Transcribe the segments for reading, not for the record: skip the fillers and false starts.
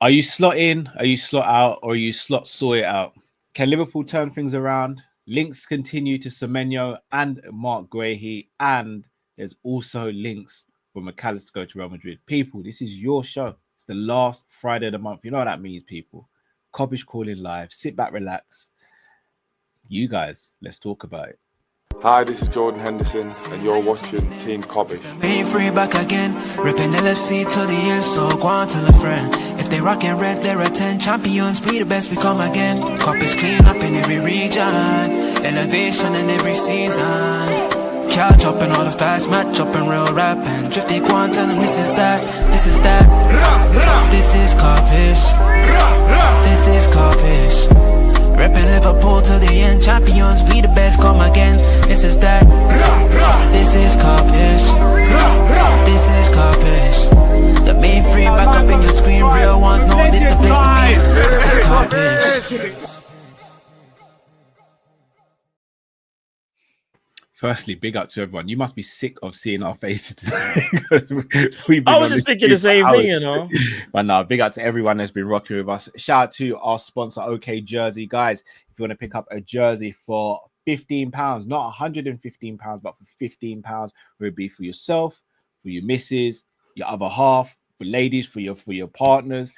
Are you slot in? Are you slot out? Or are you slot saw it out? Can Liverpool turn things around? Links continue to Semenyo and Mark Guehi, and there's also links for McAllister to go to Real Madrid. People, this is your show. It's the last Friday of the month. You know what that means, people. Kop-ish Kall-In live. Sit back, relax. You guys, let's talk about it. Hi, this is Jordan Henderson, and you're watching Team Kopish. Being free back again, ripping LFC till the end, so go on tell a friend. If they rockin' red, they're a 10 champions, we the best, we come again. Kopish clean up in every region, elevation in every season. Catch up in all the fast match up in real rap, and drifty go on tell them this is that, this is that. This is Kopish, this is Kopish. Reppin' Liverpool till the end, champions, we the best, come again. This is that. This is Kopish. This is Kopish. The main free back up in your screen, real ones know this the place to be. This is Kopish. Firstly, big up to everyone. You must be sick of seeing our faces today. I was just thinking the same thing, you know. But no, big up to everyone that's been rocking with us. Shout out to our sponsor, OK Jersey. Guys, if you want to pick up a jersey for £15, not £115, but for £15, whether it be for yourself, for your missus, your other half, for ladies, for your partners,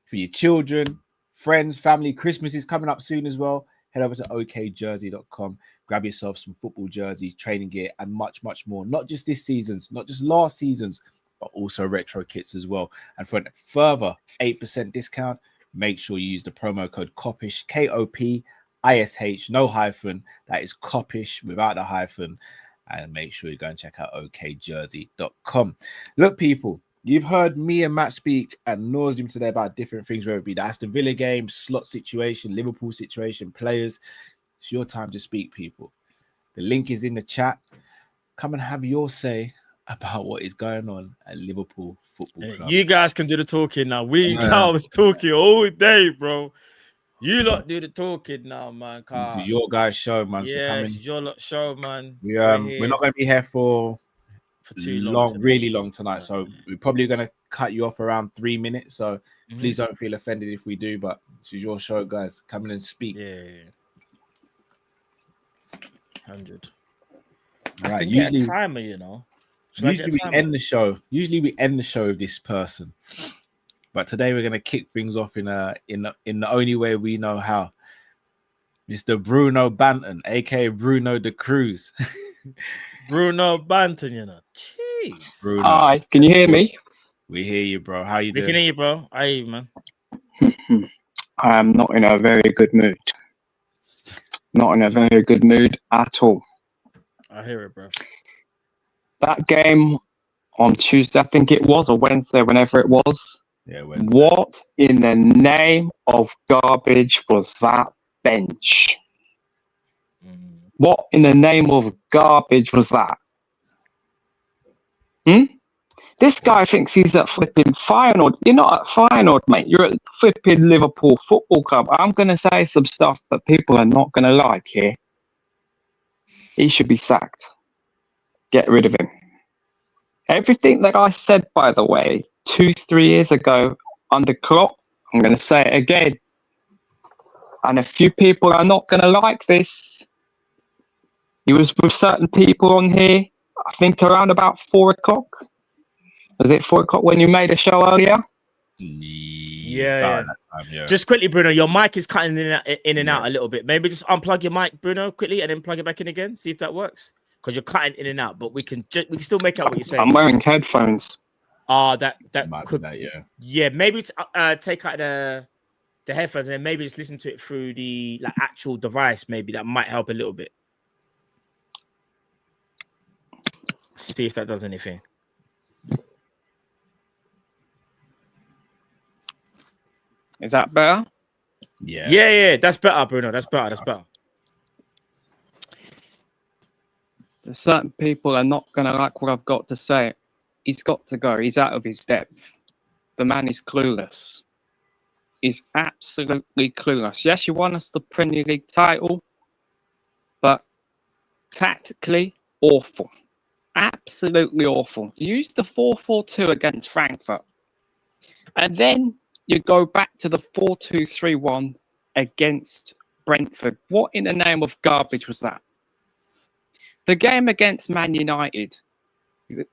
for your children, friends, family. Christmas is coming up soon as well. Head over to okjersey.com. Grab yourself some football jerseys, training gear, and much, much more. Not just this season's, not just last season's, but also retro kits as well. And for a further 8% discount, make sure you use the promo code Kopish, Kopish, no hyphen. That is Kopish without the hyphen. And make sure you go and check out okjersey.com. Look, people, you've heard me and Matt speak ad nauseum today about different things, whether it be the Aston Villa game, slot situation, Liverpool situation, players. It's your time to speak, people. The link is in the chat. Come and have your say about what is going on at Liverpool Football Club. You guys can do the talking now. We can't talking all day, bro. You lot do the talking now, man. This is your guys' show, man. Yeah, it's your lot show, man. We're not going to be here for too long, really long tonight. So we're probably going to cut you off around 3 minutes. So please don't feel offended if we do. But this is your show, guys. Come in and speak. Yeah. 100. All right. Usually, a timer, you know. Usually we end the show. Usually we end the show with this person, but today we're gonna kick things off in the only way we know how. Mr. Bruno Banton, aka Bruno de Cruz. Bruno Banton, you know. Jeez. Bruno. Hi, can you hear me? We hear you, bro. How you doing? We can hear you, bro. How you, man? I am not in a very good mood. Not in a very good mood at all. I hear it, bro. That game on Tuesday, I think it was, or Wednesday, whenever it was. Yeah, Wednesday. What in the name of garbage was that bench? What in the name of garbage was that? This guy thinks he's at flipping Feyenoord. You're not at Feyenoord, mate. You're at flipping Liverpool Football Club. I'm going to say some stuff that people are not going to like here. He should be sacked. Get rid of him. Everything that I said, by the way, 2-3 years ago under Klopp, I'm going to say it again. And a few people are not going to like this. He was with certain people on here, I think around about 4 o'clock. Was it 4 o'clock when you made a show earlier? Yeah. Just quickly, Bruno, your mic is cutting in and out a little bit. Maybe just unplug your mic, Bruno, quickly, and then plug it back in again. See if that works. Because you're cutting in and out, but we can still make out what you're saying. I'm wearing headphones. That could that, yeah. Maybe take out the headphones and then maybe just listen to it through the actual device. Maybe that might help a little bit. See if that does anything. Is that better? Yeah. That's better, Bruno. That's better. Certain people are not going to like what I've got to say. He's got to go. He's out of his depth. The man is clueless. He's absolutely clueless. Yes, you won us the Premier League title, but tactically awful. Absolutely awful. You used the 4-4-2 against Frankfurt. And then You go back to the 4-2-3-1 against Brentford. What in the name of garbage was that? The game against Man United,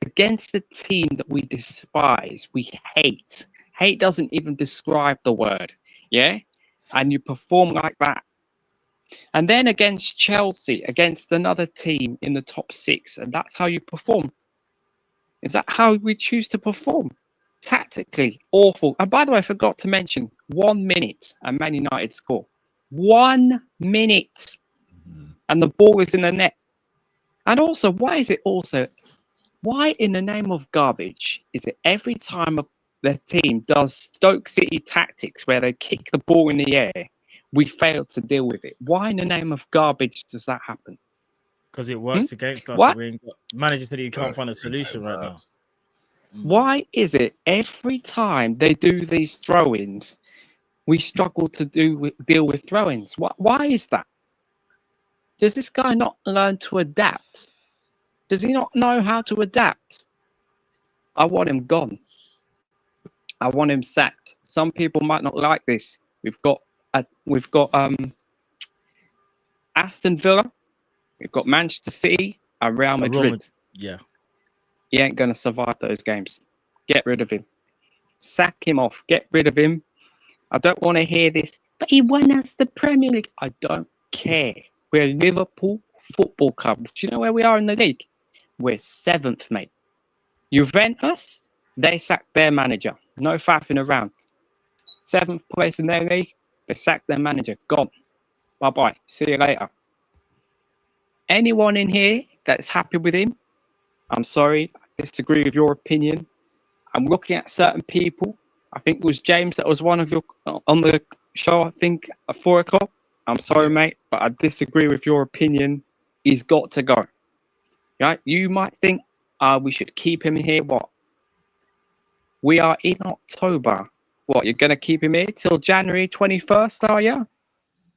against the team that we despise, we hate. Hate doesn't even describe the word, yeah? And you perform like that. And then against Chelsea, against another team in the top 6, and that's how you perform. Is that how we choose to perform? Tactically, awful. And by the way, I forgot to mention, 1 minute and Man United score. 1 minute. And the ball is in the net. And also, why in the name of garbage is it every time the team does Stoke City tactics where they kick the ball in the air, we fail to deal with it? Why in the name of garbage does that happen? Because it works against us. What? We ain't got, manager said he can't find a solution right now. Why is it every time they do these throw-ins, we struggle to deal with throw-ins? Why is that? Does this guy not learn to adapt? Does he not know how to adapt? I want him gone. I want him sacked. Some people might not like this. We've got Aston Villa, we've got Manchester City, and Real Madrid. Yeah. He ain't going to survive those games. Get rid of him. Sack him off. Get rid of him. I don't want to hear this, but he won us the Premier League. I don't care. We're Liverpool Football Club. Do you know where we are in the league? We're 7th, mate. Juventus, they sacked their manager. No faffing around. 7th place in their league, they sacked their manager. Gone. Bye-bye. See you later. Anyone in here that's happy with him, I'm sorry, I disagree with your opinion. I'm looking at certain people. I think it was James that was one of your on the show, I think, at 4 o'clock. I'm sorry, mate, but I disagree with your opinion. He's got to go. Right? You might think we should keep him here. What? We are in October. What, you're going to keep him here till January 21st, are you?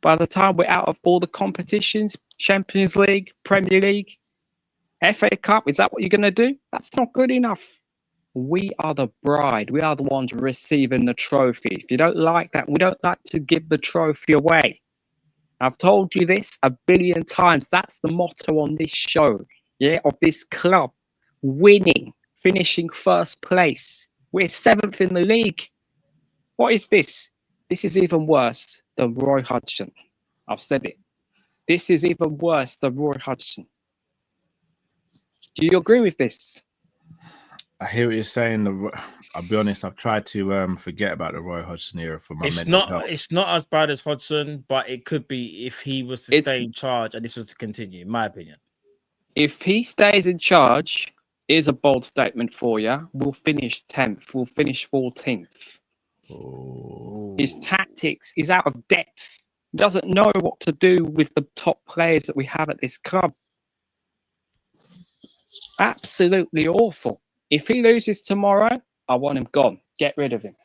By the time we're out of all the competitions, Champions League, Premier League, FA Cup, is that what you're going to do? That's not good enough. We are the bride. We are the ones receiving the trophy. If you don't like that, we don't like to give the trophy away. I've told you this 1 billion times. That's the motto on this show, yeah, of this club. Winning, finishing 1st place. We're 7th in the league. What is this? This is even worse than Roy Hodgson. I've said it. This is even worse than Roy Hodgson. Do you agree with this? I hear what you're saying. I'll be honest, I've tried to forget about the Roy Hodgson era for my mental health. It's not as bad as Hodgson, but it could be if he was to stay in charge and this was to continue, in my opinion. If he stays in charge, here's a bold statement for you. We'll finish 10th. We'll finish 14th. Oh. His tactics is out of depth. He doesn't know what to do with the top players that we have at this club. Absolutely awful. If he loses tomorrow, I want him gone. Get rid of him.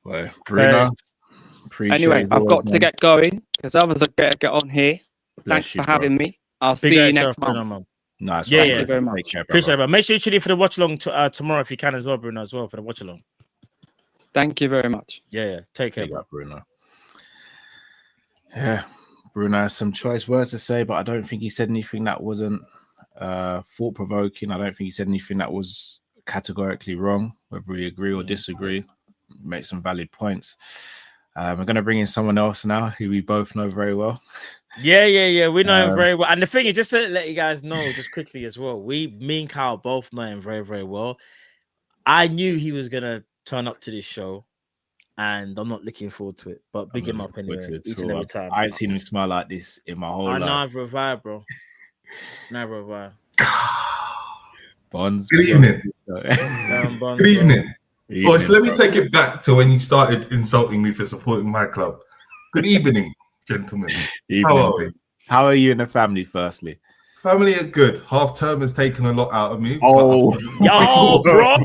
Well, Bruno, anyway, I've got to get going because others are going to get on here. Thanks for having me. I'll see you next month. Nice. Thank you very much. Care, appreciate it. Make sure you tune in for the watch along tomorrow if you can as well, Bruno, as well for the watch along. Thank you very much. Yeah. Take care, Bruno. Yeah, Bruno has some choice words to say, but I don't think he said anything that wasn't thought-provoking. I don't think he said anything that was categorically wrong, whether we agree or disagree. Make some valid points. We're going to bring in someone else now who we both know very well. Yeah. We know him very well. And the thing is, just to let you guys know, just quickly as well, me and Kyle both know him very, very well. I knew he was going to turn up to this show, and I'm not looking forward to it. But big him up anyway, each and every time. I ain't seen him smile like this in my whole life. Neither have I, bro. Never have I. Bonds. Good evening. Bonds, Good evening. Gosh, let me take it back to when you started insulting me for supporting my club. Good evening, gentlemen. How are we? How are you and the family, firstly? Family are good. Half term has taken a lot out of me. Yo, bro.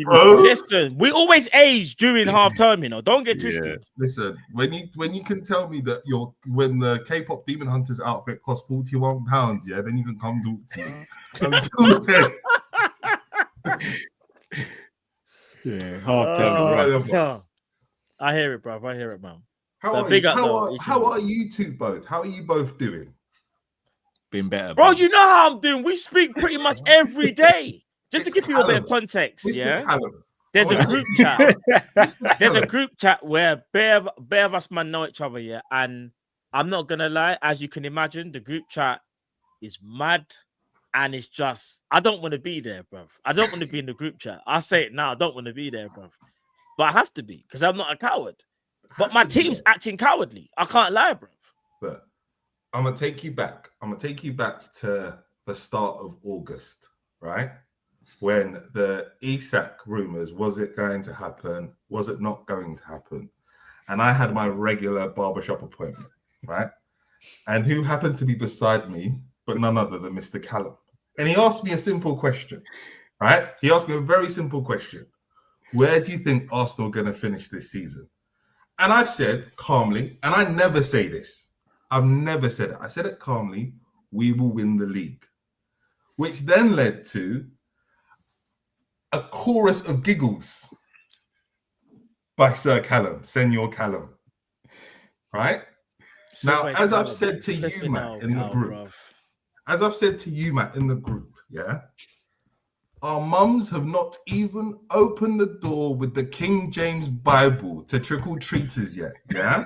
Bro. Listen, we always age during half term, you know. Don't get twisted. Listen, when you can tell me that when the K-pop Demon Hunters outfit costs £41, yeah, then you can come talk to me. Yeah, half term. No. I hear it, bro. I hear it, man. How are you two both? How are you both doing? Been better, bro. You know how I'm doing. We speak pretty much every day. Just to give you a bit of context, Mr. Callum. There's a group chat. There's a group chat where bare of us man know each other, yeah. And I'm not gonna lie, as you can imagine, the group chat is mad, and it's just I don't want to be there, bro. I don't want to be in the group chat. I say it now, I don't want to be there, bro. But I have to be because I'm not a coward. But my team's acting cowardly. I can't lie, bro. But I'm gonna take you back. I'm gonna take you back to the start of August, right? When the Isak rumors, was it going to happen? Was it not going to happen? And I had my regular barbershop appointment, right? And who happened to be beside me, but none other than Mr. Callum. And he asked me a simple question, right? He asked me a very simple question. Where do you think Arsenal are going to finish this season? And I said calmly, and I never say this. I've never said it. I said it calmly, we will win the league. Which then led to a chorus of giggles by Sir Callum, Senor Callum. Right? Now, as I've said to you, Matt, in the group, yeah, our mums have not even opened the door with the King James Bible to trick-or-treaters yet, yeah?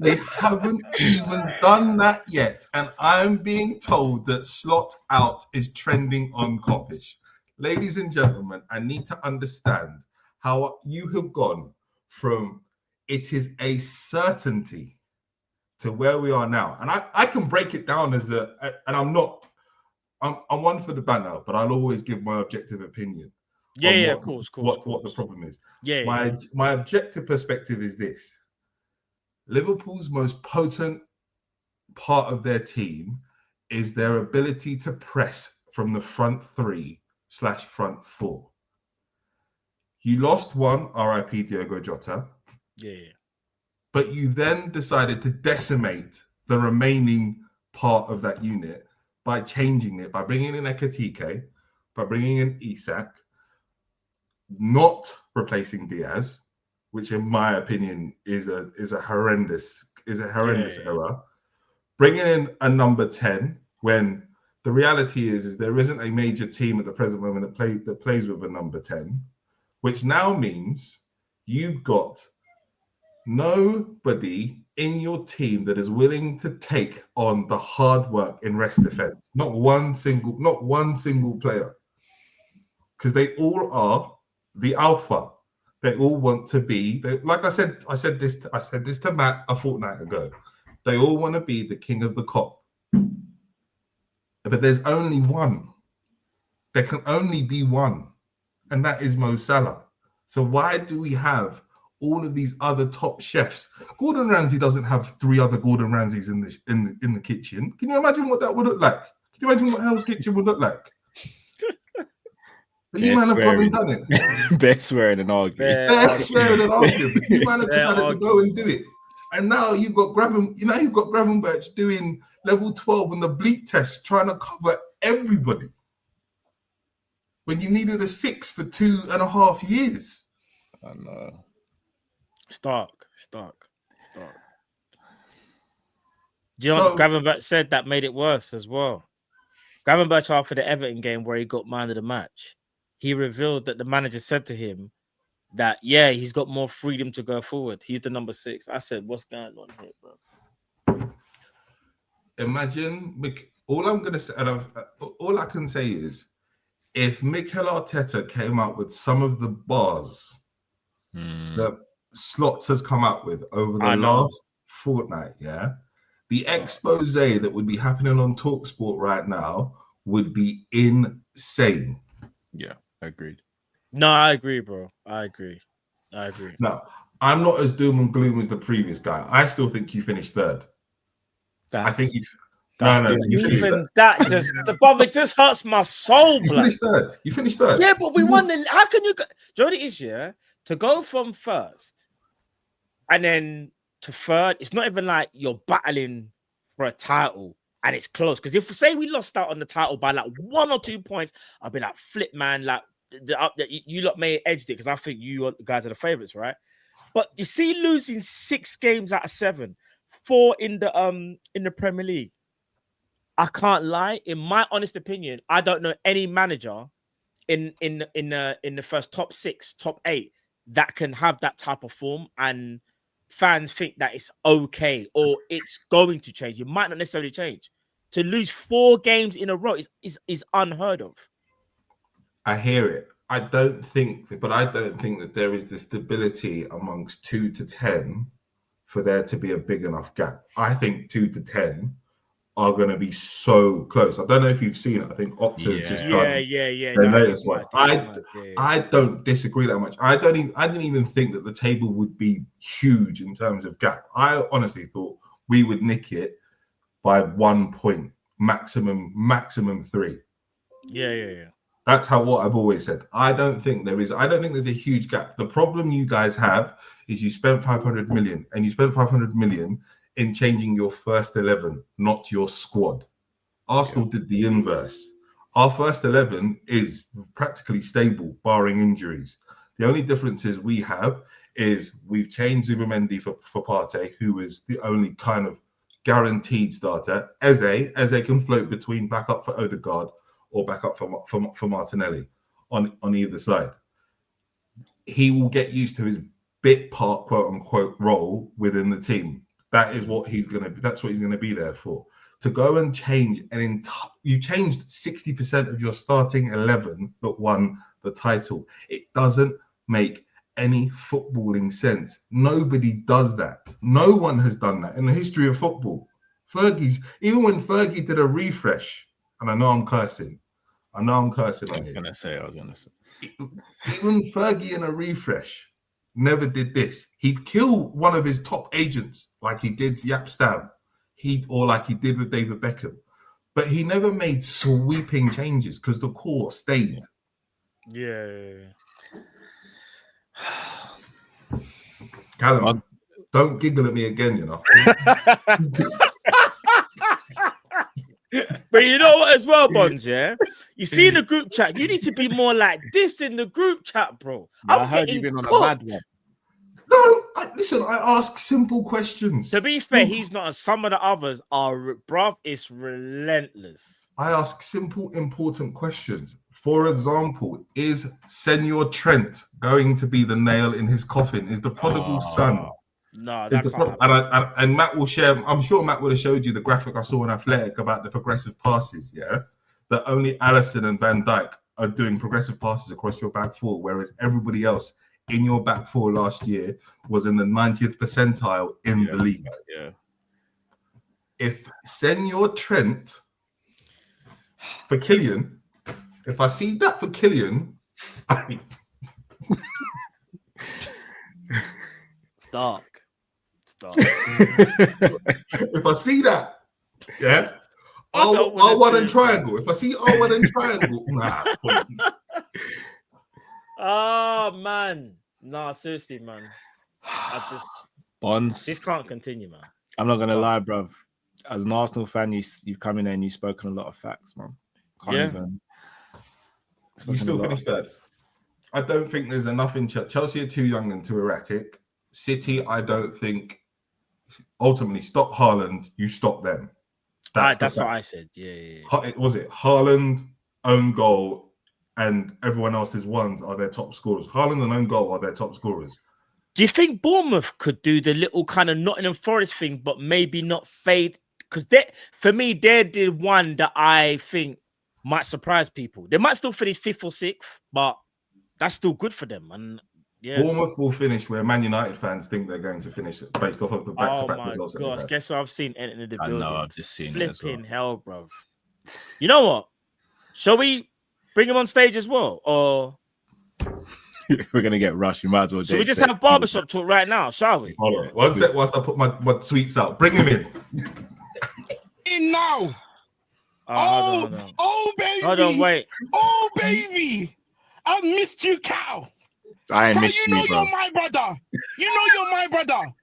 They haven't even done that yet, and I'm being told that Slot Out is trending on Kopish. Ladies and gentlemen, I need to understand how you have gone from it is a certainty to where we are now. And I can break it down as I'm one for the banner, but I'll always give my objective opinion. Of course. What the problem is. My objective perspective is this. Liverpool's most potent part of their team is their ability to press from the front 3/front 4. You lost one, RIP Diogo Jota. Yeah. But you then decided to decimate the remaining part of that unit by changing it, by bringing in Ekatike, by bringing in Isak, not replacing Diaz, which in my opinion is a horrendous error. Bringing in a number 10 when the reality is there isn't a major team at the present moment that plays with a number 10, which now means you've got nobody in your team that is willing to take on the hard work in rest defense. Not one single player. Because they all are the alpha. They all want to be, like I said this to Matt a fortnight ago. They all want to be the king of the Kop. But there's only one. There can only be one. And that is Mo Salah. So why do we have all of these other top chefs? Gordon Ramsay doesn't have 3 other Gordon Ramsays in the kitchen. Can you imagine what that would look like? Can you imagine what Hell's Kitchen would look like? But you man have probably done it. They're swearing and arguing. They're swearing and arguing. But you man have decided to go and do it. And now you've got Gravenberch doing level 12 on the bleep test, trying to cover everybody. When you needed a 6 for 2.5 years. I know. Stark. Do you know what Gravenberch said that made it worse as well? Gravenberch, after the Everton game where he got man of the match, he revealed that the manager said to him that, he's got more freedom to go forward. He's the number 6. I said, what's going on here, bro? Imagine, all I'm going to say, all I can say is, if Mikel Arteta came out with some of the bars that Slot has come out with over the last fortnight, the expose that would be happening on TalkSport right now would be insane. Yeah, agreed. No, I agree, bro. I agree. No, I'm not as doom and gloom as the previous guy. I still think you finished 3rd. I think you. Even that it just hurts my soul. You finished third. Yeah, but we won the. How can you go? Do you know what it is? Yeah, to go from 1st and then to 3rd, it's not even like you're battling for a title and it's close. Because if we say we lost out on the title by like 1 or 2 points, I'll be like, flip, man. Like you lot may have edged it because I think you guys are the favorites, right? But you see, losing 6 games out of 7, 4 in the Premier League. I can't lie. In my honest opinion, I don't know any manager in the first top 6, top 8 that can have that type of form, and fans think that it's okay or it's going to change. It might not necessarily change. To lose 4 games in a row is unheard of. I hear it. I don't think that there is the stability amongst 2 to 10 for there to be a big enough gap. I think 2 to 10 are going to be so close. I don't know if you've seen it. I think Opta's just done the latest one. I don't disagree that much. I didn't even think that the table would be huge in terms of gap. I honestly thought we would nick it by 1 point, maximum 3. Yeah. That's what I've always said. I don't think there's a huge gap. The problem you guys have is you spent 500 million, and you spent 500 million in changing your first 11, not your squad. Arsenal did the inverse. Our first 11 is practically stable, barring injuries. The only differences we have is we've changed Zubimendi for Partey, who is the only kind of guaranteed starter. Eze can float between backup for Odegaard or backup for Martinelli on either side. He will get used to his bit part, quote unquote, role within the team. That's what he's gonna be there for. To go and change you changed 60% of your starting 11 that won the title. It doesn't make any footballing sense. Nobody does that. No one has done that in the history of football. Even when Fergie did a refresh, and I know I'm cursing on here. I was gonna say. Even Fergie in a refresh never did this. He'd kill one of his top agents like he did Yapstam, or like he did with David Beckham. But he never made sweeping changes because the core stayed. Yeah. Callum, don't giggle at me again, you know. But you know what as well, Bonds, yeah? You see the group chat, you need to be more like this in the group chat, bro. I heard you've been on a mad one. No, listen, I ask simple questions. To be fair, he's not. Some of the others are, bruv, it's relentless. I ask simple, important questions. For example, is Senor Trent going to be the nail in his coffin? Is the prodigal son? No, and Matt will share. I'm sure Matt would have showed you the graphic I saw on Athletic about the progressive passes. Yeah, that only Alisson and Van Dijk are doing progressive passes across your back four, whereas everybody else in your back four last year was in the 90th percentile in the league. Yeah. If Senor Trent for Kylian, if I see that for Kylian, Stark. If I see that, yeah, R1 and triangle. If I see R1 and triangle, nah. Oh man, nah, seriously, man. Bonds. This can't continue, man. I'm not gonna lie, bro. As an Arsenal fan, you've come in there and you've spoken a lot of facts, man. You still finished third. I don't think there's enough in Chelsea are too young and too erratic. City, I don't think. Ultimately, stop Haaland, you stop them. That's what I said. Yeah. Was it Haaland, own goal, and everyone else's ones are their top scorers? Haaland and own goal are their top scorers. Do you think Bournemouth could do the little kind of Nottingham Forest thing, but maybe not fade? Because for me, they're the one that I think might surprise people. They might still finish 5th or 6th, but that's still good for them. And yeah, Bournemouth will finish where Man United fans think they're going to finish based off of the back-to-back results. Oh my gosh, guess what I've seen entering the building? I know, I've just seen Flipping it as well. hell, bro. You know what? Shall we bring him on stage as well? Or if we're going to get rushed, we might as well. Should we just have barbershop talk right now, shall we? Hold on. One sec whilst I put my tweets out. Bring him in. In now. Hold on. Oh, baby. Hold on, wait. Oh, baby. I missed you, cow. I ain't missed you you, know bro. you're my brother. You know you're my brother.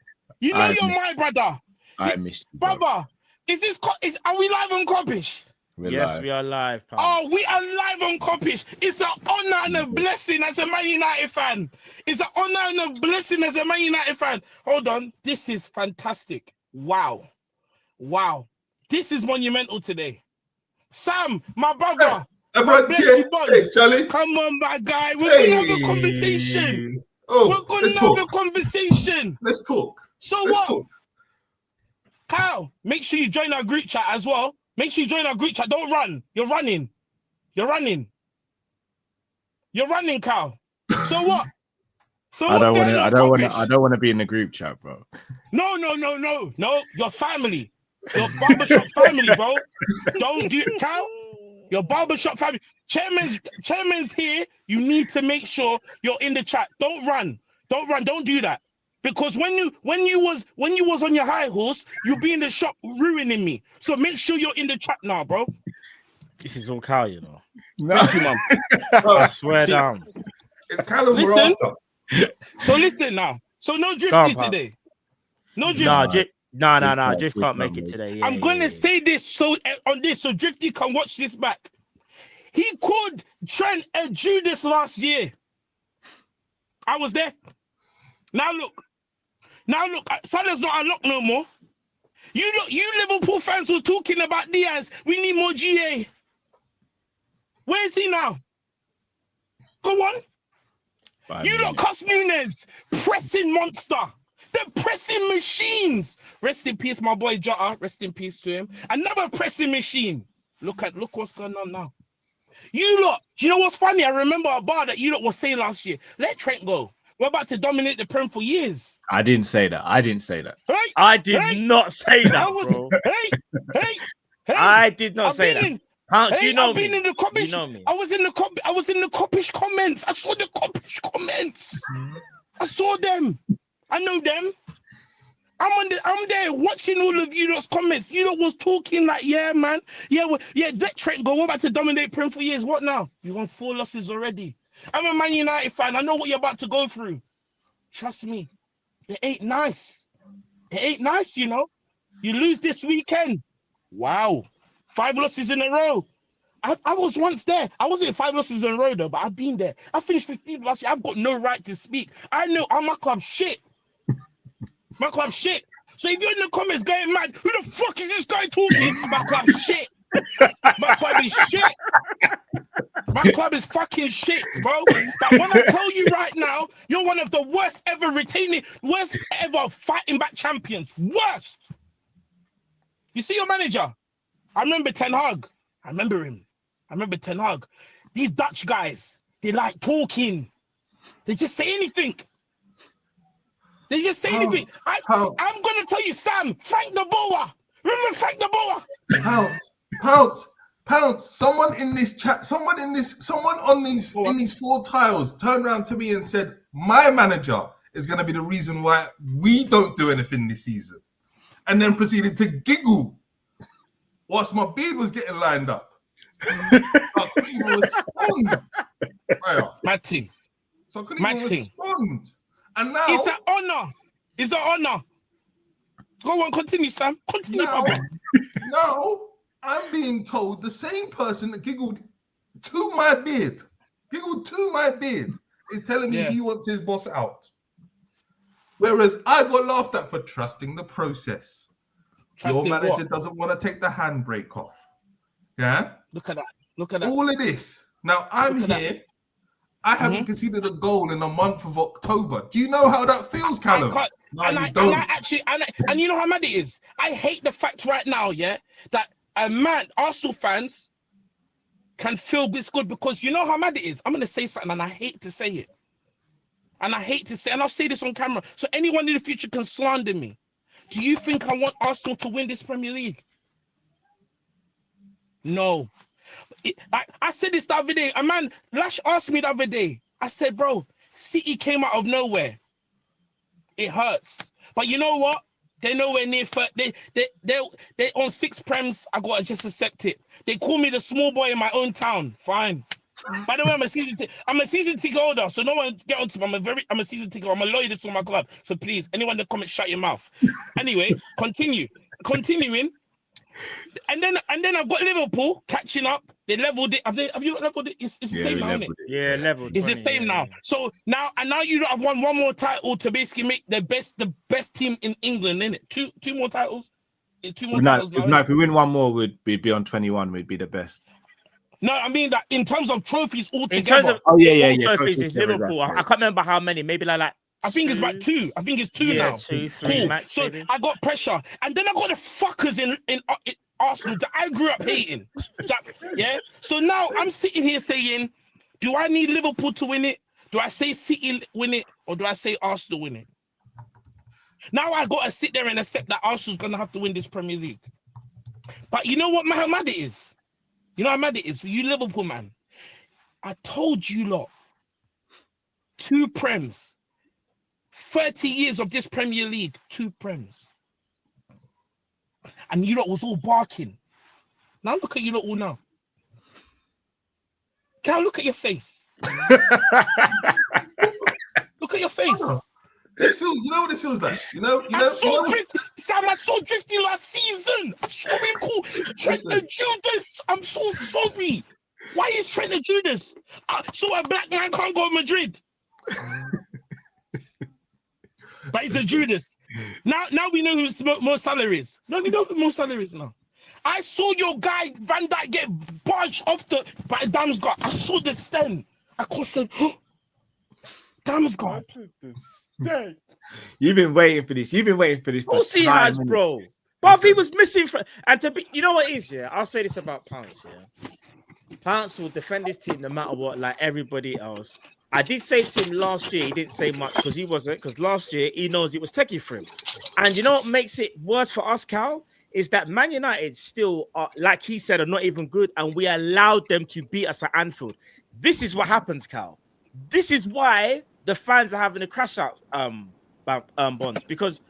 You know you're my brother. I missed you, bro. Brother, are we live on Kopish? Live. We are live, pal. Oh, we are live on Kopish. It's an honor and a blessing as a Man United fan. It's an honor and a blessing as a Man United fan. Hold on. This is fantastic. Wow. This is monumental today. Sam, my brother. God bless you, boss. Hey, Charlie. Come on, my guy. We're going to have a conversation. We're going to have a conversation. Let's talk. So what? Kyle, make sure you join our group chat as well. Make sure you join our group chat. Don't run. You're running, Kyle. So what? I don't want to be in the group chat, bro. No. Your family. Your barbershop family, bro. Don't do it, Kyle. Your barbershop family. Chairman's here. You need to make sure you're in the chat. Don't run. Don't do that. Because when you was on your high horse, you'll be in the shop ruining me. So make sure you're in the chat now, bro. This is all Kyle, you know. Thank you, man. I swear down. It's Callum. Listen. So listen now. So no Drifty today. No Drifty. No. Drift can't make it today. Yeah, I'm gonna say this so Drifty can watch this back. He called Trent a Judas last year. I was there. Now look, Salah's not unlocked no more. You Liverpool fans were talking about Diaz. We need more GA. Where is he now? Go on. You lot cuss Nunes, pressing monster. They're pressing machines. Rest in peace, my boy Jota. Rest in peace to him. Another pressing machine. Look what's going on now. You lot, do you know what's funny? I remember a bar that you lot was saying last year. Let Trent go. We're about to dominate the Prem for years. I didn't say that. I did not say that, bro. I did not say that. Pounce, you know me. In the Kopish, you know me. I was in the Kopish comments. I saw the Kopish comments. I saw them. I know them. I'm there watching all of you lot's comments. You lot was talking like, yeah, man. Let Trent go. We're about to dominate Prem for years. What now? You won 4 losses already. I'm a Man United fan. I know what you're about to go through. Trust me. It ain't nice. You know. You lose this weekend. Wow. 5 losses in a row. I was once there. I wasn't 5 losses in a row, though, but I've been there. I finished 15th last year. I've got no right to speak. I know my club's shit. My club's shit. So if you're in the comments going mad, who the fuck is this guy talking? My club's shit. My club is shit. My club is fucking shit, bro. But when I tell you right now, you're one of the worst ever fighting back champions. Worst. You see your manager? I remember Ten Hag. I remember him. I remember Ten Hag. These Dutch guys, they like talking. They just say anything. I'm going to tell you, Sam, Frank de Boer. Remember Frank de Boer? Pounce, someone in this chat, someone in these 4 tiles turned around to me and said, my manager is going to be the reason why we don't do anything this season. And then proceeded to giggle whilst my beard was getting lined up. I couldn't even respond. Matty. So I couldn't even respond. And now... It's an honor. Go on, continue, Sam. Continue, now, I'm being told the same person that giggled to my beard is telling me he wants his boss out. Whereas I got laughed at for trusting the process. Your manager doesn't want to take the handbrake off. Yeah? Look at that. All of this. Now, I'm here. I haven't conceded a goal in the month of October. Do you know how that feels, Callum? And you know how mad it is? I hate the fact right now, that Arsenal fans can feel this good because you know how mad it is. I'm going to say something and I hate to say it. And I'll say this on camera. So anyone in the future can slander me. Do you think I want Arsenal to win this Premier League? No. I said this the other day. A man, Lash asked me the other day. I said, bro, City came out of nowhere. It hurts. But you know what? They're nowhere near. They're on 6 Prems. I got to just accept it. They call me the small boy in my own town. Fine. By the way, I'm a season ticket holder, so no one get onto me. I'm a season ticket. I'm a loyalist for my club. So please, anyone in the comments, shut your mouth. Anyway, continuing. And then I've got Liverpool catching up. They leveled it. Have you not leveled it? It's the same now, isn't it? Yeah, leveled. It's the same now. So now you have won one more title to basically make the best team in England, innit? Two more titles. Two more titles now. No, if we win one more, we'd be on 21. We'd be the best. No, I mean that in terms of trophies altogether. Trophies is Liverpool. I can't remember how many. Maybe like I think it's about 2. I think it's 2 now. 2, 3 max. So maybe. I got pressure, and then I got the fuckers in Arsenal that I grew up hating. So now I'm sitting here saying, do I need Liverpool to win it? Do I say City win it, or do I say Arsenal win it? Now I got to sit there and accept that Arsenal's gonna have to win this Premier League. But you know what? How mad it is. You know how mad it is for you, Liverpool man. I told you lot. 2 Prems. 30 years of this Premier League, 2 Prems. And you lot was all barking. Now look at you lot all now. Can I look at your face? Look at your face. This feels, you know what this feels like? I saw Drifty last season. I saw him call Trent and Judas. I'm so sorry. Why is Trent and Judas? So a black man can't go to Madrid. But he's a Judas. Now we know who Mo Salah is. No, we know who Mo Salah is now. I saw your guy Van Dijk get barged off by Damsgaard. I saw the stand. I said, Damsgaard. You've been waiting for this. Who's he has, bro? But he was missing. And to be, you know what it is, yeah? I'll say this about Pounce, yeah? Pounce will defend his team no matter what, like everybody else. I did say to him last year, he didn't say much because last year he knows it was techie for him. And you know what makes it worse for us, Cal? Is that Man United still, like he said, are not even good, and we allowed them to beat us at Anfield. This is what happens, Cal. This is why the fans are having a crash out bonds, because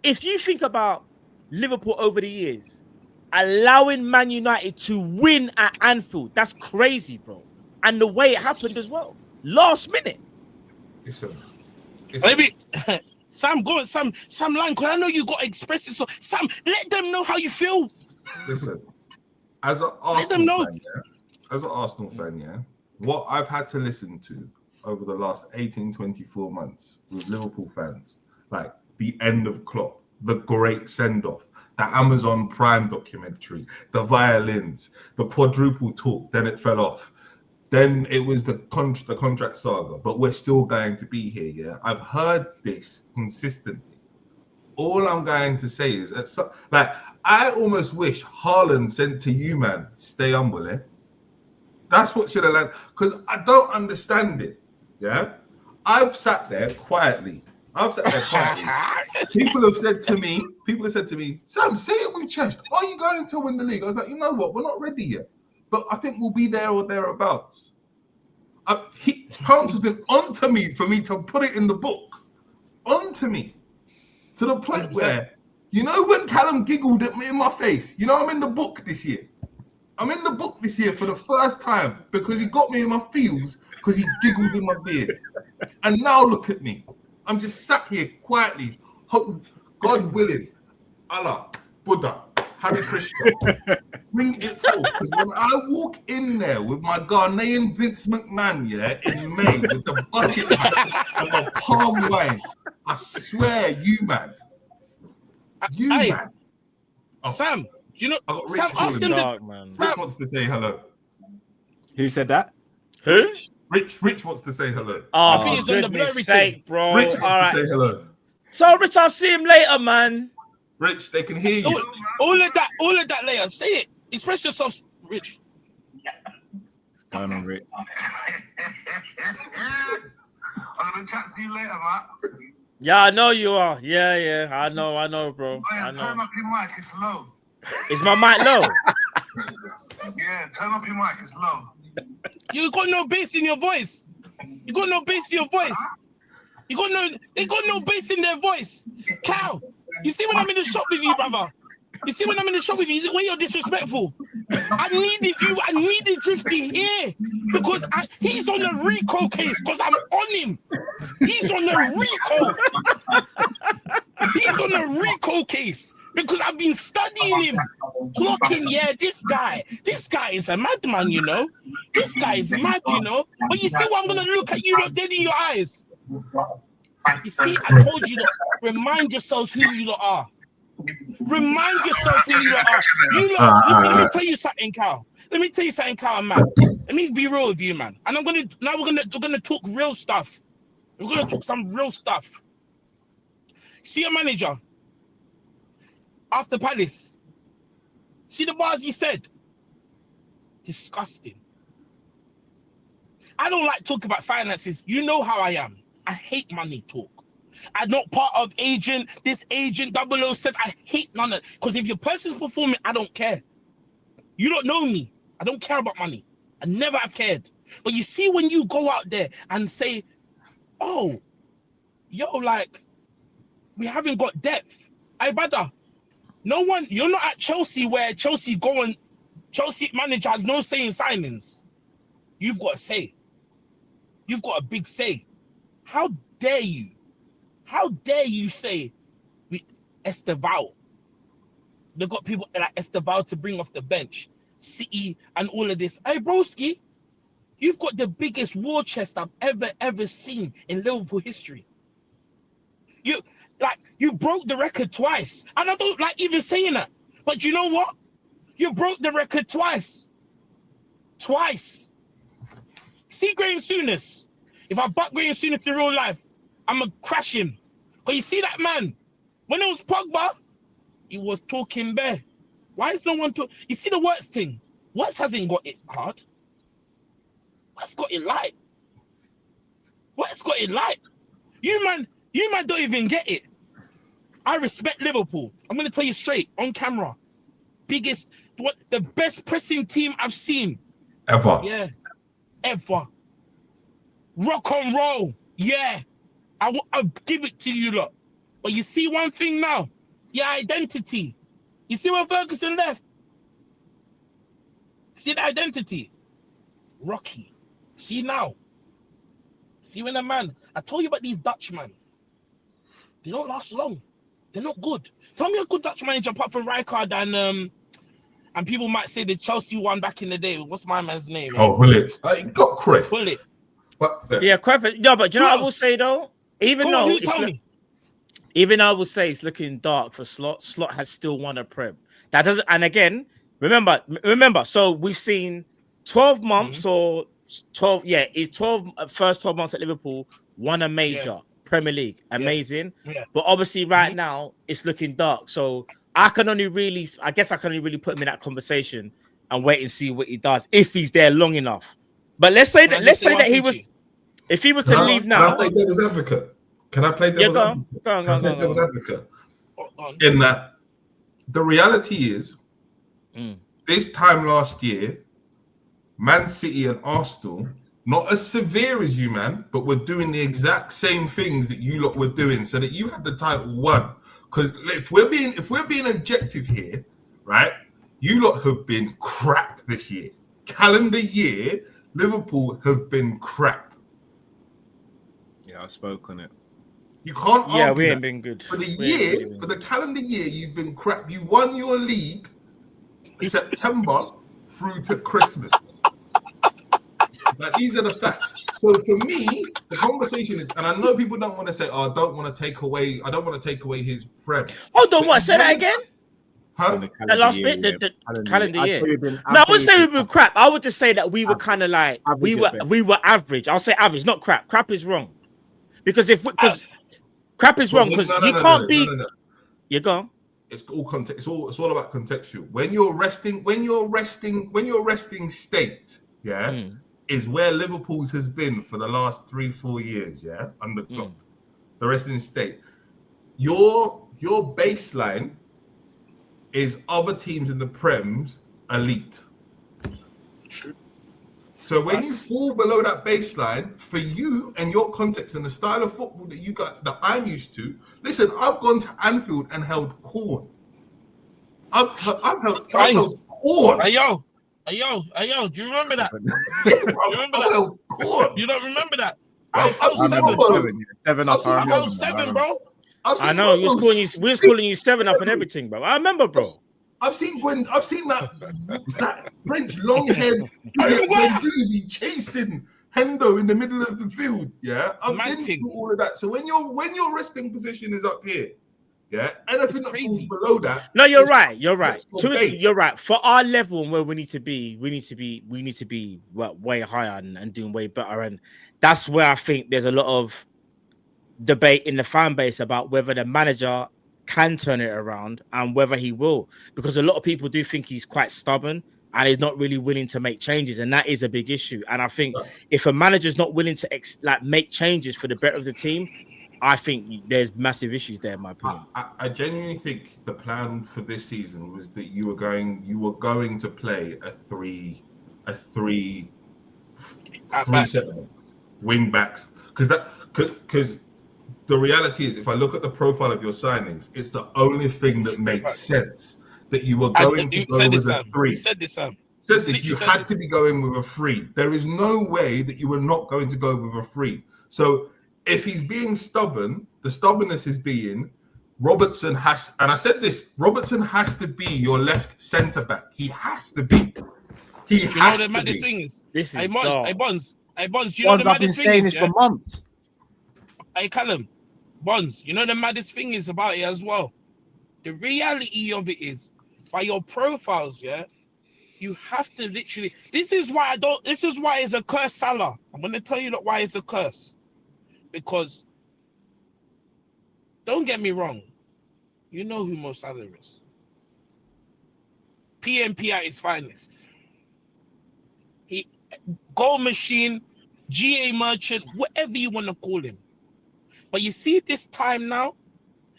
if you think about Liverpool over the years, allowing Man United to win at Anfield, that's crazy, bro. And the way it happened as well. Last minute. Maybe Sam, go on, Sam Lang, because I know you got to express it. So Sam, let them know how you feel. Listen, as an Arsenal fan, yeah, what I've had to listen to over the last 18, 24 months with Liverpool fans, like the end of Klopp, the great send-off, the Amazon Prime documentary, the violins, the quadruple talk, then it fell off. Then it was the contract saga, but we're still going to be here, yeah? I've heard this consistently. All I'm going to say is, I almost wish Haaland said to you, man, stay humble, eh? That's what should have landed, because I don't understand it, yeah? I've sat there quietly. People have said to me, Sam, say it with chest. Are you going to win the league? I was like, you know what? We're not ready yet. But I think we'll be there or thereabouts. Pounce has been onto me for me to put it in the book. Onto me. To the point where, you know when Callum giggled at me in my face? You know I'm in the book this year. I'm in the book this year for the first time because he got me in my feels because he giggled in my beard. And now look at me. I'm just sat here quietly. God willing. Allah, Buddha, Hare Krishna. Bring it forth. Because when I walk in there with my Ghanaian Vince McMahon, yeah, in May with the bucket hat and the palm wine, I swear, you man. Man. Oh. Sam, do you know? Sam, ask him. Rich wants to say hello. Who said that? Who? Rich wants to say hello. Oh, I think he's on the blurry sake, bro. Rich wants to say hello. So, Rich, I'll see him later, man. Rich, they can hear you. All of that later. Say it. Express yourself, Rich. What's going on, Rich? I'm gonna chat to you later, Matt. Yeah, I know you are. Yeah. I know, bro. I know. Turn up your mic, it's low. Is my mic low? Yeah, turn up your mic, it's low. You got no bass in your voice. They got no bass in their voice. Cal, you see when I'm in the shop with you, brother? You see when I'm in the shop with you, when you're disrespectful? I needed Drifty here because he's on the Rico case because I'm on him. He's on the Rico. He's on the Rico case because I've been studying him. clocking, yeah, this guy is a madman, you know. This guy is mad, you know. But you see what I'm gonna look at you lot dead in your eyes. You see, I told you that remind yourselves who you lot are. Remind yourself who you lot are. You lot, listen, let me tell you something, Cal. Let me tell you something, Cal, man. Let me be real with you, man. And we're gonna talk real stuff. We're gonna talk some real stuff. See a manager after Palace. See the bars he said. Disgusting. I don't like talking about finances. You know how I am. I hate money talk. I'm not part of this agent 007. I hate none of it. Because if your person's performing, I don't care. You don't know me. I don't care about money. I never have cared. But you see when you go out there and say, oh, yo, like, we haven't got depth. Hey, brother, no one, you're not at Chelsea where Chelsea manager has no say in signings. You've got a say. You've got a big say. How dare you? How dare you say Esteval? They've got people like Esteval to bring off the bench, City and all of this. Hey, broski, you've got the biggest war chest I've ever seen in Liverpool history. You broke the record twice. And I don't like even saying that. But you know what? You broke the record twice. Twice. See Graham Souness. If I buck Graham Souness in real life, I'm going to crash him. But you see that man? When it was Pogba, he was talking bare. Why is no one talking? You see the worst thing? Worst hasn't got it hard. Worst got it light. Worst got it light. You man don't even get it. I respect Liverpool. I'm going to tell you straight, on camera. The best pressing team I've seen. Ever. Yeah. Ever. Rock and roll. Yeah. I'll give it to you lot. But you see one thing now? Your identity. You see where Ferguson left? See the identity? Rocky. See now? See when I told you about these Dutch man. They don't last long. They're not good. Tell me a good Dutch manager apart from Rijkaard and people might say the Chelsea one back in the day. What's my man's name? Oh, Hullet. I got Cruyff. Hullet. Yeah, Cruyff. No, but do you know what I will say though? Even though I will say it's looking dark for Slot. Slot has still won a Prem. That doesn't. And again, remember. So we've seen 12 months or 12. Yeah, it's 12 first 12 months at Liverpool. Won a major Premier League. Amazing. Yeah. But obviously, right now it's looking dark. So I can only really put him in that conversation and wait and see what he does if he's there long enough. But let's say that he was. If he was to leave now, can I play devil's advocate? Can I play devil's advocate? In that, the reality is, this time last year, Man City and Arsenal, not as severe as you, man, but were doing the exact same things that you lot were doing, so that you had the title won. Because if we're being objective here, right? You lot have been crap this year. Calendar year, Liverpool have been crap. Yeah, I spoke on it. You can't argue. Yeah, we ain't been good. For the calendar year, you've been crap. You won your league September through to Christmas. Like, these are the facts. So for me, the conversation is, and I know people don't want to say, "Oh, I don't want to take away his prem." Hold on, what? Say that again. Huh? The last bit, the calendar year. No, I wouldn't say we've been crap. I would just say that we were kind of like we were average. I'll say average, not crap. Crap is wrong. Because crap is wrong because you can't be. You go. It's all context. It's all about contextual. When you're resting state, is where Liverpool's has been for the last 3-4 years. Yeah, under Klopp, the resting state. Your baseline is other teams in the Prem's elite. True. So when you fall below that baseline, for you and your context and the style of football that you got, that I'm used to, listen, I've gone to Anfield and held corn. I've held corn. Hey, yo, do you remember that? You don't remember that? I held 7, bro. I know we was calling you 7 up and everything, bro. I remember, bro. I've seen that French long-haired Guendouzi chasing Hendo in the middle of the field. Yeah, I've been through all of that. So when your resting position is up here, yeah, anything that falls below that. No, you're right. You're right. You're right. For our level and where we need to be, we need to be way higher and doing way better. And that's where I think there's a lot of debate in the fan base about whether the manager can turn it around and whether he will, because a lot of people do think he's quite stubborn and he's not really willing to make changes, and that is a big issue. And I think if a manager's not willing to make changes for the better of the team, I think there's massive issues there, in my opinion. I genuinely think the plan for this season was that you were going to play a three wing backs, because the reality is, if I look at the profile of your signings, it's the only thing that makes sense that you were going to go with a three. You had to be going with a three. There is no way that you were not going to go with a three. So if he's being stubborn, the stubbornness is being Robertson has, and I said this, Robertson has to be your left centre back. He has to be. He has to be. Maddest thing is, this is hey Bonds, you know the maddest thing is, for months. Hey Callum, Bonds, you know the maddest thing is about it as well. The reality of it is, by your profiles, yeah, you have to literally. This is why it's a curse, Salah. I'm going to tell you why it's a curse. Because, don't get me wrong, you know who Mo Salah is. PMP at his finest. He goal machine, GA merchant, whatever you want to call him. But you see this time now,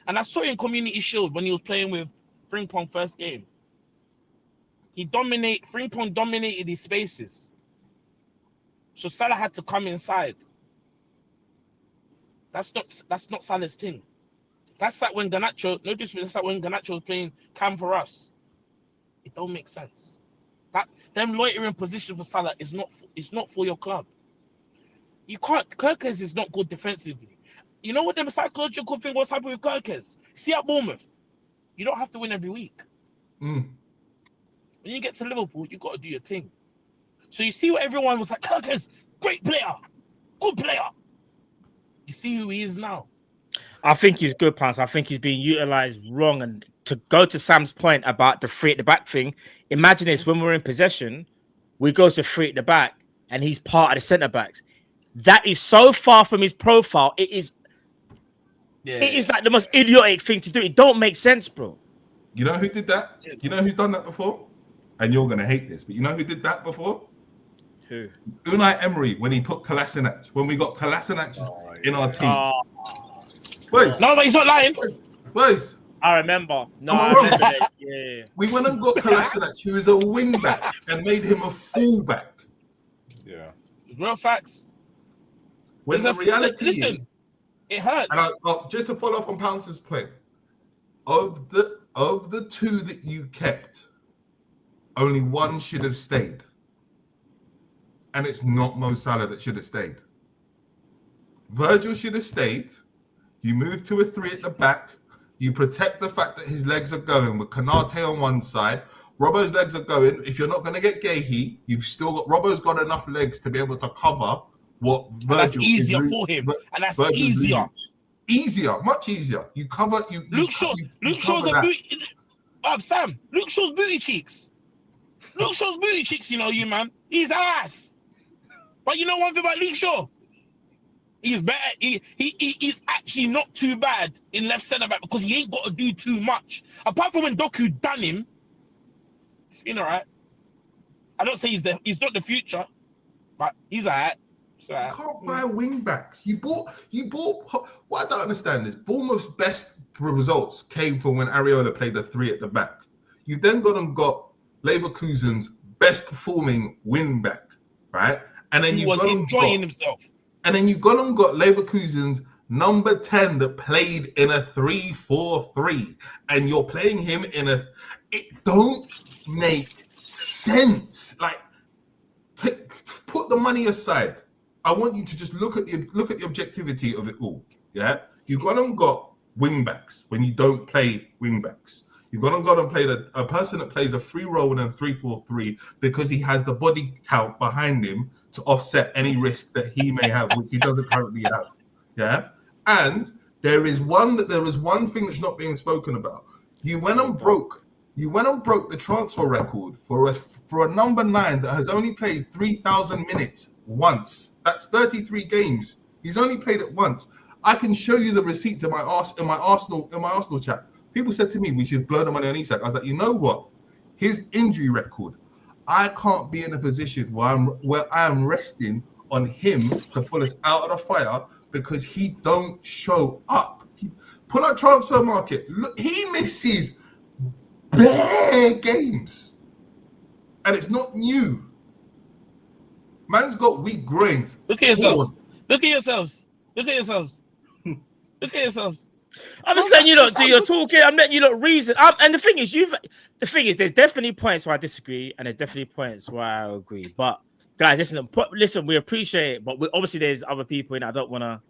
and I saw it in Community Shield when he was playing with Frimpong first game. Frimpong dominated his spaces. So Salah had to come inside. That's not Salah's thing. That's like when Garnacho, that's like when Garnacho was playing Cam for us. It don't make sense. Them loitering position for Salah is not for your club. You can't. Kirkes is not good defensively. You know what the psychological thing was happening with Kirkes? See at Bournemouth, you don't have to win every week. When you get to Liverpool, you got to do your thing. So you see what everyone was like, Kirkes, great player, good player. You see who he is now. I think he's good, Pants. I think he's being utilised wrong. And to go to Sam's point about the three at the back thing, imagine this, when we're in possession, we go to three at the back and he's part of the centre-backs. That is so far from his profile. It is like the most idiotic thing to do. It don't make sense, bro. You know who did that? You know who's done that before? And you're going to hate this, but you know who did that before? Who? Unai Emery, when he put Kolasinac, when we got Kolasinac in our team. Boys. No, but he's not lying. Boys. I remember. No, I remember that. Yeah. We went and got Kolasinac, who is a wing back, and made him a full back. Yeah. Real facts. When the reality is, it hurts. And just to follow up on Pounce's point, of the two that you kept, only one should have stayed. And it's not Mo Salah that should have stayed. Virgil should have stayed. You move to a three at the back. You protect the fact that his legs are going with Konate on one side. Robbo's legs are going. If you're not going to get Gahey, you've still got Robbo's got enough legs to be able to cover what Virgil. And that's easier for him. And that's Virgil's easier. Easier, much easier. You cover you. Luke Shaw's a booty. Sam. Luke Shaw's booty cheeks. Luke Shaw's booty cheeks. You know you, man. He's ass. But you know one thing about Luke Shaw? He's better. He's actually not too bad in left centre back because he ain't got to do too much. Apart from when Doku done him, it's been all right. I don't say he's not the future, but he's all right. You can't buy wing backs. You bought. What I don't understand is Bournemouth's best results came from when Areola played the three at the back. You then got Leverkusen's best performing wing back, right? And then he was enjoying himself. And then you've got Leverkusen's number 10 that played in a 3-4-3, and you're playing him in a. It don't make sense. Like, put the money aside. I want you to just look at the objectivity of it all. Yeah, you've got wing backs when you don't play wing backs. You've gone and played a person that plays a free role in a 3-4-3 because he has the body count behind him to offset any risk that he may have, which he doesn't currently have. Yeah, and there is one thing that's not being spoken about. You went and broke the transfer record for a number 9 that has only played 3,000 minutes once. That's 33 games. He's only played it once. I can show you the receipts in my Arsenal chat. People said to me we should blow the money on Isak. I was like, you know what? His injury record, I can't be in a position where I am resting on him to pull us out of the fire because he don't show up. Pull out transfer market. Look, he misses bare games, and it's not new. Man's got weak groins. Look at yourselves. Look at yourselves. Look at yourselves. Look at yourselves. I'm just letting you lot do your talking. I'm letting you lot reason. And the thing is, there's definitely points where I disagree, and there's definitely points where I agree. But guys, listen, we appreciate it, but obviously there's other people in. I don't want to.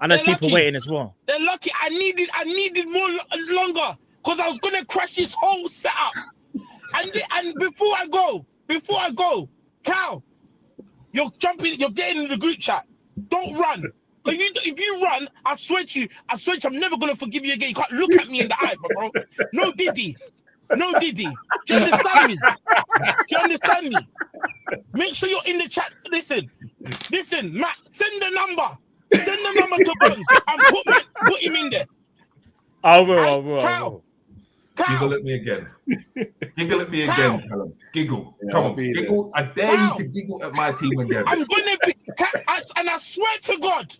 And there's people waiting as well. They're lucky. I needed more longer because I was gonna crash this whole setup. And before I go, Cal, you're getting in the group chat. Don't run. If you run, I swear to you, I'm never gonna forgive you again. You can't look at me in the eye, bro. No Diddy. Do you understand me? Make sure you're in the chat. Listen, Matt, send the number to Bones and put him in there. I will. Giggle at me again. Giggle at me again, Callum. Giggle. Yeah, come on, giggle. I dare you to giggle at my team again. I'm gonna be, and I swear to God,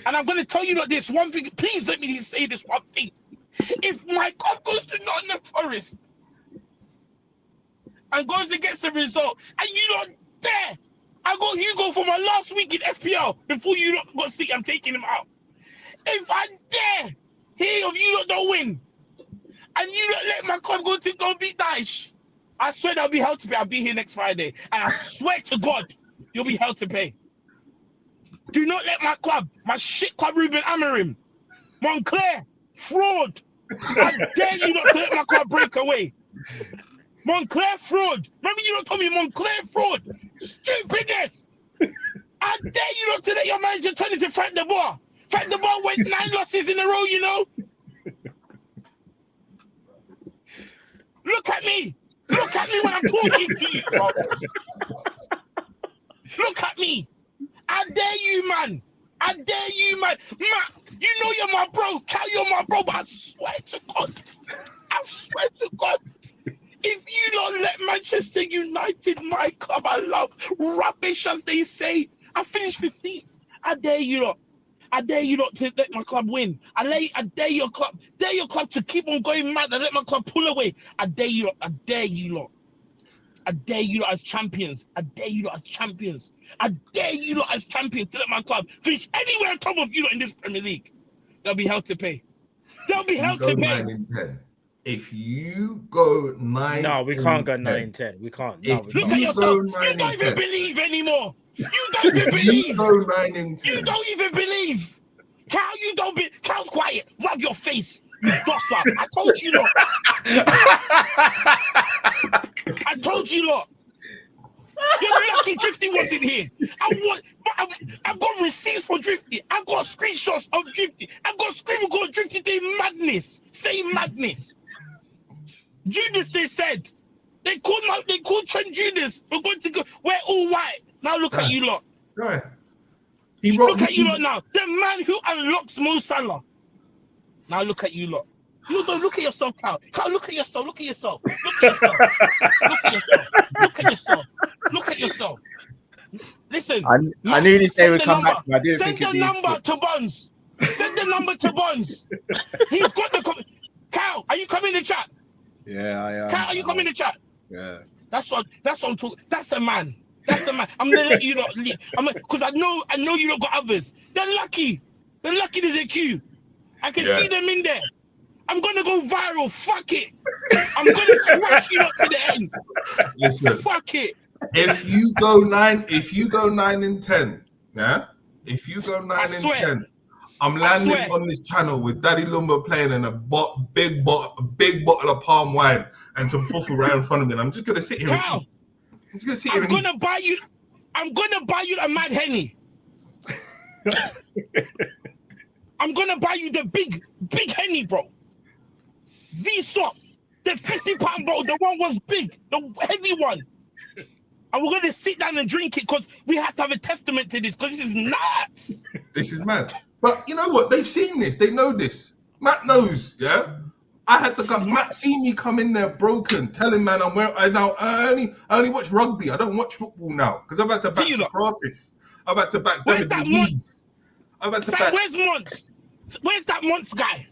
and I'm gonna tell you like this one thing. Please let me say this one thing. If my club goes to Nottingham Forest and goes and gets a result, and you don't dare, I got Hugo for my last week in FPL before you lot got sick. I'm taking him out. If I dare hear of you lot don't win, and you don't let my club go beat Daesh, I swear I'll be held to pay. I'll be here next Friday, and I swear to God, you'll be held to pay. Do not let my club, my shit club, Ruben Amorim, Moncler, fraud. I dare you not to let my club break away. Moncler fraud. Remember you not told me Moncler fraud. Stupidness. I dare you not to let your manager turn into Frank de Boer. Frank de Boer went 9 losses in a row, you know. Look at me. Look at me when I'm talking to you, bro. Look at me. I dare you, man. I dare you, man. Matt, you know you're my bro. Cal, you're my bro, but I swear to God, if you don't let Manchester United, my club I love, rubbish as they say, I finished 15th. I dare you lot. I dare you lot to let my club win. I dare your club to keep on going mad and let my club pull away. I dare you lot. I dare you lot. I dare you lot as champions. I dare you lot as champions. I dare you lot as champions to let my club finish anywhere on top of you lot in this Premier League. They'll be held to pay. They'll be held to pay. 9 and 10. If you go 9, no, we can't go 9 and 10. We can't. No, look at yourself. You don't even believe anymore. You don't even believe. You go 9 and 10. You don't even believe. Cal, you don't be. Cal's quiet. Rub your face. You dosser. I told you lot. I told you lot. You're lucky Drifty wasn't here. I've got receipts for Drifty. I've got screenshots of Drifty. I've got screen record Drifty saying madness. Saying madness. Judas, they said. They called Trent Judas. We're going to go. We're all white. Now look at you lot. Right. Look at you lot now. The man who unlocks Mo Salah. Now look at you lot. Look at yourself, Cal. Cal, look at yourself. Look at yourself. Look at yourself. Look at yourself. Look at yourself. Look at yourself. Listen. I knew this day would come back. Send the number to Buns. Send the number to Buns. He's got the. Cal, are you coming in the chat? Yeah, I am. Cal, are you coming in the chat? Yeah. That's what I'm talking. That's a man. That's a man. I'm gonna let you lot leave. Because I know you lot got others. They're lucky. They're lucky there's a queue. I can see them in there. I'm gonna go viral. Fuck it. I'm gonna crash you up to the end. Listen. Fuck it. If you go 9 and 10, yeah. If you go 9 and 10, I'm landing on this channel with Daddy Lumber playing and a big bottle of palm wine and some fufu right in front of me. And I'm just gonna sit here and eat. I'm just gonna sit here and eat. I'm gonna buy you a Mad Henny. I'm gonna buy you the big Henny, bro. V-Sop, the 50-pound, bro. The one was big, the heavy one. And we're gonna sit down and drink it because we have to have a testament to this because this is nuts. This is mad. But you know what? They've seen this. They know this. Matt knows. Yeah. I had to go. Matt seen me come in there broken, telling man I only watch rugby. I don't watch football now because I'm about to back Socrates. I'm about to back David Luiz. I'm about to back. Where's Monts? Where's that Monts guy?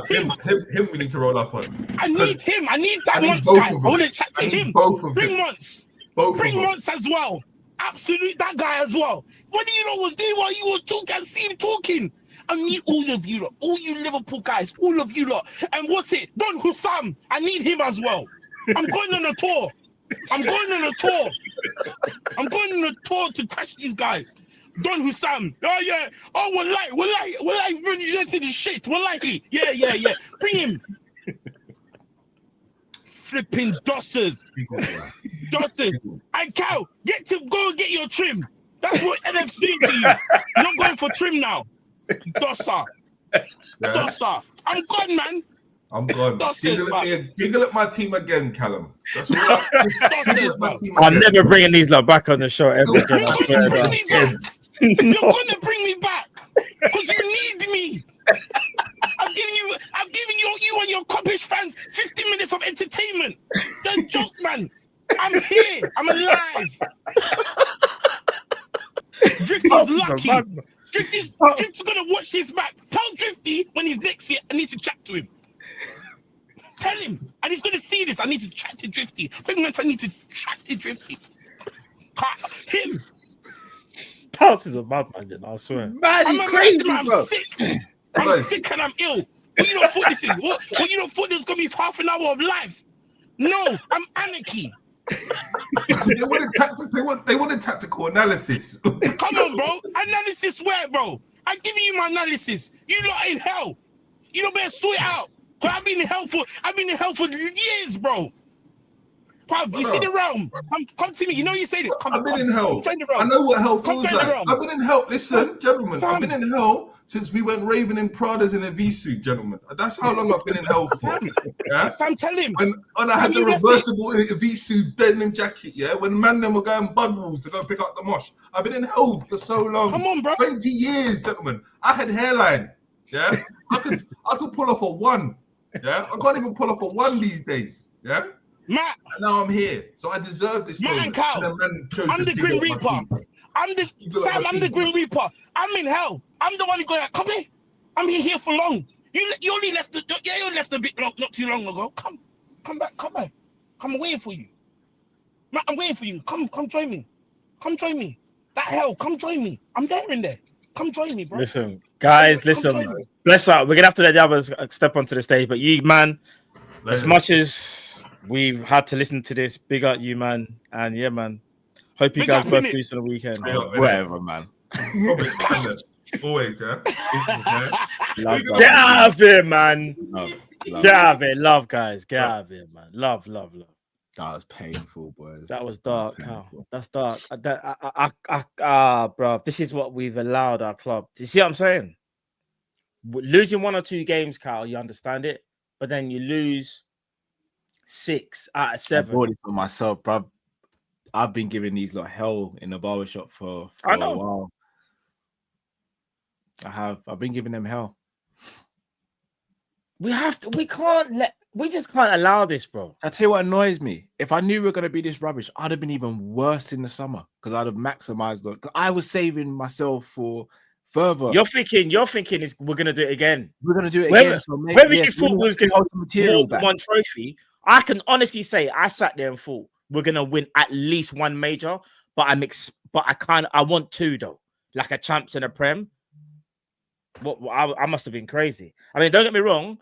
Him we need to roll up on. I need him. I need that Monts guy. I want to chat to him. Bring Monts. Bring Monts as well. Absolutely, that guy as well. What do you know was doing while you were talking? I see him talking. I need all of you lot, all you Liverpool guys, all of you lot. And what's it? Don Hussam. I need him as well. I'm going on a tour. I'm going on a tour to crash these guys. Don Hussam. Oh yeah. Oh, wallahi, when you get to the shit. Wallahi. Yeah. Bring him. Flipping dossers. And Cal, go and get your trim. That's what NF's doing to you. You're not going for trim now. Dosser. I'm gone, man. I'm gone. Giggle at my team again, Callum. That's what I'm never bringing these lot back on the show ever again. You're gonna bring me back because you need me. I've given you and your Kopish fans 50 minutes of entertainment. Don't joke, man. I'm here. I'm alive. Drifty's lucky. Drifty's gonna watch this back. Tell Drifty when he's next here, I need to chat to him. Tell him. And he's gonna see this. I need to chat to Drifty. I need to chat to Drifty. Him. Pulse is a madman, I swear. Man, I'm crazy, I'm sick. I'm sick and I'm ill. What you don't thought this is? What you don't thought there's gonna be half an hour of life? No, I'm anarchy. They wanted tactical analysis. Come on, bro. Analysis where, bro? I'm giving you my analysis. You lot in hell. You don't better sort it out. Cause I've been in hell for years, bro. Pav, you see the realm. Come to me. You know you say this. I've been in hell. I know what hell feels like. I've been in hell. Listen, gentlemen, I've been in hell since we went raving in Pradas in a V-suit, gentlemen. That's how long I've been in hell for. Yeah? Sam, tell him. And I had the reversible V-suit denim jacket, yeah? When man them were going bud walls to go pick up the mosh. I've been in hell for so long. Come on, bro. 20 years, gentlemen. I had hairline, yeah? I could pull off a one, yeah? I can't even pull off a one these days, yeah? Matt. And now I'm here, so I deserve this. Matt and Cal, I'm the Grim Reaper. I'm the Grim Reaper. I'm in hell. I'm the one who got come here. I'm here for long. You only left you left a bit long, not too long ago. Come back. I'm waiting for you. Matt, I'm waiting for you. Come join me. Come join me. That hell, come join me. I'm there in there. Come join me, bro. Listen, guys, listen. Bless up. We're gonna have to let the others step onto the stage, but you, man, as much as we've had to listen to this, big up you, man. And yeah, man. Hope you guys both lose on the weekend. Whatever, man. Always, yeah. Get out of here, man. Get out of here. Love, guys. Get out of here, man. Love. That was painful, boys. That was dark. That's dark. Bro. This is what we've allowed our club. Do you see what I'm saying? Losing 1 or 2 games, Kyle, you understand it. But then you lose 6 out of 7. I bought it for myself, bro. I've been giving these lot hell in the barbershop for a while. I've been giving them hell. We just can't allow this, bro. I tell you what annoys me. If I knew we were gonna be this rubbish, I'd have been even worse in the summer because I'd have maximized it. Because I was saving myself for further. You're thinking is we're gonna do it again. We're gonna do it again. So whether you thought we was gonna win one trophy, I can honestly say I sat there and thought we're gonna win at least one major, but I want 2 though, like a champs and a prem. I must have been crazy. I mean, don't get me wrong,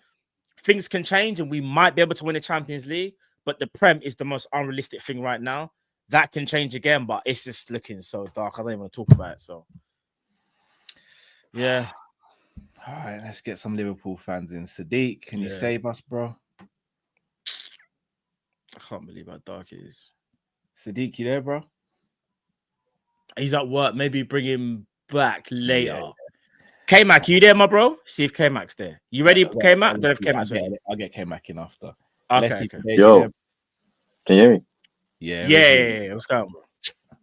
things can change and we might be able to win the Champions League, but the prem is the most unrealistic thing right now. That can change again, but it's just looking so dark. I don't even want to talk about it. So, yeah. All right, let's get some Liverpool fans in. Sadiq, can you save us, bro? I can't believe how dark it is. Sadiq, you there, bro? He's at work. Maybe bring him back later. Yeah. K-Mac, you there, my bro? See if K-Mac's there. You ready, K-Mac? I don't know if K-Mac's ready. I'll get K-Mac in after. Okay. Yo, can you hear me? Yeah. What's going on, bro?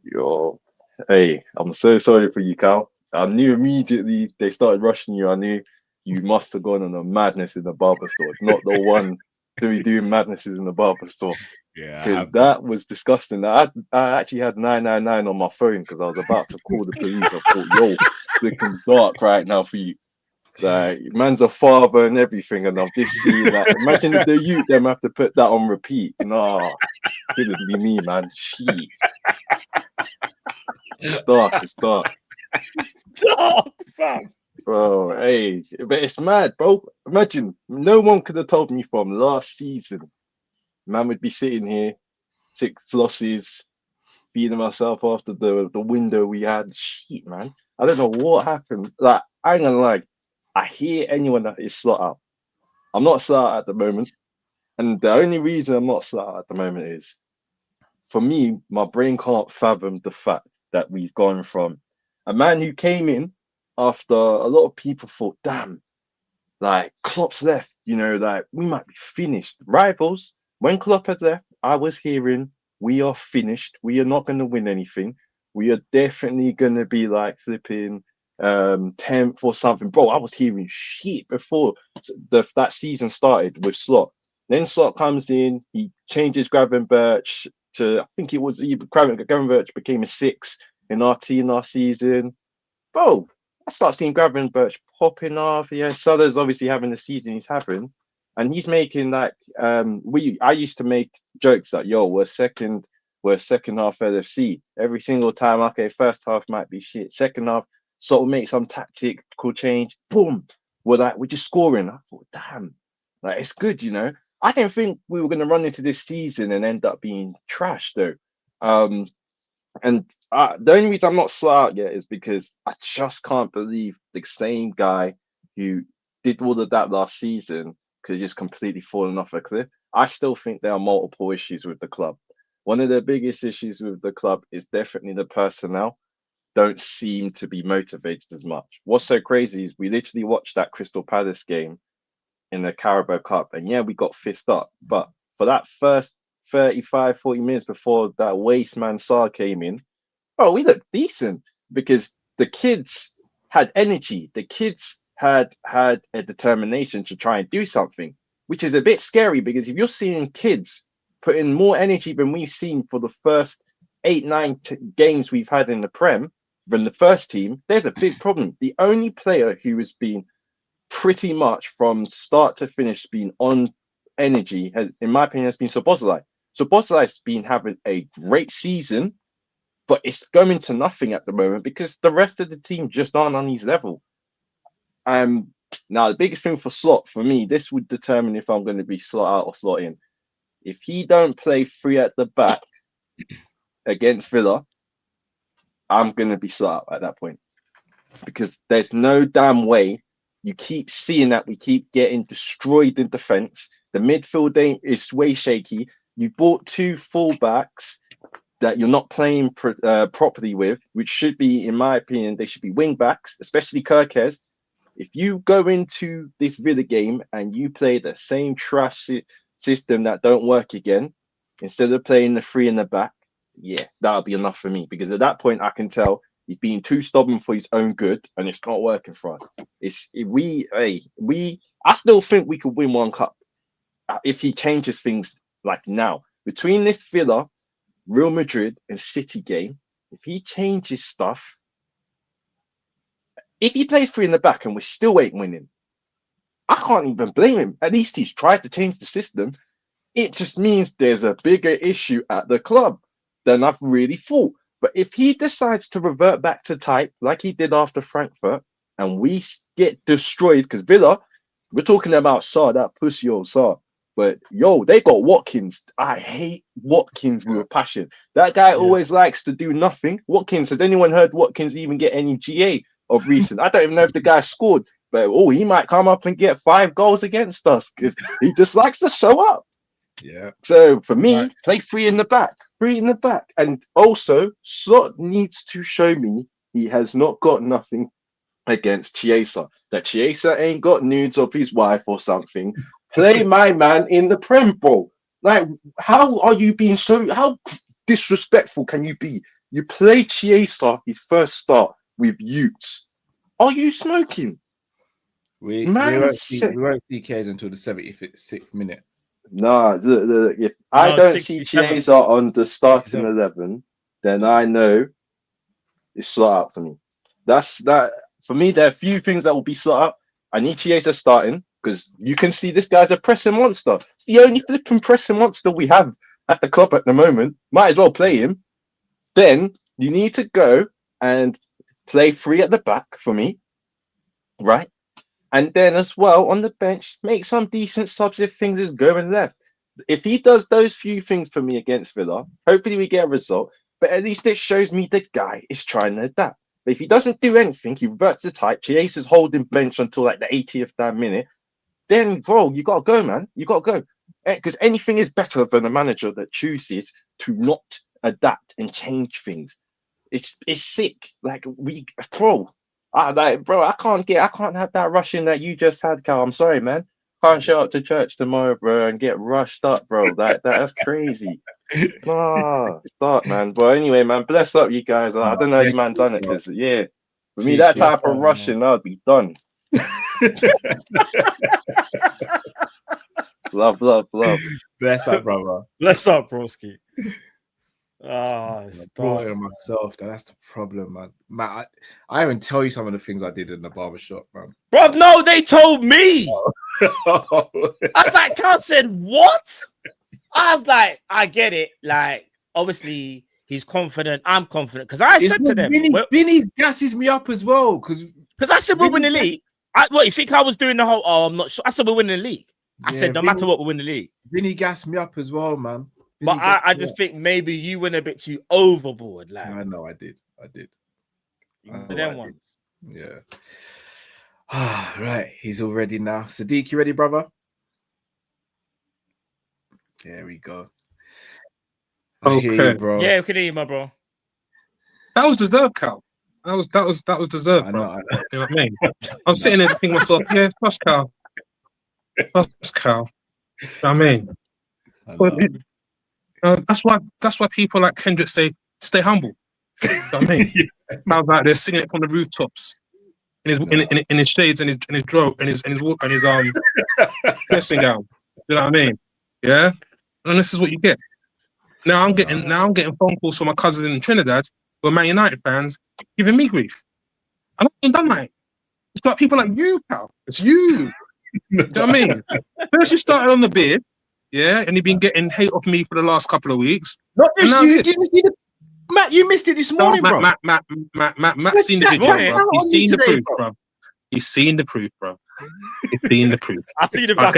Yo, hey, I'm so sorry for you, Cal. I knew immediately they started rushing you. I knew you must have gone on a madness in the barber store. It's not the one to be doing madnesses in the barber store. Yeah, because that was disgusting. I actually had 999 on my phone because I was about to call the police. I thought, yo, it's looking dark right now for you. Like, man's a father and everything, and I'm just seeing that. Imagine if the youth them have to put that on repeat. Nah, couldn't be me, man. Jeez. It's dark. It's dark, fam. Bro, hey, but it's mad, bro. Imagine no one could have told me from last season. Man would be sitting here, 6 losses, feeding myself after the window we had. Shit, man. I don't know what happened. Like, I ain't gonna lie. I hear anyone that is Slot out. I'm not Slot out at the moment. And the only reason I'm not Slot out at the moment is, for me, my brain can't fathom the fact that we've gone from a man who came in after a lot of people thought, damn, like, Klopp's left, you know, like, we might be finished. Rivals. When Klopp had left, I was hearing, we are finished. We are not going to win anything. We are definitely going to be like flipping 10th or something. Bro, I was hearing shit before that season started with Slot. Then Slot comes in, he changes Gravenberch to, I think it was, Gravenberch became a 6 in our team last season. Bro, I start seeing Gravenberch popping off. Yeah, Suther's obviously having the season he's having. And he's making like I used to make jokes that we're second half LFC. Every single time, okay, first half might be shit. Second half, sort of make some tactical change. Boom. We're just scoring. I thought, damn, like it's good, you know. I didn't think we were gonna run into this season and end up being trash though. And the only reason I'm not Slot out yet is because I just can't believe the same guy who did all of that last season could have just completely fallen off a cliff. I still think there are multiple issues with the club. One of the biggest issues with the club is definitely the personnel don't seem to be motivated as much. What's so crazy is we literally watched that Crystal Palace game in the Carabao Cup, and we got fifth up. But for that first 35, 40 minutes before that waste man Sarr came in, we looked decent because the kids had energy. The kids had a determination to try and do something, which is a bit scary because if you're seeing kids put in more energy than we've seen for the first 8-9 games we've had in the Prem than the first team, there's a big problem. The only player who has been pretty much from start to finish been on energy, has, in my opinion, has been Szoboszlai. Szoboszlai's been having a great season, but it's going to nothing at the moment because the rest of the team just aren't on his level. Now the biggest thing for Slot, for me, this would determine if I'm going to be Slot out or Slot in. If he don't play 3 at the back against Villa, I'm going to be Slot out at that point because there's no damn way. You keep seeing that we keep getting destroyed in defense. The midfield is way shaky. You bought 2 fullbacks that you're not playing properly with, which should be, in my opinion, they should be wing backs, especially Kirkes. If you go into this Villa game and you play the same trash system that don't work again, instead of playing the 3 in the back, that'll be enough for me. Because at that point, I can tell he's being too stubborn for his own good, and it's not working for us. I still think we could win 1 cup if he changes things like now. Between this Villa, Real Madrid, and City game, if he changes stuff, if he plays 3 in the back and we still ain't winning, I can't even blame him. At least he's tried to change the system. It just means there's a bigger issue at the club than I've really thought. But if he decides to revert back to type like he did after Frankfurt and we get destroyed, because Villa, we're talking about Sarr, that pussy old Sarr. But they got Watkins. I hate Watkins with a passion. That guy always likes to do nothing. Watkins, has anyone heard Watkins even get any GA of recent? I don't even know if the guy scored. But he might come up and get 5 goals against us because he just likes to show up. Yeah. So for me, play 3 in the back, and also Slot needs to show me he has not got nothing against Chiesa. That Chiesa ain't got nudes of his wife or something. Play my man in the Prem, bro. Like, how are you being how disrespectful can you be? You play Chiesa his first start with Utes. Are you smoking? We won't see Chiesa until the 76th minute. Nah, if I don't see Chiesa on the starting 11, then I know it's Slot out for me. That's that. For me, there are a few things that will be Slot up. I need Chiesa starting because you can see this guy's a pressing monster. It's the only flipping pressing monster we have at the club at the moment. Might as well play him. Then you need to go and play 3 at the back for me, right? And then as well on the bench, make some decent subs if things is going left. If he does those few things for me against Villa, hopefully we get a result. But at least it shows me the guy is trying to adapt. But if he doesn't do anything, he reverts to type. Chiesa's holding bench until like the 80th damn minute. Then, bro, you gotta go, man. You gotta go. Because anything is better than a manager that chooses to not adapt and change things. It's sick. Like I can't have that rushing that you just had, Cal. I'm sorry, man. Can't show up to church tomorrow, bro, and get rushed up, bro. That's crazy. Start, man. But anyway, man, bless up you guys. I don't know how you man done it, because for me, that type of rushing, I'd be done. Love. Bless up, brother. Bless up, broski. I brought it myself. That's the problem, man. Matt, I even tell you some of the things I did in the barbershop, man. Bro, no, they told me. I was like, Carl said, what? I was like, I get it. Like, obviously, he's confident. I'm confident. Because I said to them, Vinny gasses me up as well. Because I said, we'll win the league. What, you think I was doing the whole, I'm not sure. I said, we'll win the league. I said, no matter what, we'll win the league. Vinny gassed me up as well, man. But I just think maybe you went a bit too overboard. Like, I know I did. Once. Yeah. Right. He's all ready now. Sadiq, you ready, brother? There we go. I hear you, bro. Yeah, we can hear you, my bro. That was deserved, Cal. That was deserved, bro. You know what I mean? I'm sitting there thinking to myself, yeah, trust Cal. Trust Cal. You know what I mean? That's why people like Kendrick say, stay humble. You know what I mean? How about they're singing it from the rooftops in his shades and his dressing gown. You know what I mean? Yeah. And this is what you get. Now I'm getting phone calls from my cousin in Trinidad who are Man United fans giving me grief. I don't done that. It's like people like you, pal. It's you. You know what I mean? First you started on the beard. Yeah, and you've been getting hate off me for the last couple of weeks. Not this, Matt, you missed it this morning, bro. Matt's seen the video, bro. He's seen the proof, bro. He's seen the proof, bro. He's seen the proof. I see the I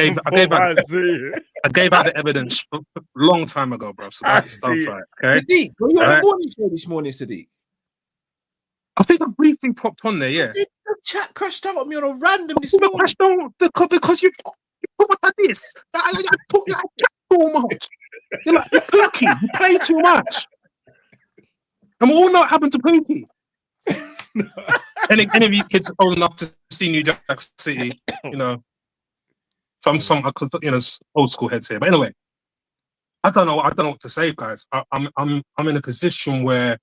gave out the evidence a long time ago, bro. So don't try it, okay? Sadiq, were you on the morning show this morning, Sadiq? I think I briefly popped on there, yeah. The chat crashed out on me on a random this morning. Crashed on because you talk like this. I talk like too much. You're like, you're Pookie. You play too much. And we're all not having to Pookie. Any of you kids old enough to see New Jack City, you know, some old school heads here. But anyway, I don't know what to say, guys. I'm in a position where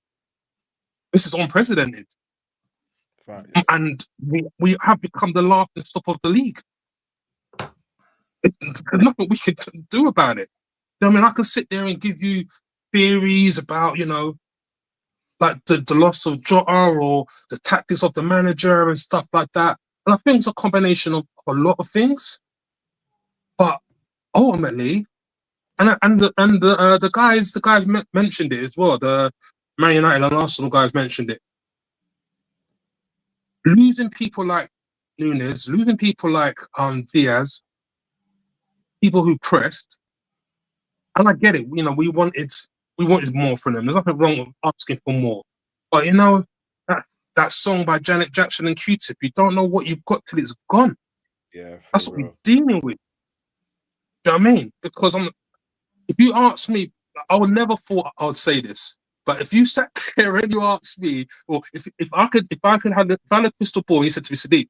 this is unprecedented. Right. And we have become the laughing stock of the league. There's nothing we can do about it. I mean, I can sit there and give you theories about, you know, like the loss of Jota or the tactics of the manager and stuff like that. And I think it's a combination of a lot of things. But ultimately, the guys mentioned it as well. The Man United and Arsenal guys mentioned it. Losing people like Nunes, losing people like Diaz, people who pressed, and I get it. You know, we wanted more from them. There's nothing wrong with asking for more, but you know, that song by Janet Jackson and Q-Tip. You don't know what you've got till it's gone. Yeah, that's what we're dealing with. Do you know what I mean? Because if you ask me, I would never thought I would say this, but if you sat there and you asked me, or if I could have the crystal ball, and you said to me, Sadiq,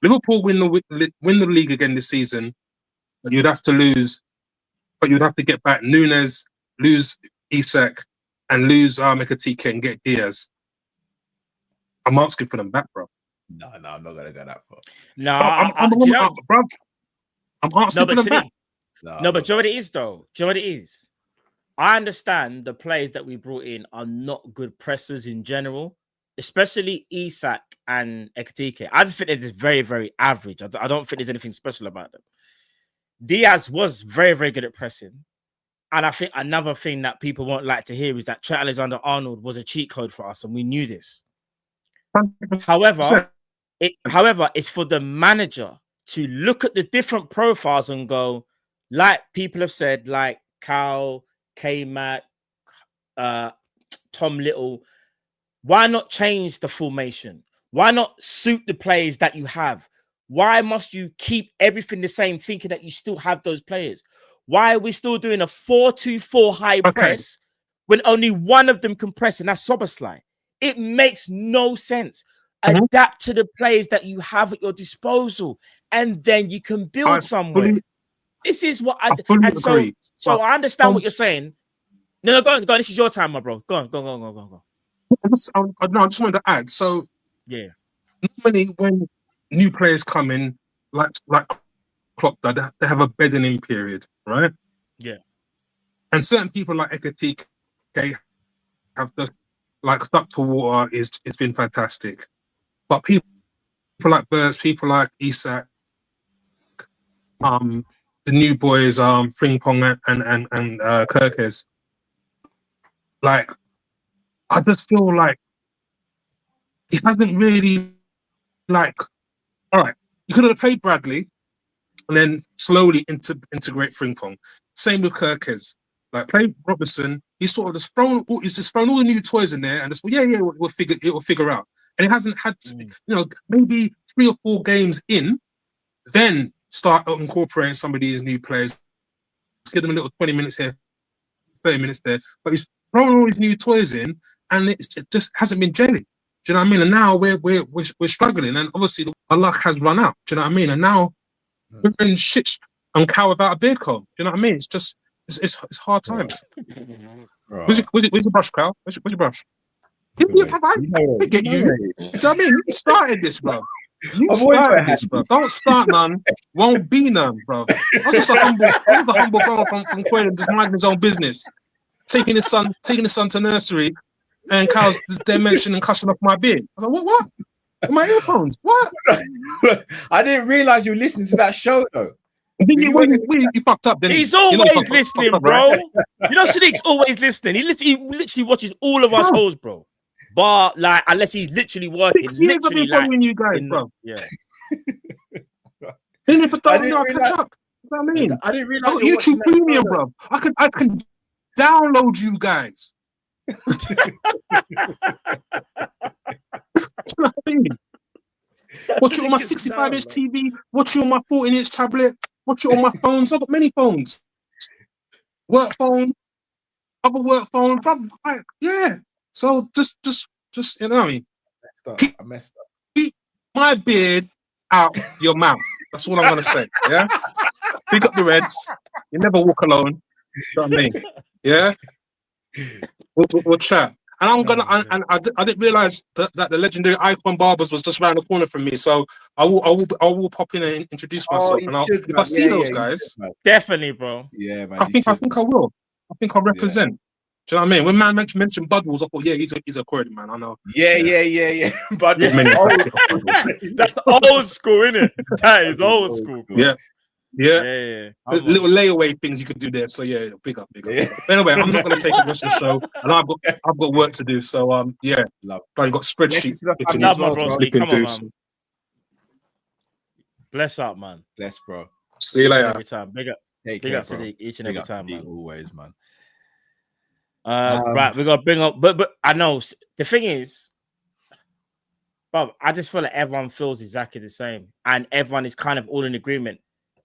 Liverpool win the league again this season, but you'd have to lose, but you'd have to get back Nunes, lose Isak, and lose Ekitike and get Diaz. I'm asking for them back, bro. No, I'm not gonna go that far. No, I'm asking for them back. No, but do you know what it is, though? Do you know what it is? I understand the players that we brought in are not good pressers in general, especially Isak and Ekitike. I just think they're just very, very average. I don't think there's anything special about them. Diaz was very, very good at pressing. And I think another thing that people won't like to hear is that Trent Alexander-Arnold was a cheat code for us, and we knew this. However, it's for the manager to look at the different profiles and go, like people have said, like Cal, K-Mac, Tom Little, why not change the formation? Why not suit the players that you have? Why must you keep everything the same, thinking that you still have those players? Why are we still doing a 4-2-4 high press when only one of them can press, and that's Soboslai? It makes no sense. Adapt to the players that you have at your disposal, and then you can build somewhere. This is what I agree. So I understand what you're saying. No, go on. This is your time, my bro. Go on. I just wanted to add. So yeah, normally when new players come in, like Klopp, they have a bedding in period, right? Yeah. And certain people like Ekitike have just like stuck to water. It's been fantastic. But people like Burts, people like Isak, the new boys, Frimpong and Kirkes, like, I just feel like it hasn't really, like, all right, you could have played Bradley and then slowly integrate Frimpong. Same with Kirkes. Like, play Robertson, he's sort of just thrown all the new toys in there and just, we'll figure out. And it hasn't had, maybe 3 or 4 games in, then start incorporating some of these new players. Let's give them a little 20 minutes here, 30 minutes there. But he's throwing all these new toys in, and it just hasn't been jelly. Do you know what I mean? And now we're struggling, and obviously our luck has run out. Do you know what I mean? And now we're in shit and cow without a beard comb. Do you know what I mean? It's just it's hard times. Right. Where's your brush, Cal? Where's your brush? I get you. Do you know what I mean? You started this, bro. You started this, bro. Don't start none. Won't be none, bro. I was just a humble bro from Quayle, just minding his own business. Taking his son to nursery, and Cal's dimension and cussing off my beard. I was like, what? My earphones? What? I didn't realize you were listening to that show, though. You fucked up, didn't He's always listening, bro. You know, Sadiq's always listening. He literally watches all of our shows, bro. But like, unless he's literally working. 6 years I've been following you guys, bro. Yeah. Then if I don't catch up. You know what I mean? I didn't realize YouTube Premium, bro. I can download you guys. You know what I mean? Watch it on my 65-inch TV. Watch it on my 14-inch tablet. Watch it on my phones. I've got many phones. Work phone, other work phone. Yeah. So just you know what I mean? I messed up. Keep my beard out your mouth. That's all I'm gonna say. Yeah. Pick up the Reds. You never walk alone. You know what I mean? Yeah. We'll chat. And I'm gonna. And I didn't realize that the legendary Icon Barbers was just around the corner from me. So I will pop in and introduce myself. And if I see those guys, definitely, bro. Yeah, man. I think I will. I think I'll represent. Do you know what I mean? When man mentioned Bud Walls, I thought, yeah, he's a Croydon man. I know. Yeah. Bud Walls. That's old school, isn't it? That is old school. Bro. Yeah. Little layaway things you could do there. So yeah, big up. Yeah. Anyway, I'm not going to take the rest of the show, and I've got work to do. So yeah, but I've got spreadsheets. Come on, man. Bless up, man. Bless, bro. See you later. Every time, big up. Big up to each and every time, man. Always, man. Right, we gotta bring up, but I know the thing is, But I just feel like everyone feels exactly the same, and everyone is kind of all in agreement.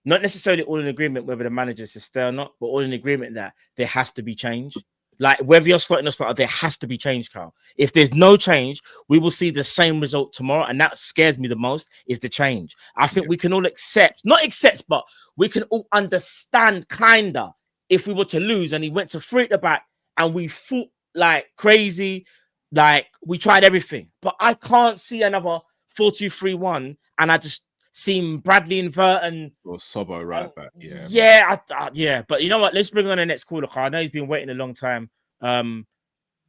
Not necessarily all in agreement whether the manager should stay or not, but all in agreement that there has to be change. Like whether you're slotting or slot, there has to be change, Carl. If there's no change, we will see the same result tomorrow, and that scares me the most. Is the change? I think we can all not accept, but we can all understand kinda if we were to lose and he went to free at the back and we fought like crazy. Like we tried everything, but I can't see another 4-2-3-1, and I just seen Bradley invert and or Sobo right back. Yeah, yeah. But you know what? Let's bring on the next caller. I know he's been waiting a long time.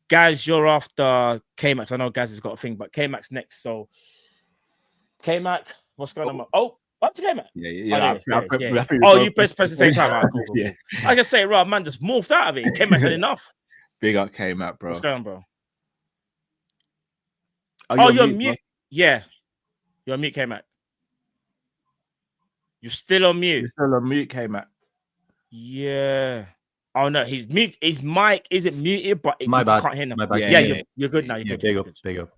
Gaz, you're after K-Max. I know Gaz has got a thing, but K-Max next. So K-Max, what's going on? Oh, up to K-Max. Yeah. You press the same time. Right, cool. Yeah, I can say, right, man, just morphed out of it. K-Max had enough. Big up K-Max, bro. What's going on, bro? You're on mute. Yeah, you're on mute, K-Mac. You're still on mute. You're still on mute, K-Mac. Yeah. Oh no, his mute. His mic isn't muted, but My bad. Can't hear him. My bad. Yeah, you're good now. You're good. Big up.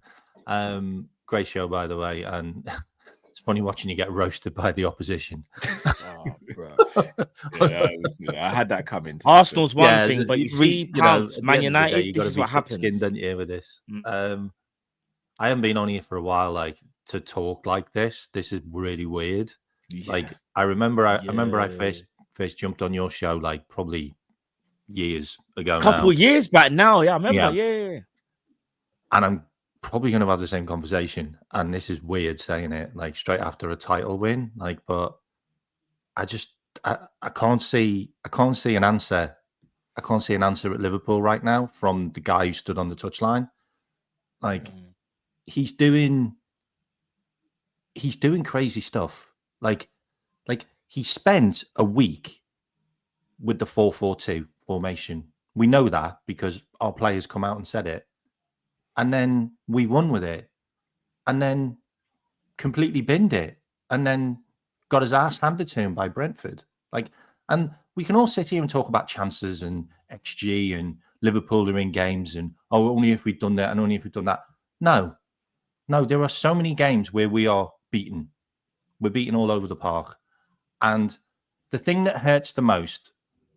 Great show, by the way, and it's funny watching you get roasted by the opposition. Oh, bro. I had that coming. Arsenal's one thing, but you see, Man United. This is what happens. Skinned, don't you, with this? I haven't been on here for a while, like to talk like this. This is really weird. Yeah. Like I remember I first jumped on your show like probably years ago. A couple years back now, yeah, I remember. Yeah. And I'm probably going to have the same conversation. And this is weird saying it like straight after a title win, like, but I can't see an answer. I can't see an answer at Liverpool right now from the guy who stood on the touchline. Like. He's doing crazy stuff. Like he spent a week with the 4-4-2 formation. We know that because our players come out and said it. And then we won with it. And then completely binned it. And then got his ass handed to him by Brentford. And we can all sit here and talk about chances and XG and Liverpool are in games and only if we'd done that and only if we'd done that. No, there are so many games where we are beaten. We're beaten all over the park. And the thing that hurts the most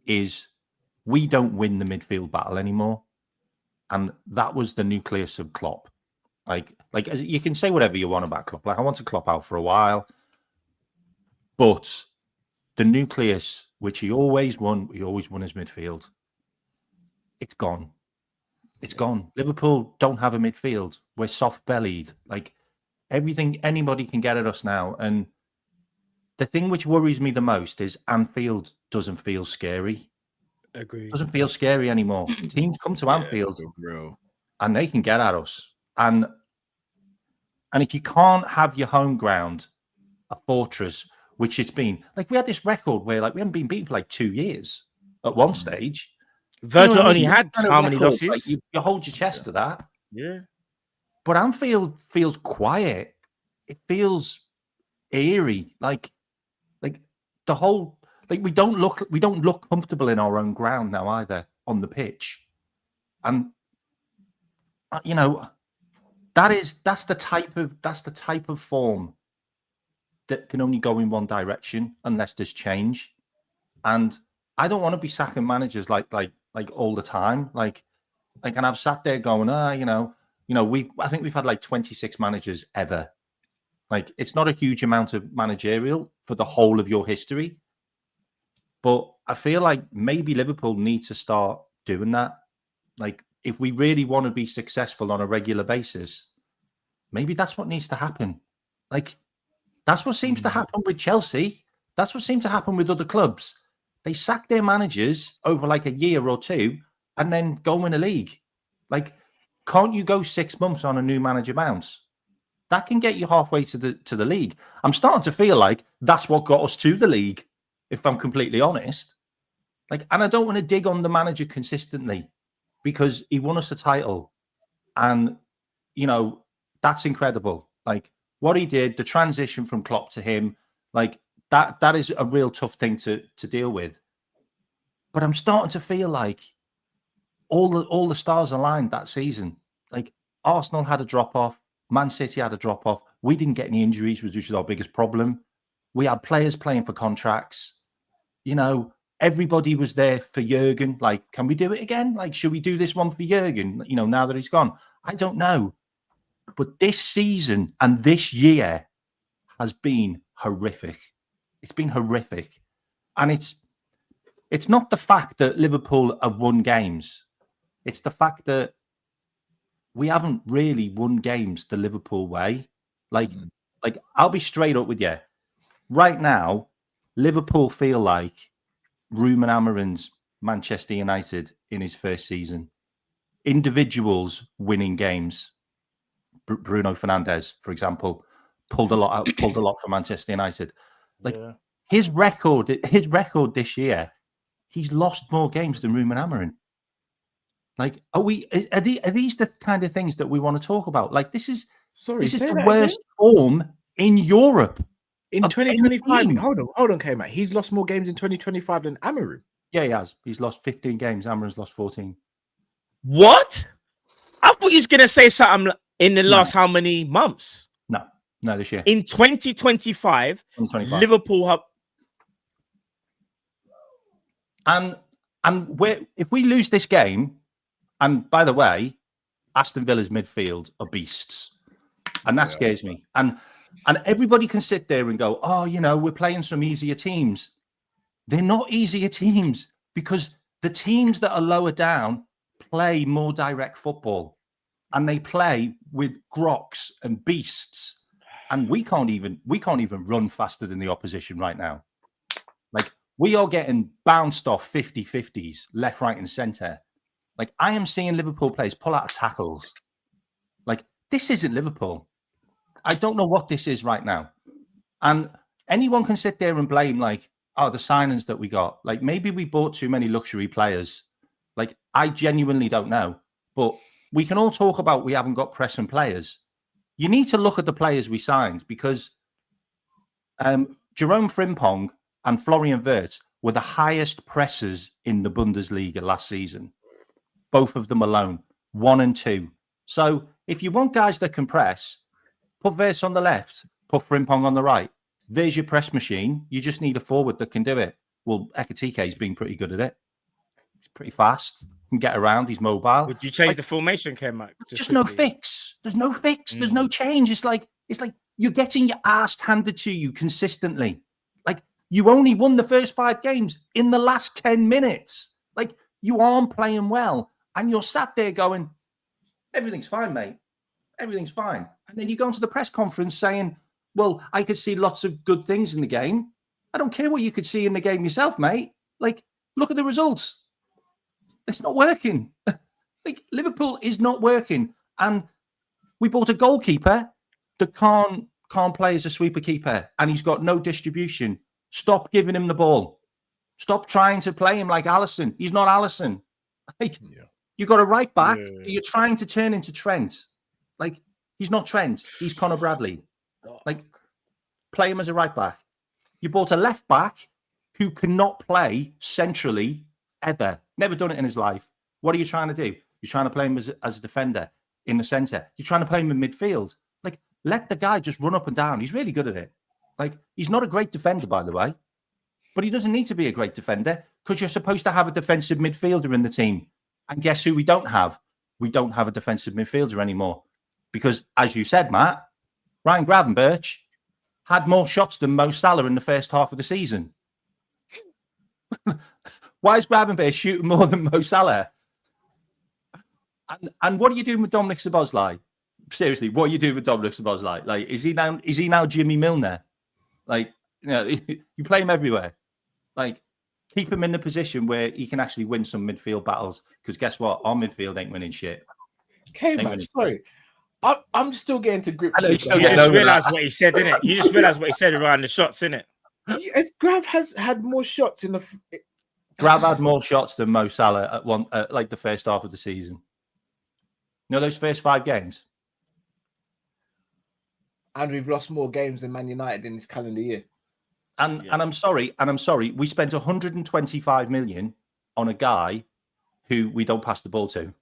is we don't win the midfield battle anymore. And that was the nucleus of Klopp. Like you can say whatever you want about Klopp. Like I wanted Klopp out for a while. But the nucleus, which he always won his midfield. It's gone. It's gone. Liverpool don't have a midfield. We're soft-bellied. Like everything, anybody can get at us now. And the thing which worries me the most is Anfield doesn't feel scary. Agreed. Doesn't feel scary anymore. Teams come to Anfield and they can get at us. And if you can't have your home ground a fortress, which it's been, like we had this record where like we haven't been beaten for like 2 years at one stage. Virgil only had how many losses? Like you hold your chest to that. Yeah. But Anfield feels quiet. It feels eerie. Like the whole we don't look comfortable in our own ground now either on the pitch. And you know, that's the type of form that can only go in one direction unless there's change. And I don't want to be sacking managers like all the time. Like, and I've sat there going, I think we've had like 26 managers ever. Like, it's not a huge amount of managerial for the whole of your history. But I feel like maybe Liverpool need to start doing that. Like, if we really want to be successful on a regular basis, maybe that's what needs to happen. Like, that's what seems to happen with Chelsea. That's what seems to happen with other clubs. They sack their managers over like a year or two and then go win a league. Like, can't you go 6 months on a new manager bounce? That can get you halfway to the league. I'm starting to feel like that's what got us to the league, if I'm completely honest. Like, and I don't want to dig on the manager consistently because he won us a title. And, you know, that's incredible. Like, what he did, the transition from Klopp to him, like, that is a real tough thing to deal with. But I'm starting to feel like all the stars aligned that season. Like, Arsenal had a drop-off. Man City had a drop off. We didn't get any injuries, which was our biggest problem. We had players playing for contracts. You know, everybody was there for Jurgen. Like, can we do it again? Like, should we do this one for Jurgen? You know, now that he's gone, I don't know. But this season and this year has been horrific. It's been horrific. And it's not the fact that Liverpool have won games. It's the fact that we haven't really won games the Liverpool way. Like I'll be straight up with you. Right now, Liverpool feel like Ruben Amorim's Manchester United in his first season. Individuals winning games. Bruno Fernandes, for example, pulled a lot for Manchester United. Like his record this year, he's lost more games than Ruben Amorim. Like, are these the kind of things that we want to talk about? Like, this is the worst form in Europe. In 2025, hold on, K-Mac. He's lost more games in 2025 than Amorim. Yeah, he has. He's lost 15 games. Amorim's lost 14. What? I thought he was going to say something in the last how many months? No, this year. In 2025, Liverpool have... And if we lose this game, and by the way, Aston Villa's midfield are beasts. And that scares me. And everybody can sit there and go, oh, you know, we're playing some easier teams. They're not easier teams because the teams that are lower down play more direct football and they play with groks and beasts. And we can't even run faster than the opposition right now. Like, we are getting bounced off 50-50s, left, right, and centre. Like, I am seeing Liverpool players pull out of tackles. Like, this isn't Liverpool. I don't know what this is right now. And anyone can sit there and blame, like, oh, the signings that we got. Like, maybe we bought too many luxury players. Like, I genuinely don't know. But we can all talk about we haven't got pressing players. You need to look at the players we signed because Jerome Frimpong and Florian Wirtz were the highest pressers in the Bundesliga last season. Both of them alone, 1 and 2. So if you want guys that can press, put Wirtz on the left, put Frimpong on the right. There's your press machine. You just need a forward that can do it. Well, Ekatike's been pretty good at it. He's pretty fast. Can get around. He's mobile. Would you change the formation, K-Mac? Just no fix. There's no fix. There's no change. It's like you're getting your ass handed to you consistently. Like, you only won the first 5 games in the last 10 minutes. Like, you aren't playing well. And you're sat there going, everything's fine, mate. Everything's fine. And then you go into the press conference saying, well, I could see lots of good things in the game. I don't care what you could see in the game yourself, mate. Like, look at the results. It's not working. Like, Liverpool is not working. And we bought a goalkeeper that can't play as a sweeper keeper. And he's got no distribution. Stop giving him the ball. Stop trying to play him like Alisson. He's not Alisson. Like, you got a right back. You're trying to turn into Trent. Like, he's not Trent. He's Conor Bradley. Like, play him as a right back. You bought a left back who cannot play centrally ever. Never done it in his life. What are you trying to do? You're trying to play him as a defender in the centre. You're trying to play him in midfield. Like, let the guy just run up and down. He's really good at it. Like, he's not a great defender, by the way, but he doesn't need to be a great defender because you're supposed to have a defensive midfielder in the team. And guess who we don't have? We don't have a defensive midfielder anymore because, as you said, Matt, Ryan Gravenberch had more shots than Mo Salah in the first half of the season. Why is Gravenberch shooting more than Mo Salah? And what are you doing with Dominic Szoboszlai? Seriously, what are you doing with Dominic Szoboszlai? Like, is he now Jimmy Milner? Like, you know, you play him everywhere. Like, keep him in the position where he can actually win some midfield battles. Because guess what? Our midfield ain't winning shit. Okay, man. Sorry. I'm still getting to grips. I know you just realised what he said, innit? You just realised what he said around the shots, innit? Grav has had more shots in the... Grav had more shots than Mo Salah at like the first half of the season. You know, those first 5 games? And we've lost more games than Man United in this calendar year. And I'm sorry. We spent 125 million on a guy who we don't pass the ball to.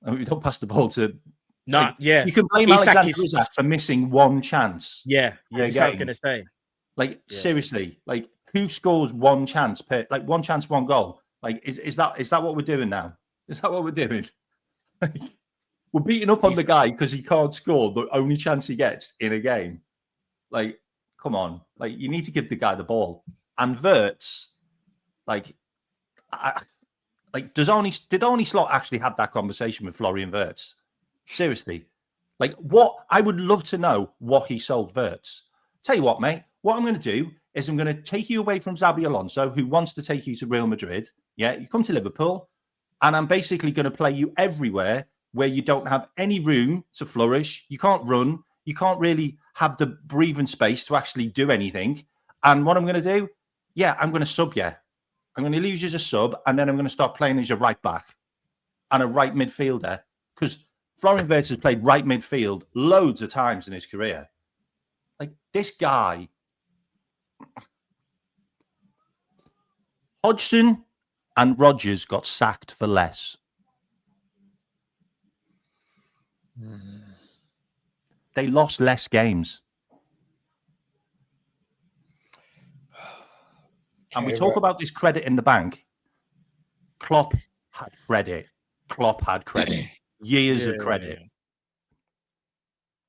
And we don't pass the ball to No, Like, yeah. you can blame Isak Alexander is- Isak for missing one chance. Yeah, per that's what I was game. gonna say. Like, Yeah. seriously, like, who scores one chance per, like, one chance, one goal? Like, is that what we're doing now? Is that what we're doing? Like, we're beating up on the guy because he can't score the only chance he gets in a game. Like, come on. Like, you need to give the guy the ball. And Wirtz, like, did Arne Slot actually have that conversation with Florian Wirtz? Seriously. Like, what? I would love to know what he sold Wirtz. Tell you what, mate, what I'm going to do is I'm going to take you away from Xabi Alonso, who wants to take you to Real Madrid. Yeah, you come to Liverpool, and I'm basically going to play you everywhere where you don't have any room to flourish. You can't run. You can't really have the breathing space to actually do anything. And what I'm going to do, yeah, I'm going to sub you. I'm going to lose you as a sub, and then I'm going to start playing as your right back and a right midfielder, because Florian Wirtz has played right midfield loads of times in his career. Like, this guy, Hodgson and Rodgers got sacked for less. They lost less games. And we talk about this credit in the bank. Klopp had credit. Years of credit. Yeah.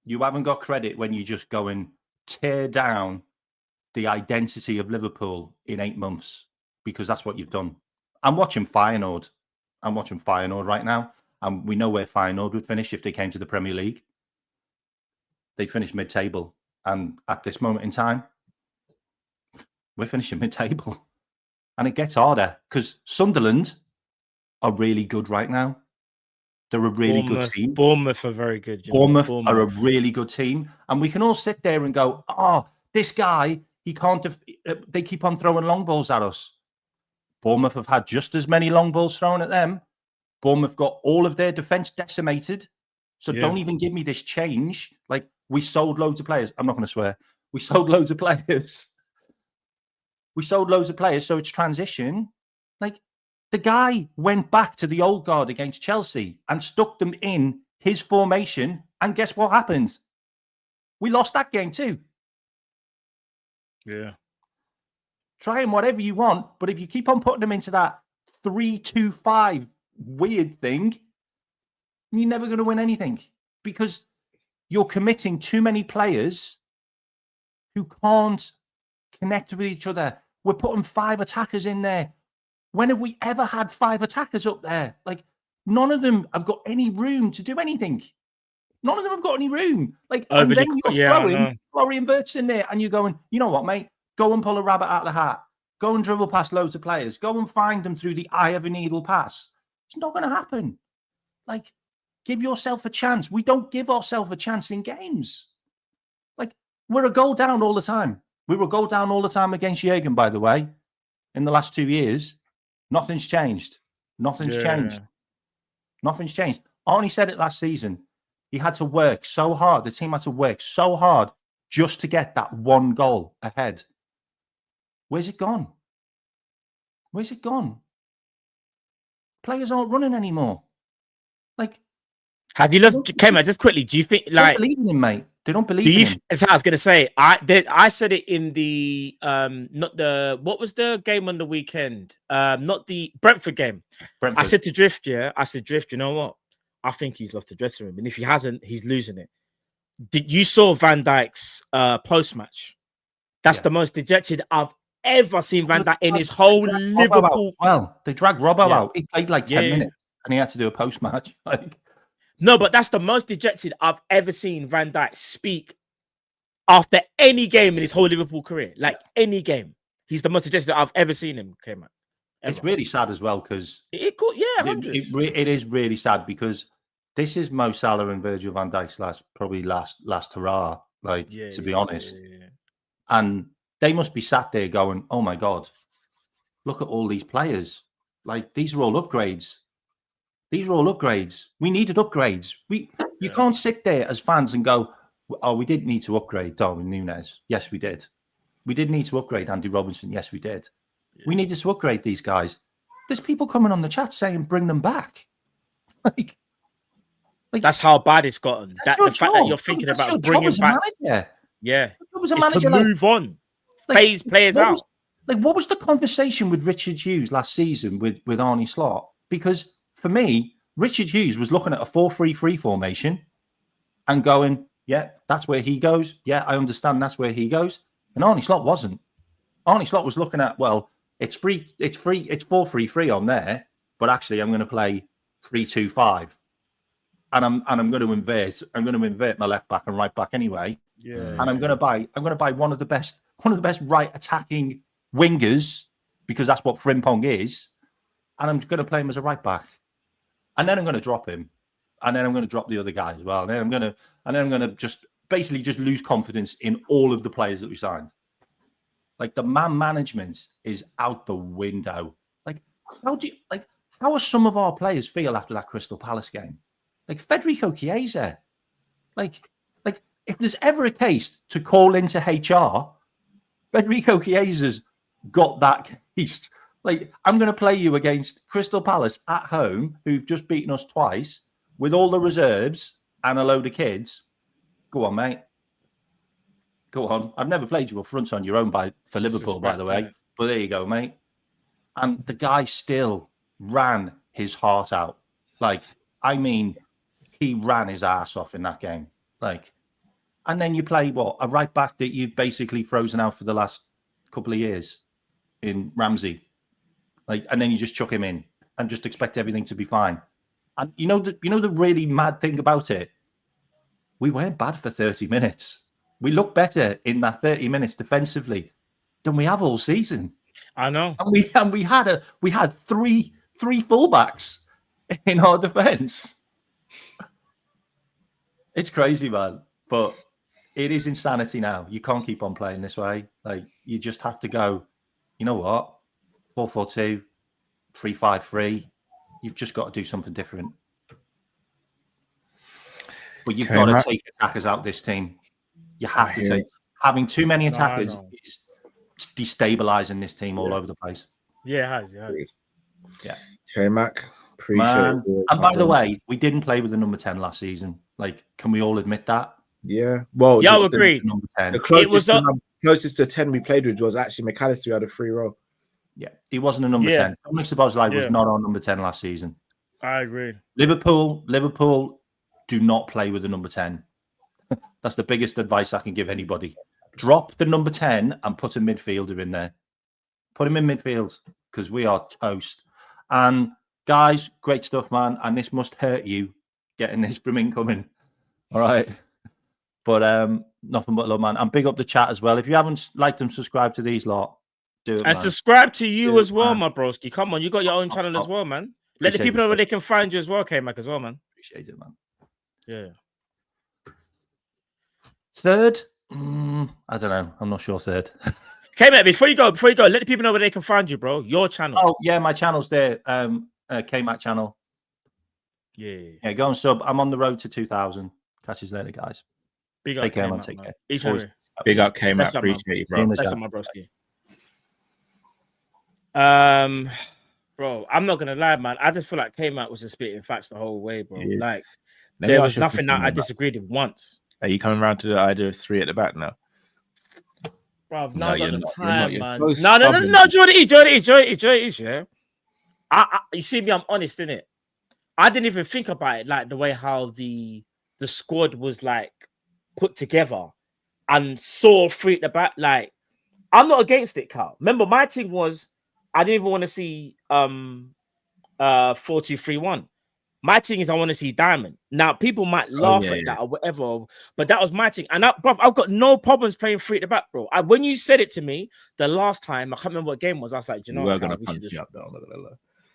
You haven't got credit when you just go and tear down the identity of Liverpool in 8 months, because that's what you've done. I'm watching Feyenoord. I'm watching Feyenoord right now. And we know where Feyenoord would finish if they came to the Premier League. They finished mid-table. And at this moment in time, we're finishing mid-table. And it gets harder because Sunderland are really good right now. They're a really good team. Bournemouth are very good. Bournemouth are a really good team. And we can all sit there and go, oh, this guy, he can't... they keep on throwing long balls at us. Bournemouth have had just as many long balls thrown at them. Bournemouth got all of their defence decimated. So don't even give me this change. Like, we sold loads of players. I'm not going to swear. We sold loads of players. So it's transition. Like, the guy went back to the old guard against Chelsea and stuck them in his formation. And guess what happens? We lost that game too. Yeah. Try him whatever you want, but if you keep on putting them into that 3-2-5 weird thing, you're never going to win anything, because you're committing too many players who can't connect with each other. We're putting 5 attackers in there. When have we ever had 5 attackers up there? Like, none of them have got any room to do anything. None of them have got any room. Like, and then you're throwing Florian Wirtz in there, and you're going, you know what, mate? Go and pull a rabbit out of the hat. Go and dribble past loads of players. Go and find them through the eye of a needle pass. It's not going to happen. Like, give yourself a chance. We don't give ourselves a chance in games. Like, we're a goal down all the time. We were a goal down all the time against Jürgen, by the way, in the last 2 years. Nothing's changed. Nothing's changed. Nothing's changed. Arnie said it last season. He had to work so hard. The team had to work so hard just to get that one goal ahead. Where's it gone? Where's it gone? Players aren't running anymore. Like, have you looked, Kema, just quickly, do you think, they like, don't believe in him, mate? They don't believe in him. As I was gonna say, I said it in the what was the game on the weekend? Not the Brentford game. Brentford. I said to Drift, you know what? I think he's lost the dressing room, and if he hasn't, he's losing it. Did you saw Van Dijk's post match? That's the most dejected I've ever seen Van Dijk in his whole Liverpool. Well, they dragged Robbo out. He played like 10 minutes, and he had to do a post match. Like, no, but that's the most dejected I've ever seen Van Dijk speak after any game in his whole Liverpool career. Like, any game, he's the most dejected I've ever seen him. Came out. It's really sad as well, because it is really sad, because this is Mo Salah and Virgil van Dijk's last hurrah. Like, to be honest, and they must be sat there going, "Oh my God, look at all these players! Like, these are all upgrades. These are all upgrades. We needed upgrades. You can't sit there as fans and go, oh, we didn't need to upgrade Darwin Núñez. Yes, we did. We did need to upgrade Andy Robertson. Yes, we did. Yeah. We needed to upgrade these guys. There's people coming on the chat saying, bring them back. Like, Like, that's how bad it's gotten. That the fact that you're That's thinking your about job bringing as a back, manager. yeah, Your job as a it's manager, to move on, phase players out. What was the conversation with Richard Hughes last season with Arne Slot? Because for me, Richard Hughes was looking at a 4-3-3 formation and going, yeah, that's where he goes. Yeah, I understand that's where he goes. And Arne Slot wasn't. Arne Slot was looking at, well, it's 4-3-3 on there, but actually I'm going to play 3-2-5. And I'm going to invert. I'm going to invert my left back and right back anyway. Yeah. And I'm going to buy one of the best right attacking wingers, because that's what Frimpong is. And I'm going to play him as a right back. And then I'm going to drop him. And then I'm going to drop the other guy as well. And then I'm going to just basically just lose confidence in all of the players that we signed. Like, the man management is out the window. Like, how are some of our players feel after that Crystal Palace game? Like Federico Chiesa. Like if there's ever a case to call into HR, Federico Chiesa's got that case. Like, I'm going to play you against Crystal Palace at home, who've just beaten us twice, with all the reserves and a load of kids. Go on, mate. Go on. I've never played you a front on your own for Liverpool, by the way. But there you go, mate. And the guy still ran his heart out. Like, I mean, he ran his ass off in that game. Like, and then you play a right back that you've basically frozen out for the last couple of years in Ramsey. Like, and then you just chuck him in and just expect everything to be fine. And you know the really mad thing about it? We weren't bad for 30 minutes. We looked better in that 30 minutes defensively than we have all season. I know. And we had three fullbacks in our defense. It's crazy, man. But it is insanity now. You can't keep on playing this way. Like, you just have to go, you know what? 4-4-2, 3-5-3. You've just got to do something different. But you've got to take attackers out this team. You have to take. Having too many attackers is destabilizing this team all over the place. Yeah, it has. Yeah. Okay, Mac. Appreciate it. And by the way, we didn't play with the number 10 last season. Like, can we all admit that? Yeah. Well, yeah, I agree. Number 10. The closest to 10 we played with was actually McAllister, who had a free roll. Yeah, he wasn't a number 10. Dominic Szoboszlai was not our number 10 last season. I agree. Liverpool do not play with the number 10. That's the biggest advice I can give anybody. Drop the number 10 and put a midfielder in there. Put him in midfield, because we are toast. And guys, great stuff, man. And this must hurt you getting this from incoming. All right. But nothing but love, man. And big up the chat as well. If you haven't liked and subscribed to these lot, do it. And man. subscribe to you as well, my broski. Come on, you got your own channel as well, man. Let the people know where they can find you as well, K-Mac, as well, man. Appreciate it, man. Yeah. Third? I don't know. I'm not sure third. K-Mac, before you go, let the people know where they can find you, bro. Your channel. Oh, yeah, my channel's there. K-Mac channel. Yeah, go and sub. I'm on the road to 2,000. Catch you later, guys. Big take up, care, man. Take care. Big up, K-Mac. Appreciate you, bro. That's my broski. Bro, I'm not gonna lie, man. I just feel like K-Mac was just spitting facts the whole way, bro. Yeah. Like, there was nothing that I disagreed with once. Are you coming around to the idea of 3 at the back now? Bro, now's not the time, man. So No, Jordy, yeah. You see me, I'm honest, innit? I didn't even think about it like the way how the squad was like put together and saw 3 at the back. Like, I'm not against it, Carl. Remember, my thing was I didn't even want to see 4-2-3-1. My thing is I want to see Diamond. Now, people might laugh at that or whatever, but that was my thing. And bro, I've got no problems playing 3 at the back, bro. When you said it to me the last time, I can't remember what game it was. I was like, you know, we're gonna punch you up, though.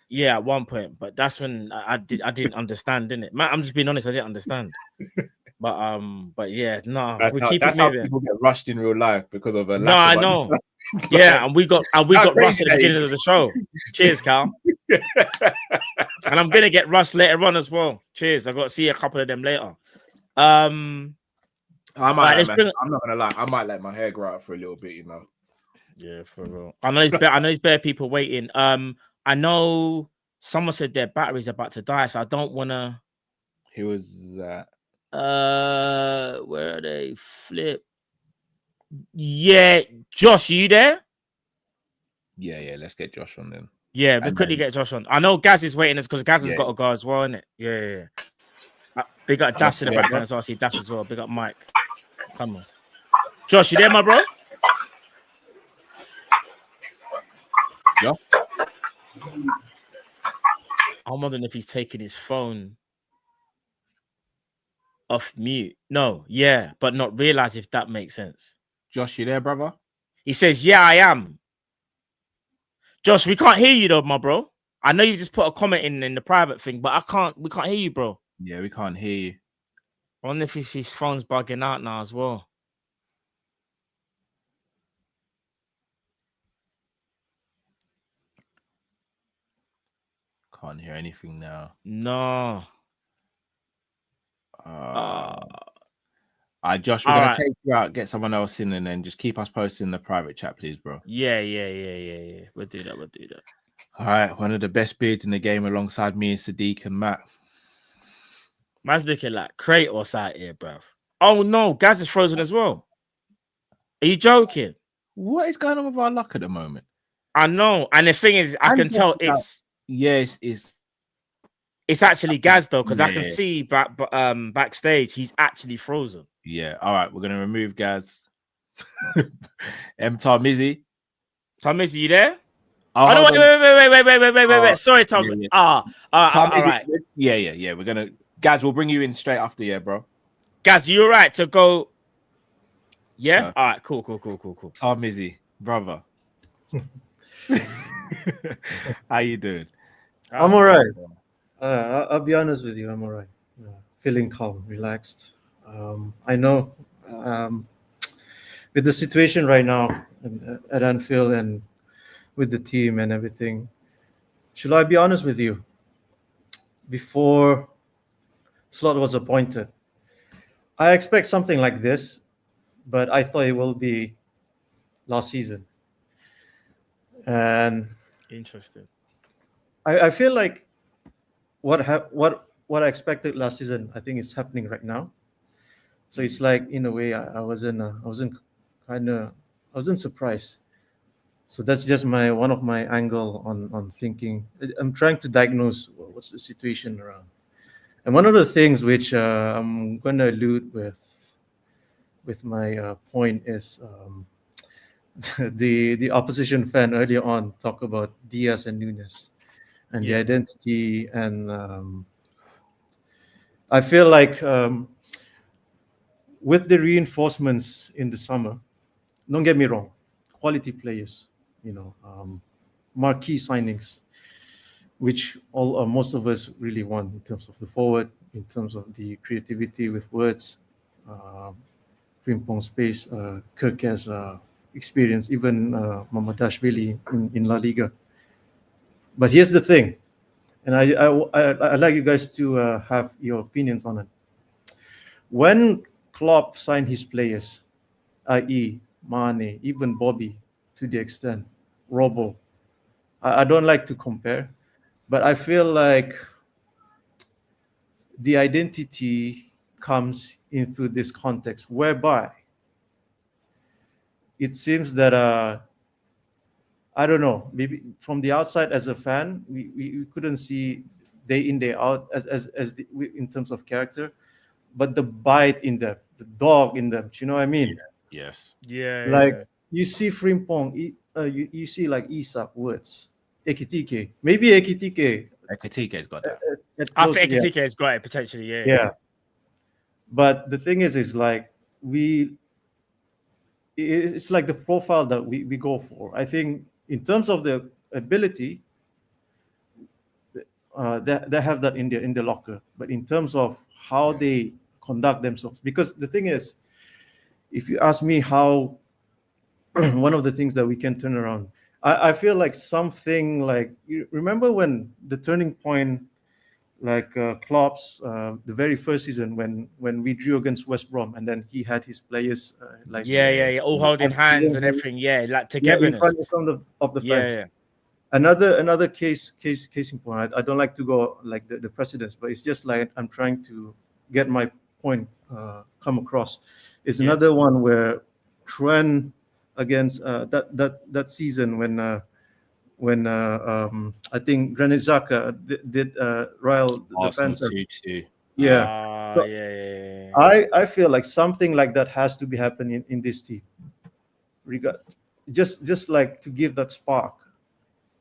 Yeah, at one point, but that's when I didn't understand, didn't it? Man, I'm just being honest, I didn't understand. But yeah, no, that's how people get rushed in real life because of a lack No, I know. Yeah, and we got rushed at the beginning of the show. Cheers, Carl. And I'm gonna get rushed later on as well. Cheers. I got to see a couple of them later. I'm not gonna lie, I might let my hair grow out for a little bit, you know. Yeah, for real. I know there's bare people waiting. I know someone said their battery's about to die, so I don't want to Who was that? Where are they? Flip. Yeah, Josh, you there? Yeah. Let's get Josh on then. Yeah, we And couldn't then- get Josh on. I know Gaz is waiting us because Gaz has Yeah. got to go as well, innit? Yeah. Big up Das in the background as well. I see Das as well. Big up Mike. Come on. Josh, you there, my bro? Yeah. I'm wondering if he's taking his phone off mute. No, yeah, but not realize if that makes sense. Josh, you there, brother? He says, yeah, I am. Josh, we can't hear you though, my bro. I know you just put a comment in the private thing, but we can't hear you, bro. Yeah, we can't hear you. I wonder if his phone's bugging out now as well. Can't hear anything now. No. Josh, we're All gonna right. take you out, get someone else in, and then just keep us posted in the private chat, please, bro. Yeah. We'll do that. All right, one of the best beards in the game alongside me is Sadiq and Matt. Man's looking like Kratos out here, bro. Oh no, Gaz is frozen as well. Are you joking? What is going on with our luck at the moment? I know, and the thing is, I can tell it's actually Gaz though, because I can see backstage he's actually frozen. Yeah. All right, we're gonna remove Gaz. Tarmizi. Tarmizi, you there? Oh, no, wait. Sorry, Tom. Yeah. All right. Yeah. We're gonna Gaz. We'll bring you in straight after, bro. Gaz, you all right to go? Yeah. All right. Cool. Tarmizi, brother. How you doing? I'm all right. I'll be honest with you. I'm all right. Feeling calm, relaxed. I know with the situation right now at Anfield and with the team and everything, should I be honest with you? Before Slot was appointed, I expect something like this, but I thought it will be last season. And interesting. I feel like what I expected last season, I think is happening right now. So it's like, in a way, I wasn't surprised. So that's just one of my angle on thinking. I'm trying to diagnose what's the situation around. And one of the things which I'm going to allude with my point is the opposition fan earlier on talked about Diaz and Nunes and the identity. And I feel like with the reinforcements in the summer, don't get me wrong, quality players, marquee signings, which most of us really want in terms of the forward, in terms of the creativity with words, Frimpong space, Kirk has experience, even Mamadashvili in La Liga. But here's the thing, and I'd like you guys to have your opinions on it. When Klopp signed his players, i.e. Mane, even Bobby, to the extent, Robo, I don't like to compare, but I feel like the identity comes into this context whereby it seems that I don't know, maybe from the outside as a fan, we couldn't see day in, day out in terms of character, but the bite in them, the dog in them, you know what I mean? Yes. Yeah. Like you see Frimpong, you see like Isak, words, Ekitike, maybe Ekitike's got that. I think Ekitike has got it potentially, yeah. But the thing is like it's like the profile that we go for. I think in terms of the ability, they have that in the locker. But in terms of how they conduct themselves, because the thing is, if you ask me how one of the things that we can turn around, I feel like something like, you remember when the turning point, like Klopp's the very first season when we drew against West Brom, and then he had his players like all holding hands and everything, like togetherness in front of the fans. Another case in point. I don't like to go like the precedents, but it's just like I'm trying to get my point come across. It's another one where Trent against that season when I think Granit Xhaka did rile the fans. Yeah. So I feel like something like that has to be happening in this team. Just like to give that spark.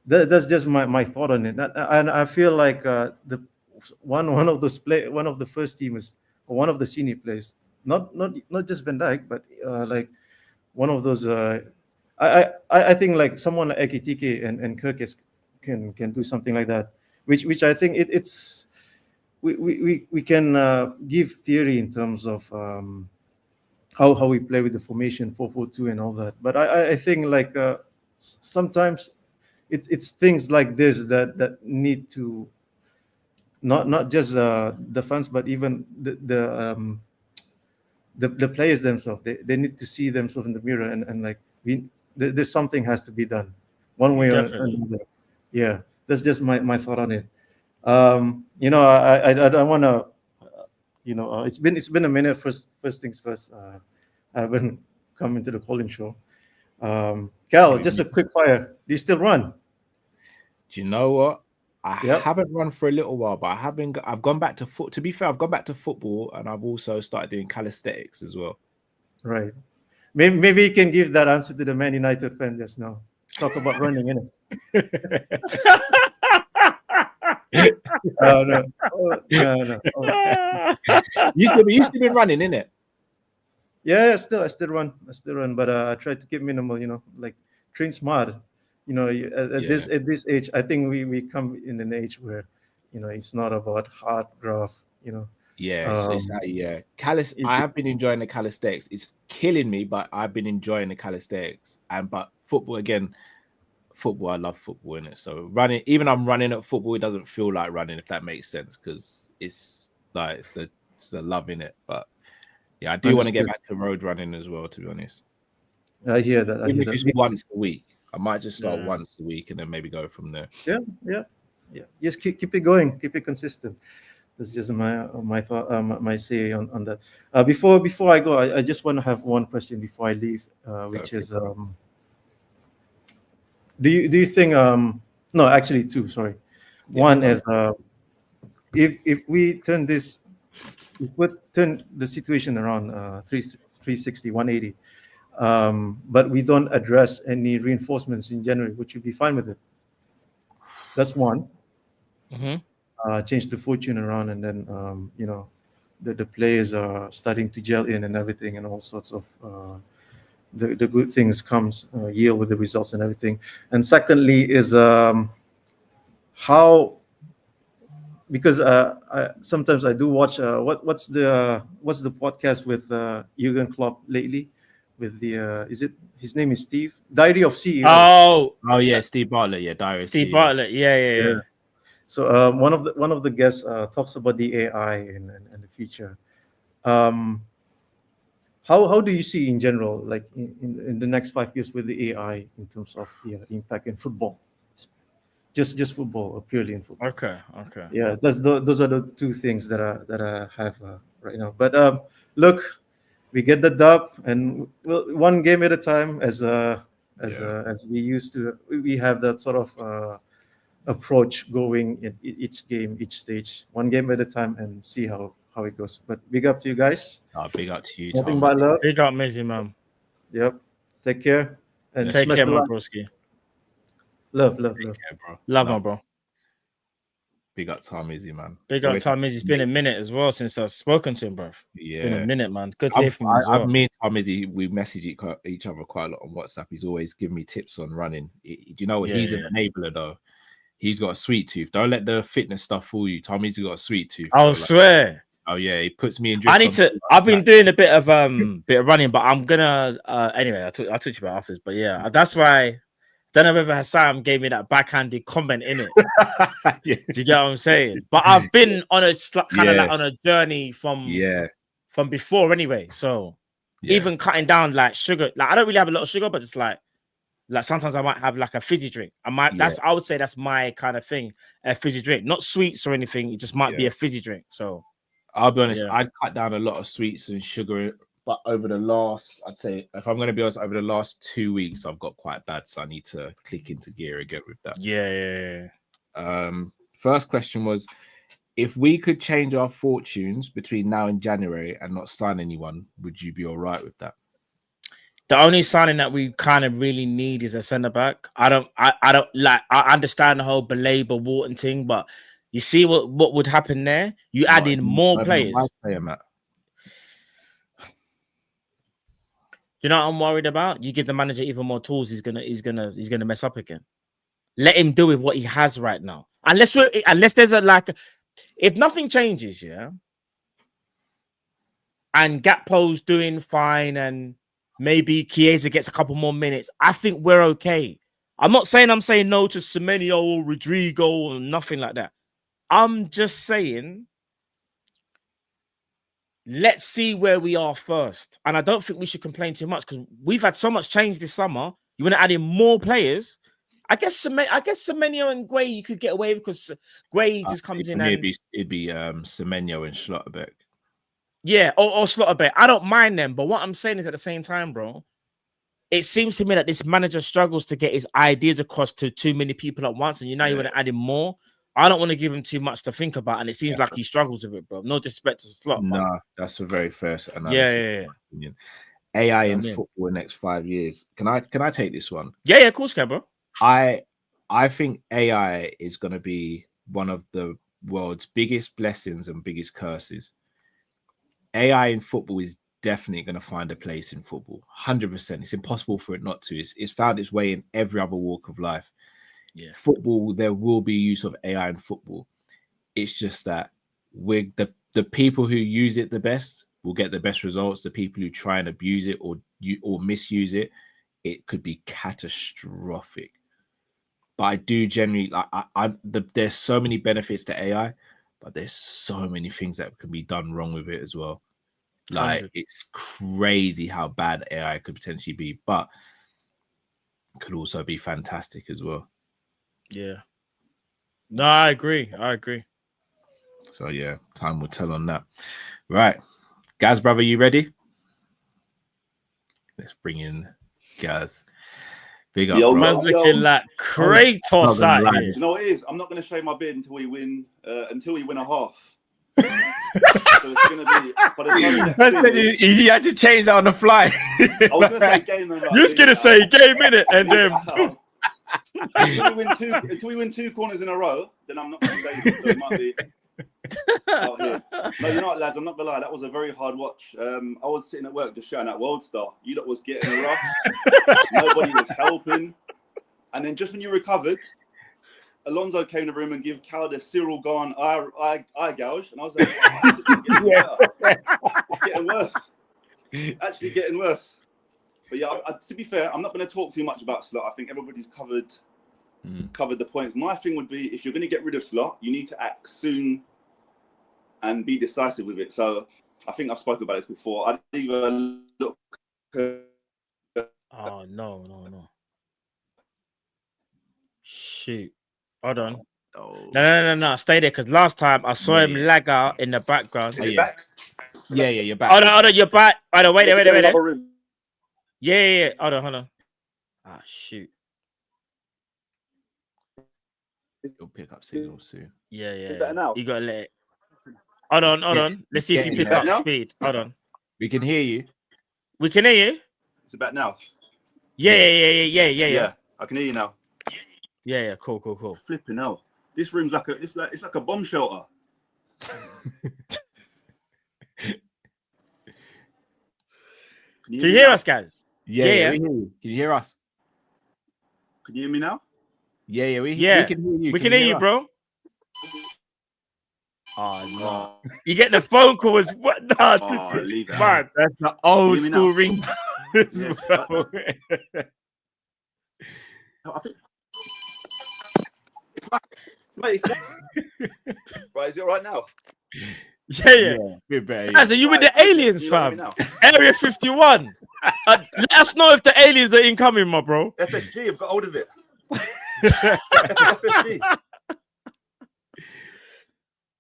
That's just my thought on it, and I feel like the one of the first teamers, or one of the senior players, not just Van Dijk, but like one of those. I think like someone like Ekitike and Kirkes can do something like that, which I think it's we can give theory in terms of how we play with the formation 4-4-2 and all that. But I think like sometimes it's things like this that need to not just the fans, but even the players themselves. They need to see themselves in the mirror and like there's something has to be done one way or another. Yeah, that's just my thought on it. You know, I don't want to. You know, it's been a minute. First things first. I haven't come into the Kall-In show. Cal, just a quick fire. Do you still run? Do you know what? I haven't run for a little while, but I've gone back to foot. To be fair, I've gone back to football, and I've also started doing calisthenics as well. Right. Maybe you can give that answer to the Man United fan just now. Talk about running, innit? No. You still been running, innit? Yeah, I still run, but I try to keep minimal. You know, like train smart. You know, at this age, I think we come in an age where, you know, it's not about hard graft. You know. Yeah, I have been enjoying the calisthenics. It's killing me, but I've been enjoying the calisthenics. But football again, I love football in it. So running, even I'm running at football, it doesn't feel like running, if that makes sense, because it's like it's a love in it. But yeah, I do want to get back to road running as well. To be honest, I hear that. Even if it's once a week, I might just start once a week and then maybe go from there. Yeah. Just keep it going, keep it consistent. That's just my thought, my say on that. Before I go, I just want to have one question before I leave, which is, do you think? No, actually two. Sorry, one is if we turn this, if we turn the situation around 360, 180, but we don't address any reinforcements in January, would you be fine with it? That's one. Change the fortune around, and then you know, the players are starting to gel in and everything, and all sorts of the good things comes yield with the results and everything. And secondly is how, because sometimes I do watch what's the podcast with Jurgen Klopp lately, with the is it his name is Steve, Diary of CEO. Oh yeah, Steve Bartlett. Yeah, Diary of Steve CEO. Bartlett. Yeah. So one of the guests talks about the AI and the future. How do you see in general, like in the next 5 years with the AI in terms of the impact in football, just football or purely in football? Okay. Yeah, those are the two things that I have right now. But look, we get the dub, and one game at a time, as we used to. We have that sort of approach going in each game, each stage, one game at a time, and see how it goes. But big up to you guys. Big up to you. Nothing but love. Big up, Mizzy, man. Yep. Take care. And take care, my likes. broski. Love. Care, bro. Love, my bro. Big up Tom Izzy, man. Big up Tom Izzy. It's been a minute as well since I've spoken to him, bro. Yeah. Been a minute, man. Good to hear from you as well. Me and Tom Izzy, we message each other quite a lot on WhatsApp. He's always giving me tips on running. You know what? He's an enabler, though. He's got a sweet tooth. Don't let the fitness stuff fool you. Tom Izzy got a sweet tooth. I'll swear. Oh yeah, he puts me in. I've been doing a bit of running, but I'm gonna anyway. I'll talk to you about afterwards. But yeah, that's why. Don't know whether Hassan gave me that backhanded comment in it. Do you get what I'm saying? But I've been on a kind of like on a journey from before anyway. So even cutting down like sugar, like I don't really have a lot of sugar, but it's like Like sometimes I might have like a fizzy drink. I would say that's my kind of thing, a fizzy drink, not sweets or anything. It just might be a fizzy drink. So I'll be honest, I'd cut down a lot of sweets and sugar, but over the last, I'd say, if I'm going to be honest, over the last 2 weeks, I've got quite bad, so I need to click into gear again with that. First question was, if we could change our fortunes between now and January and not sign anyone, would you be all right with that? The only signing that we kind of really need is a centre back. I don't like. I understand the whole Belabor Wharton thing, but you see what would happen there? You add in more players. You know what I'm worried about? You give the manager even more tools, he's gonna mess up again. Let him do with what he has right now. Unless there's if nothing changes, and Gakpo's doing fine, and maybe Chiesa gets a couple more minutes, I think we're okay. I'm not saying I'm saying no to Semenyo or Rodrigo or nothing like that. I'm just saying, let's see where we are first. And I don't think we should complain too much because we've had so much change this summer. You want to add in more players? I guess Semenyo and Gueye you could get away with because Gueye just comes in. It'd be Semenyo and Schlotterbeck. Yeah, or Schlotterbeck. I don't mind them, but what I'm saying is at the same time, bro, it seems to me that this manager struggles to get his ideas across to too many people at once, and you want to add in more. I don't want to give him too much to think about, and it seems like he struggles with it, bro. No disrespect to Slot. No, that's a very fair analysis. Yeah. AI in football in the next 5 years. Can I take this one? Yeah, of course, can, bro. I think AI is going to be one of the world's biggest blessings and biggest curses. AI in football is definitely going to find a place in football. 100%. It's impossible for it not to. It's found its way in every other walk of life. Yeah. Football, there will be use of AI in football. It's just that with the people who use it the best will get the best results. The people who try and abuse it or misuse it, it could be catastrophic. But I do generally there's so many benefits to AI, but there's so many things that can be done wrong with it as well. Like 100. It's crazy how bad AI could potentially be, but it could also be fantastic as well. Yeah. No, I agree. So yeah, time will tell on that. Right. Gaz, brother, you ready? Let's bring in Gaz. Big up, man's looking like Kratos out here. Do you know what it is? I'm not going to shave my beard until we win a half. So it's going to be. He had to change that on the fly. I was going to say game. You're just going to say game minute, and then until we win two corners in a row, then I'm not going to say it. So it might be out here. No, you know what, lads? I'm not gonna lie. That was a very hard watch. I was sitting at work just shouting at World Star. You lot was getting rough. Nobody was helping. And then just when you recovered, Alonso came in the room and gave Cal the Cyril gone eye gouge, and I was like, it's getting worse. Actually, getting worse. But yeah, to be fair, I'm not going to talk too much about Slot. I think everybody's covered the points. My thing would be, if you're going to get rid of Slot, you need to act soon and be decisive with it. So I think I've spoken about this before. I'd either look. Oh no! Shoot! Hold on. No. Stay there, because last time I saw him lag out in the background. Is it back? Yeah, you're back. Hold on, you're back. Hold on, wait. Yeah. Hold on. Ah, shoot. You'll pick up signal soon. Yeah. Better now? You gotta let it. Hold on. Let's see if you pick up speed. Hold on. We can hear you. We can hear you. Is it back now? Yeah. I can hear you now. Yeah. Cool. Flipping hell. This room's like a bomb shelter. Can you hear us, guys? Yeah. We hear you. Can you hear us? Can you hear me now? Yeah. We can hear you. We can hear you, bro. Oh no! You get the phone call as what? Nah, this is man. That's the old school ring. I think. Mate, right, is it right now? Yeah. Bit better. Guys, are you with the aliens, You know what I fam? mean now? Area 51. Let us know if the aliens are incoming, my bro. FSG have got hold of it. FSG.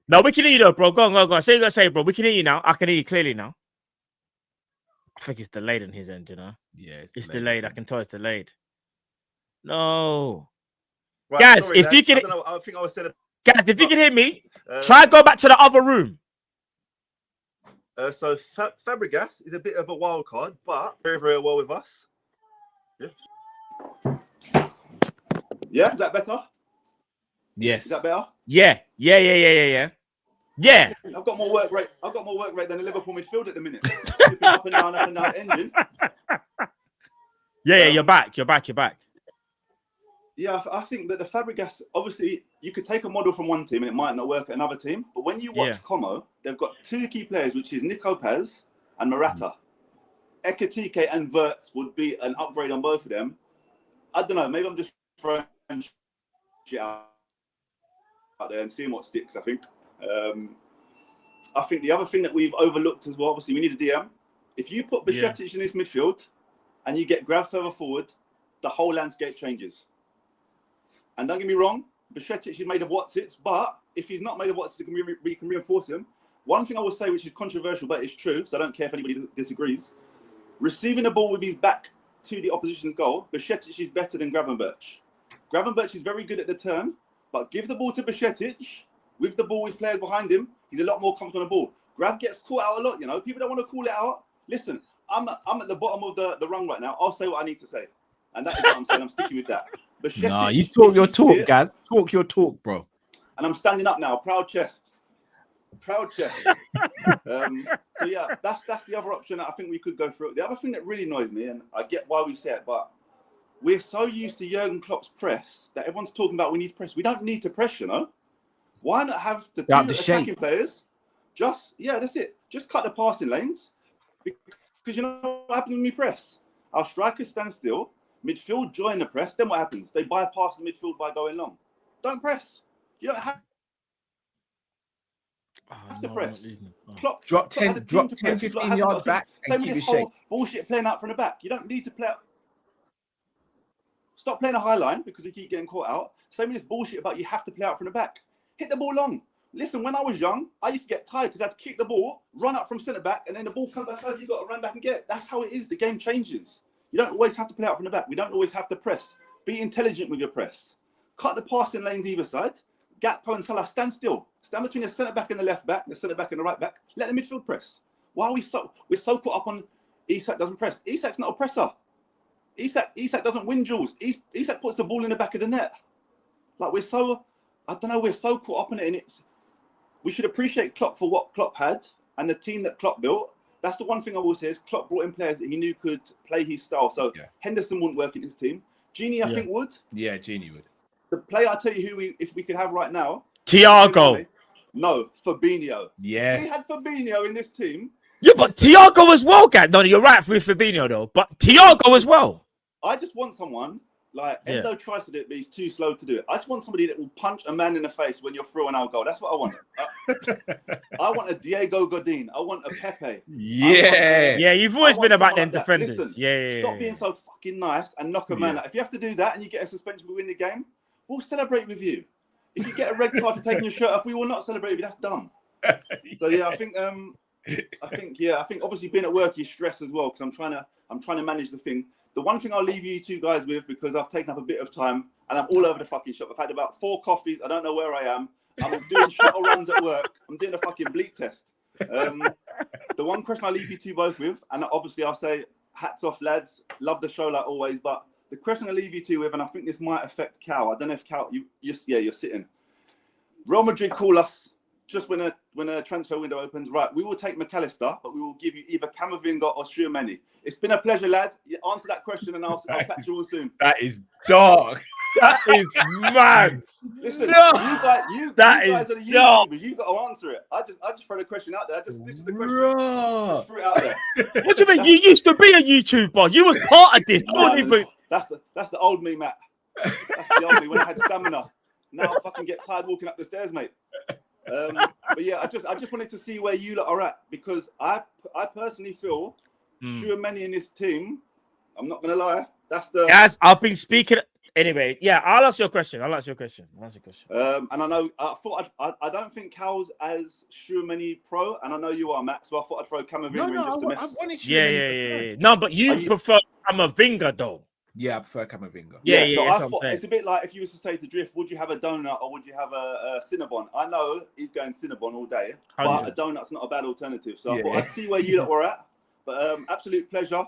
No, we can hear you though, bro. Go on. Say what you gotta say, bro. We can hear you now. I can hear you clearly now. I think it's delayed on his end, you know. Yeah, it's delayed. I can tell it's delayed. No. Right, Guys, sorry, if lads. you can, I don't know, I think I was saying. guys, if you can hear me, try and go back to the other room. So Fabregas is a bit of a wild card, but very, very well with us. Yeah, is that better? Yes. Is that better? Yeah. I've got more work rate. I've got more work rate than the Liverpool midfield at the minute. Flipping up and down engine. Yeah, you're back. Yeah, I think that the Fabregas, obviously, you could take a model from one team and it might not work at another team. But when you watch Como, they've got two key players, which is Nico Paz and Morata. Ekitike and Wirtz would be an upgrade on both of them. I don't know. Maybe I'm just throwing shit out there and seeing what sticks, I think. I think the other thing that we've overlooked as well, obviously, we need a DM. If you put Bajcetic in this midfield and you get Grav further forward, the whole landscape changes. And don't get me wrong, Bajcetic is made of Watsits, but if he's not made of Watsits, we can reinforce him. One thing I will say, which is controversial, but it's true, so I don't care if anybody disagrees. Receiving the ball with his back to the opposition's goal, Bajcetic is better than Gravenberch. Gravenberch is very good at the turn, but give the ball to Bajcetic, with the ball with players behind him, he's a lot more comfortable on the ball. Grav gets caught out a lot, you know. People don't want to call it out. Listen, I'm at the bottom of the rung right now. I'll say what I need to say. And that is what I'm saying. I'm sticking with that. Bajcetic, nah, you talk your talk, guys. Talk your talk, bro. And I'm standing up now. Proud chest. So yeah, that's the other option that I think we could go through. The other thing that really annoys me, and I get why we say it, but we're so used to Jurgen Klopp's press that everyone's talking about we need press. We don't need to press, you know. Why not have the two attacking players? That's it. Just cut the passing lanes. Because you know what happens when we press? Our strikers stand still, midfield join the press, then what happens? They bypass the midfield by going long. Don't press. You don't have to press. Klopp drop 10, 15 yards back and keep it shape. Bullshit playing out from the back. You don't need to play out. Stop playing a high line because you keep getting caught out. Same with this bullshit about you have to play out from the back. Hit the ball long. Listen, when I was young, I used to get tired because I had to kick the ball, run up from centre back, and then the ball comes back over. You've got to run back and get it. That's how it is. The game changes. You don't always have to play out from the back. We don't always have to press. Be intelligent with your press. Cut the passing lanes either side. Gakpo and Salah, stand still. Stand between the centre back and the left back, the centre back and the right back. Let the midfield press. Why are we're so caught up on Isak doesn't press? Isak's not a presser. Isak doesn't win duels. Isak puts the ball in the back of the net. Like we're so caught up in it, and we should appreciate Klopp for what Klopp had and the team that Klopp built. That's the one thing I will say is Klopp brought in players that he knew could play his style. So Henderson wouldn't work in his team. Genie, I think would. Yeah, Genie would. The player I tell you if we could have right now. Thiago. No, Fabinho. Yes. We had Fabinho in this team. Yeah, but Thiago as well, guys. No, you're right with Fabinho though, but Thiago as well. I just want someone like Endo tries to do it, but he's too slow to do it. I just want somebody that will punch a man in the face when you're through an out goal. That's what I want. I want a Diego Godin. I want a Pepe. Yeah, you've always been about them defenders. Listen, stop being so fucking nice and knock a man out. If you have to do that and you get a suspension, we win the game, we'll celebrate with you. If you get a red card for taking your shirt off, we will not celebrate with you. That's dumb. So yeah, I think obviously being at work is stress as well because I'm trying to manage the thing. The one thing I'll leave you two guys with, because I've taken up a bit of time and I'm all over the fucking shop. I've had about 4 coffees. I don't know where I am. I'm doing shuttle runs at work. I'm doing a fucking bleep test. The one question I'll leave you two both with, and obviously I'll say hats off, lads. Love the show like always. But the question I'll leave you two with, and I think this might affect Cal. I don't know if Cal, you're sitting. Real Madrid call us just when a transfer window opens. Right, we will take McAllister, but we will give you either Camavinga or Tchouameni. It's been a pleasure, lads. You answer that question, and I'll catch you all soon. That is dark. That is mad. Listen, no. you guys are the YouTubers. You've got to answer it. I just throw the question out there. This is the question. Just threw it out there. What do you mean? You used to be a YouTuber. You was part of this. That's the old me, Matt. That's the old me when I had stamina. Now I fucking get tired walking up the stairs, mate. But yeah, I just wanted to see where you lot are at, because I personally feel Tchouaméni in this team. I'm not gonna lie. That's the guys. I've been speaking. Anyway, yeah, I'll ask you a question. And I know I don't think Cal's as Tchouaméni pro, and I know you are, Matt. So I thought I'd throw Camavinga in just to mess. Yeah. No, but you prefer Camavinga though. Yeah, I prefer Camavinga. Yeah. So I thought it's a bit like if you was to say to Drift, would you have a donut or would you have a Cinnabon? I know he's going Cinnabon all day, but a donut's not a bad alternative. So I thought I'd see where you lot were at. But absolute pleasure.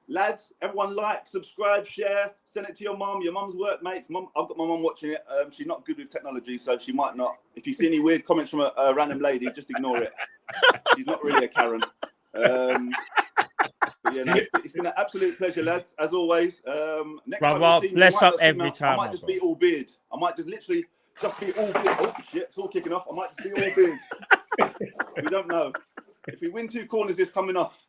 Lads, everyone like, subscribe, share, send it to your mum, your mum's workmates. Mum, I've got my mum watching it. She's not good with technology, so she might not. If you see any weird comments from a random lady, just ignore it. She's not really a Karen. But yeah, no, it's been an absolute pleasure, lads, as always. Next time you see me, bless up every time. I might just be all beard. I might just literally just be all beard. Oh shit, it's all kicking off. I might just be all beard. We don't know. If we win 2 corners, it's coming off.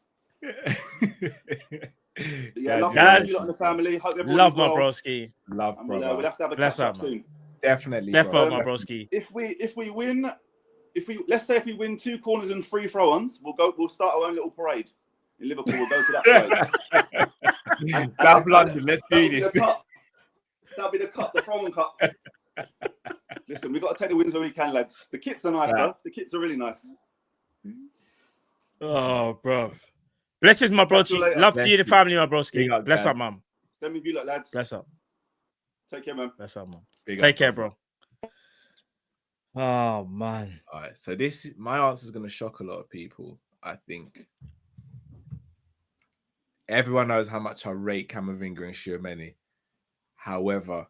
Yeah, love you lot in the family. Hope everyone love my well. broski. Love, and we'll have to have a catch up soon. Definitely, my broski. If we win, let's say if we win 2 corners and 3 throw-ons, we'll start our own little parade in Liverpool. We'll go to that parade. South London, let's do this. That'll be the cup, the throw-on cup. Listen, we've got to take the wins where we can, lads. The kits are nice, though. The kits are really nice. Oh, bro. Blessings, my bro. Love to you, the family, my broski. Bless up, mum. Send me you lot, lads. Bless up. Take care, man. Bless up, mum. Take care, bro. Oh, man. All right. So my answer is going to shock a lot of people. I think everyone knows how much I rate Camavinga and Tchouaméni. However,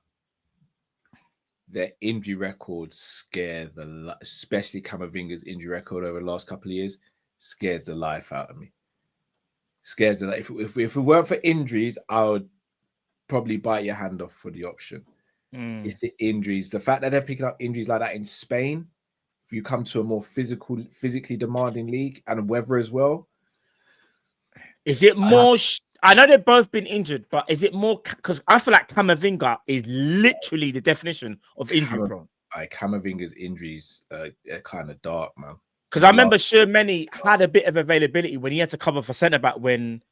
their injury records scare especially Camavinga's injury record over the last couple of years scares the life out of me. Scares the life. If it weren't for injuries, I would probably bite your hand off for the option. It's the injuries. The fact that they're picking up injuries like that in Spain, if you come to a more physically demanding league and weather as well. Is it more? I know they've both been injured, but is it more? Because I feel like Camavinga is literally the definition of injury prone. Camavinga's injuries are kind of dark, man. Because I remember Tchouaméni had a bit of availability when he had to cover for centre back when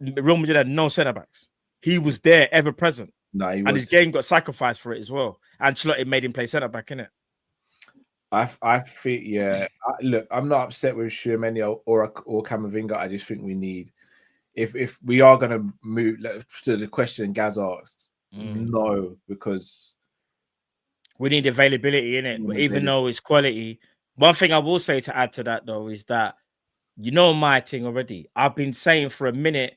Real Madrid had no centre backs. He was there, ever present. No, and his game got sacrificed for it as well. And Slot made him play centre back, innit? I think, look, I'm not upset with Tchouaméni or Camavinga. I just think we need, if we are going to move to the question Gaz asked, no, because we need availability in it, even though it's quality. One thing I will say to add to that, though, is that you know my thing already. I've been saying for a minute,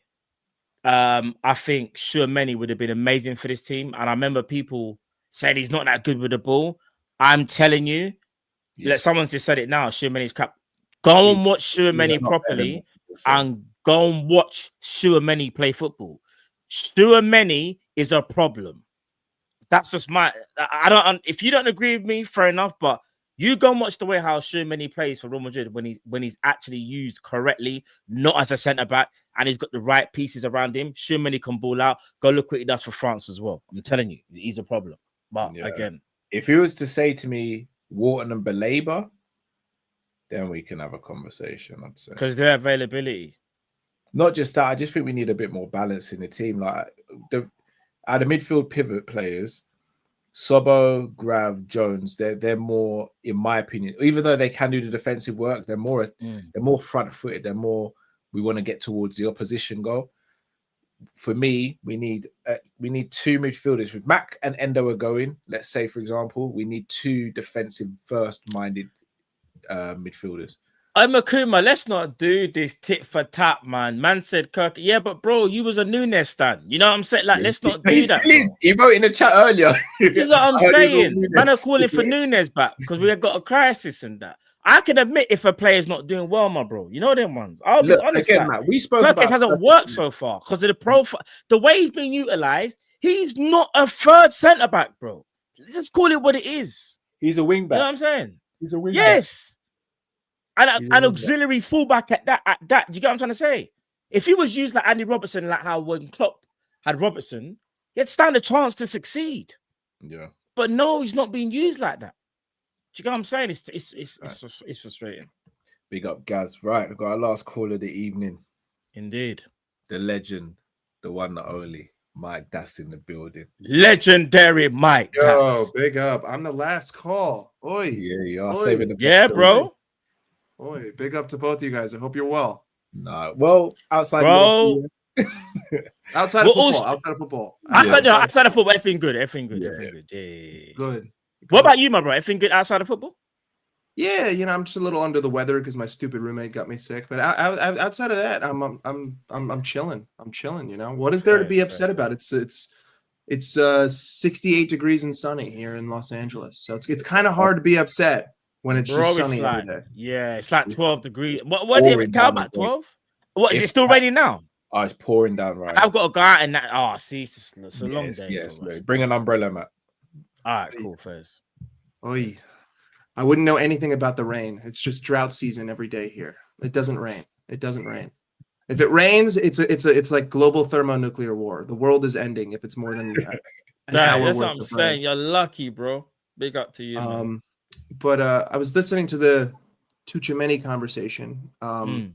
I think Tchouaméni would have been amazing for this team. And I remember people saying he's not that good with the ball. I'm telling you, like someone's just said it now, Tchouaméni's crap. Go and watch Tchouaméni properly and go and watch Tchouaméni play football. Tchouaméni is a problem. That's just if you don't agree with me, fair enough, but you go and watch the way how Tchouaméni plays for Real Madrid when he's actually used correctly, not as a centre back, and he's got the right pieces around him. Tchouaméni can ball out. Go look what he does for France as well. I'm telling you, he's a problem. But again, if he was to say to me Wharton and Belabor, then we can have a conversation. I'd say because their availability. Not just that, I just think we need a bit more balance in the team. Like the midfield pivot players. Sobo, Grav, Jones, they're more, in my opinion, even though they can do the defensive work, they're more front-footed. They're more, we want to get towards the opposition goal. For me, we need 2 midfielders. With Mac and Endo are going, let's say, for example, we need 2 defensive first-minded midfielders. Makuma, let's not do this tit for tat, man. Man said, Kirk, yeah, but bro, you was a Nunes stan. You know what I'm saying? Like, let's not do that. He wrote in the chat earlier. This is what I'm saying. Man are calling for Nunes back because we have got a crisis and that. I can admit if a player's not doing well, my bro. You know them ones. I'll be honest. Again, man, we spoke about hasn't worked so far because of the profile. The way he's being utilized, he's not a third centre back, bro. Let's just call it what it is. He's a wing back. You know what I'm saying? He's a wing back. Yes. And an auxiliary fullback at that. Do you get what I'm trying to say? If he was used like Andy Robertson, like how when Klopp had Robertson, he'd stand a chance to succeed. Yeah. But no, he's not being used like that. you know what I'm saying? It's frustrating. Big up, Gaz. Right, we've got our last call of the evening. Indeed. The legend, the one that only, Mike Das in the building. Legendary Mike Yo, Das. big up. I'm the last call. Oi. Yeah, you are Oi. saving the Yeah, best, bro. Oi, big up to both of you guys. I hope you're well. No, well, outside Bro. Outside of football. Outside of football. Outside of football, everything good. Everything good. Everything good. Yeah. Good. What about you, my bro? Everything good outside of football? Yeah, I'm just a little under the weather because my stupid roommate got me sick. But outside of that, I'm chilling. I'm chilling. What is there to be upset about? It's 68 degrees and sunny here in Los Angeles, so it's kind of hard to be upset when it's just sunny every day. Yeah, it's like 12 degrees. What is it? How about 12? What is it still raining now? Oh, it's pouring down right. I've got to go out and that. Oh, see, it's a long day. Yes, bring an umbrella, Matt. All right, cool. First. Oi. I wouldn't know anything about the rain. It's just drought season every day here. It doesn't rain. It doesn't rain. If it rains, it's like global thermonuclear war. The world is ending if it's more than an hour. That's what I'm saying. You're lucky, bro. Big up to you. Man. But I was listening to the Tuchemeni conversation. I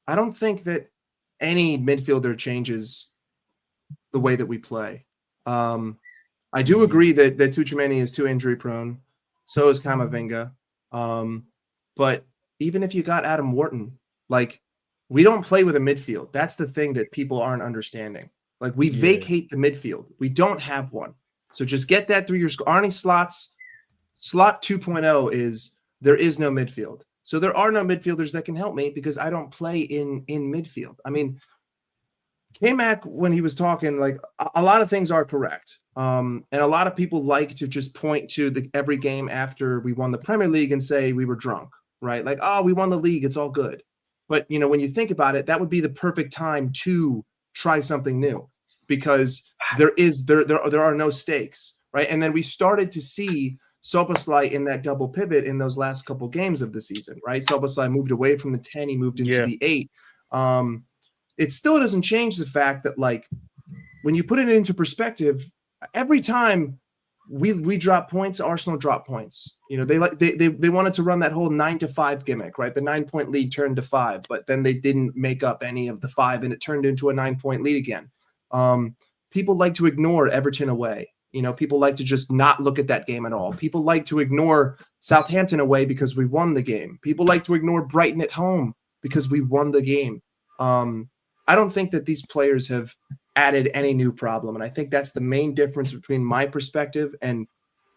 don't think that any midfielder changes the way that we play. I do agree that Tuchemeni is too injury prone. So is Kamavinga. But even if you got Adam Wharton, like, we don't play with a midfield. That's the thing that people aren't understanding. Like, we vacate the midfield. We don't have one. So just get that through your Arne Slot's Slot 2.0 is there is no midfield. So there are no midfielders that can help me because I don't play in midfield. I mean, K-Mac, when he was talking, like, a lot of things are correct. And a lot of people like to just point to every game after we won the Premier League and say we were drunk, right? Like, oh, we won the league. It's all good. But, when you think about it, that would be the perfect time to try something new because there are no stakes, right? And then we started to see Szoboszlai in that double pivot in those last couple games of the season, right? Szoboszlai moved away from the 10. He moved into the 8. It still doesn't change the fact that, like, when you put it into perspective, every time we drop points, Arsenal drop points. They wanted to run that whole 9-5 gimmick, right? The 9-point lead turned to 5, but then they didn't make up any of the 5, and it turned into a 9-point lead again. People like to ignore Everton away. People like to just not look at that game at all. People like to ignore Southampton away because we won the game. People like to ignore Brighton at home because we won the game. I don't think that these players have added any new problem. And I think that's the main difference between my perspective and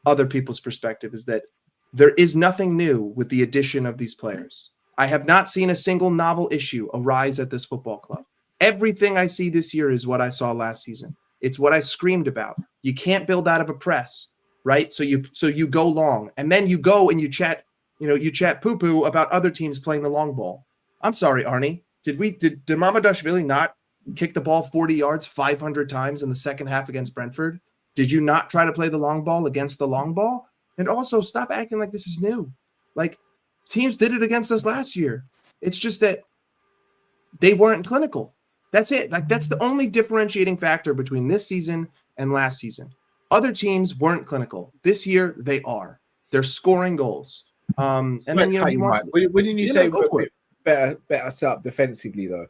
other people's perspective is that there is nothing new with the addition of these players. I have not seen a single novel issue arise at this football club. Everything I see this year is what I saw last season. It's what I screamed about. You can't build out of a press, right? So you go long, and then you go and you chat poo-poo about other teams playing the long ball. I'm sorry, Arnie. Did Mamardashvili not kick the ball 40 yards 500 times in the second half against Brentford? Did you not try to play the long ball against the long ball? And also, stop acting like this is new. Like, teams did it against us last year. It's just that they weren't clinical. That's it. Like, that's the only differentiating factor between this season and last season. Other teams weren't clinical. This year, they are. They're scoring goals. And then, he wants. Wouldn't you say better set up defensively though?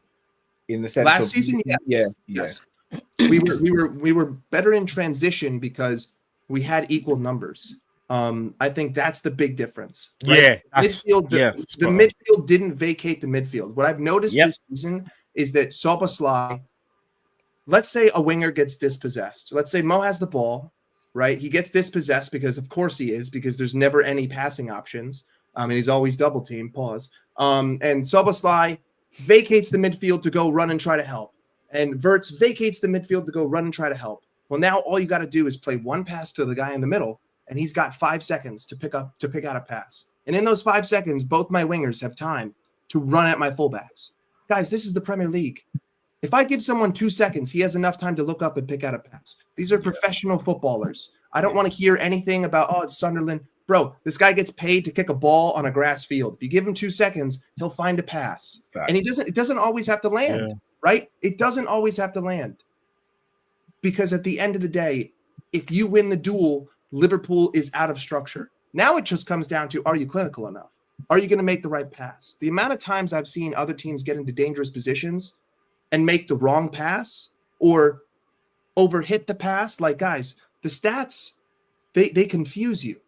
In the sense last season, yes. we were better in transition because we had equal numbers. I think that's the big difference. Right? The midfield didn't vacate the midfield. What I've noticed this season is that Szoboszlai, let's say a winger gets dispossessed. Let's say Mo has the ball, right? He gets dispossessed because of course he is, because there's never any passing options. And he's always double teamed, and Szoboszlai vacates the midfield to go run and try to help. And Wirtz vacates the midfield to go run and try to help. Well, now all you got to do is play one pass to the guy in the middle, and he's got 5 seconds to pick out a pass. And in those 5 seconds, both my wingers have time to run at my fullbacks. Guys, this is the Premier League. If I give someone 2 seconds, he has enough time to look up and pick out a pass. These are professional footballers. I don't want to hear anything about, it's Sunderland. Bro, this guy gets paid to kick a ball on a grass field. If you give him 2 seconds, he'll find a pass. And it doesn't always have to land, right? It doesn't always have to land. Because at the end of the day, if you win the duel, Liverpool is out of structure. Now it just comes down to, are you clinical enough? Are you going to make the right pass? The amount of times I've seen other teams get into dangerous positions and make the wrong pass or overhit the pass, like, guys, the stats, they confuse you.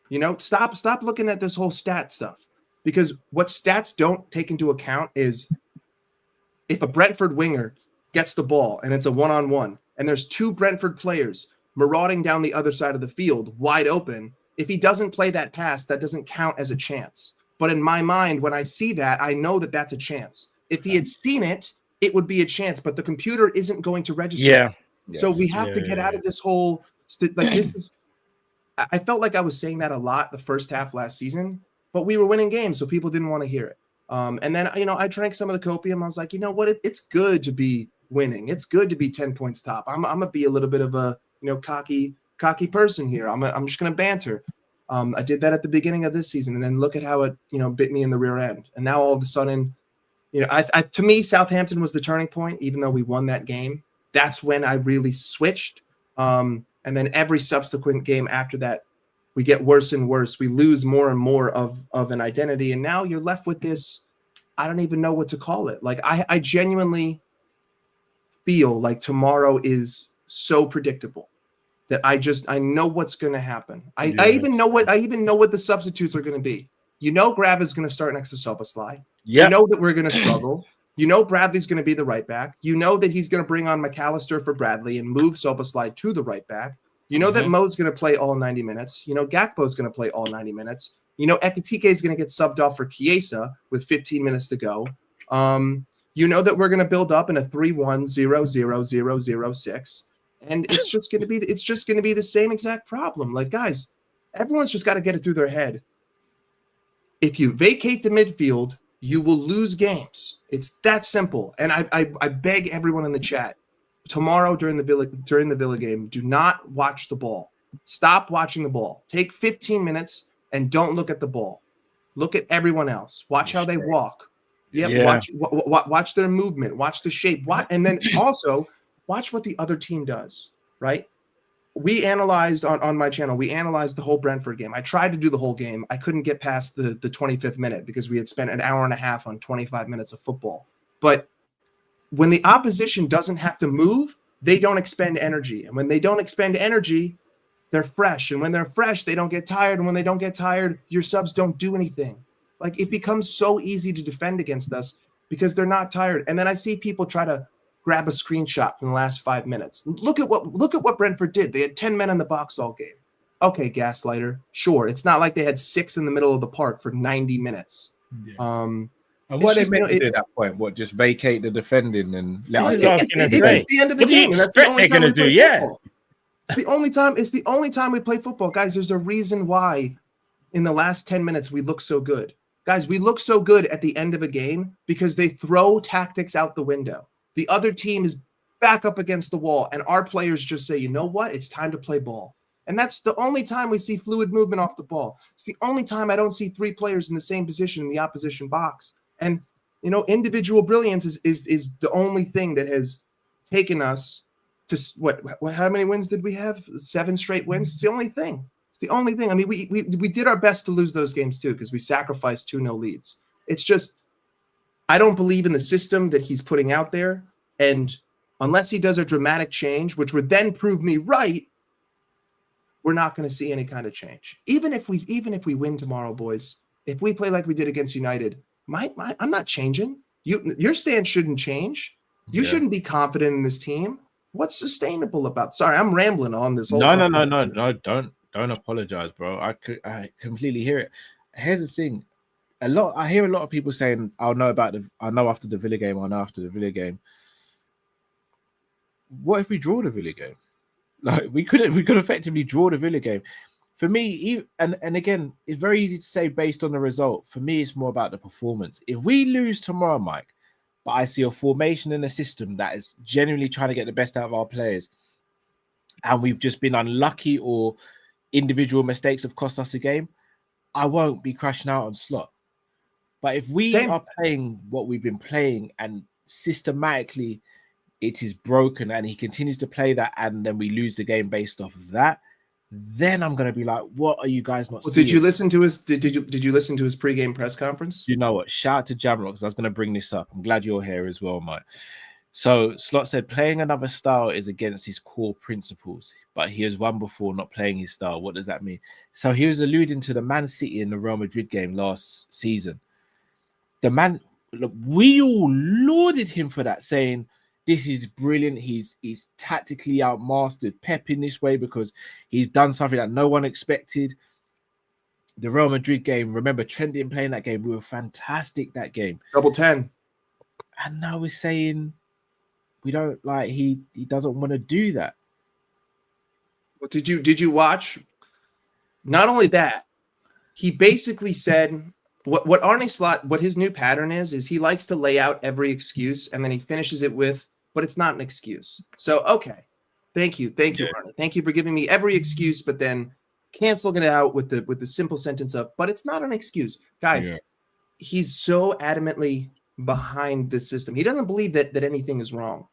You know, stop looking at this whole stat stuff, because what stats don't take into account is if a Brentford winger gets the ball and it's a one-on-one and there's two Brentford players marauding down the other side of the field wide open, if he doesn't play that pass, that doesn't count as a chance. But in my mind, when I see that, I know that that's a chance. If he had seen it, it would be a chance, but the computer isn't going to register. Yeah. So we have to get out of this whole like this is. I felt like I was saying that a lot the first half last season, but we were winning games, so people didn't want to hear it. And then, you know, I drank some of the copium. I was like, you know what? It's good to be winning. It's good to be 10 points top. I'm gonna be a little bit of a, you know, cocky person here. I'm just gonna banter. I did that at the beginning of this season, and then look at how it, you know, bit me in the rear end. And now all of a sudden, you know, to me, Southampton was the turning point. Even though we won that game, that's when I really switched. And then every subsequent game after that, we get worse and worse. We lose more and more of an identity. And now you're left with this, I don't even know what to call it. Like, I genuinely feel like tomorrow is so predictable that I know what's going to happen. I even know what the substitutes are going to be. You know, Grab is going to start next to Soboslai. Yeah. You know that we're going to struggle. You know Bradley's going to be the right back. You know that he's going to bring on McAllister for Bradley and move Soboslai to the right back. You know that Mo's going to play all 90 minutes. You know Gakpo's going to play all 90 minutes. You know Ekitike is going to get subbed off for Chiesa with 15 minutes to go. You know that we're going to build up in a 3-1-0-0-0-0-6, and it's just going to be the same exact problem. Like, guys, everyone's just got to get it through their head. If you vacate the midfield, you will lose games. It's that simple. And I beg everyone in the chat, tomorrow during the Villa game, do not watch the ball. Stop watching the ball. Take 15 minutes and don't look at the ball. Look at everyone else. Watch how they walk. Yep. Yeah. Watch their movement. Watch the shape. And then also watch what the other team does. Right? We analyzed on my channel. We analyzed the whole Brentford game. I tried to do the whole game. I couldn't get past the 25th minute because we had spent an hour and a half on 25 minutes of football. But when the opposition doesn't have to move, they don't expend energy. And when they don't expend energy, they're fresh. And when they're fresh, they don't get tired. And when they don't get tired, your subs don't do anything. Like, it becomes so easy to defend against us because they're not tired. And then I see people try to grab a screenshot from the last 5 minutes. Look at what Brentford did. They had 10 men in the box all game. Okay, Gaslighter. Sure. It's not like they had 6 in the middle of the park for 90 minutes. Yeah. And what they meant to do at that point? What, just vacate the defending and let us it's the end of the game. That's the only time we play football. It's the only time we play football. Guys, there's a reason why in the last 10 minutes we look so good. Guys, we look so good at the end of a game because they throw tactics out the window. The other team is back up against the wall, and our players just say, you know what? It's time to play ball. And that's the only time we see fluid movement off the ball. It's the only time I don't see 3 players in the same position in the opposition box. And, you know, individual brilliance is the only thing that has taken us to what how many wins did we have? 7 straight wins. It's the only thing. It's the only thing. I mean, we did our best to lose those games too because we sacrificed 2-0 leads. It's just, I don't believe in the system that he's putting out there. And unless he does a dramatic change, which would then prove me right, we're not going to see any kind of change. Even if we win tomorrow, boys, if we play like we did against United, I'm not changing. Your stance shouldn't change. You shouldn't be confident in this team. What's sustainable about? Sorry, I'm rambling on this whole. No. Don't apologize, bro. I completely hear it. Here's the thing. I hear a lot of people saying, I'll know after the Villa game. I'll know after the Villa game. What if we draw the Villa game? Like, we could effectively draw the Villa game. For me, and again, it's very easy to say based on the result. For me, it's more about the performance. If we lose tomorrow, Mike, but I see a formation and a system that is genuinely trying to get the best out of our players, and we've just been unlucky or individual mistakes have cost us a game, I won't be crashing out on Slot. But if we are playing what we've been playing and systematically it is broken and he continues to play that and then we lose the game based off of that, then I'm gonna be like, what are you guys not Well, seeing? did you listen to his did you listen to his pregame press conference? You know what? Shout out to Jamrock, because I was gonna bring this up. I'm glad you're here as well, mate. So Slot said playing another style is against his core principles, but he has won before not playing his style. What does that mean? So he was alluding to the Man City and the Real Madrid game last season. The man, look, we all lauded him for that, saying this is brilliant. He's tactically outmastered Pep in this way because he's done something that no one expected. The Real Madrid game, remember Trent didn't play in that game. We were fantastic that game. Double 10. And now we're saying we don't like he doesn't want to do that. Well, did you watch? Not only that, he basically said what Arne Slot, what his new pattern is he likes to lay out every excuse and then he finishes it with, but it's not an excuse. So okay, thank you, Arne. Thank you for giving me every excuse, but then canceling it out with the simple sentence of, but it's not an excuse, guys. Yeah. He's so adamantly behind this system. He doesn't believe that anything is wrong.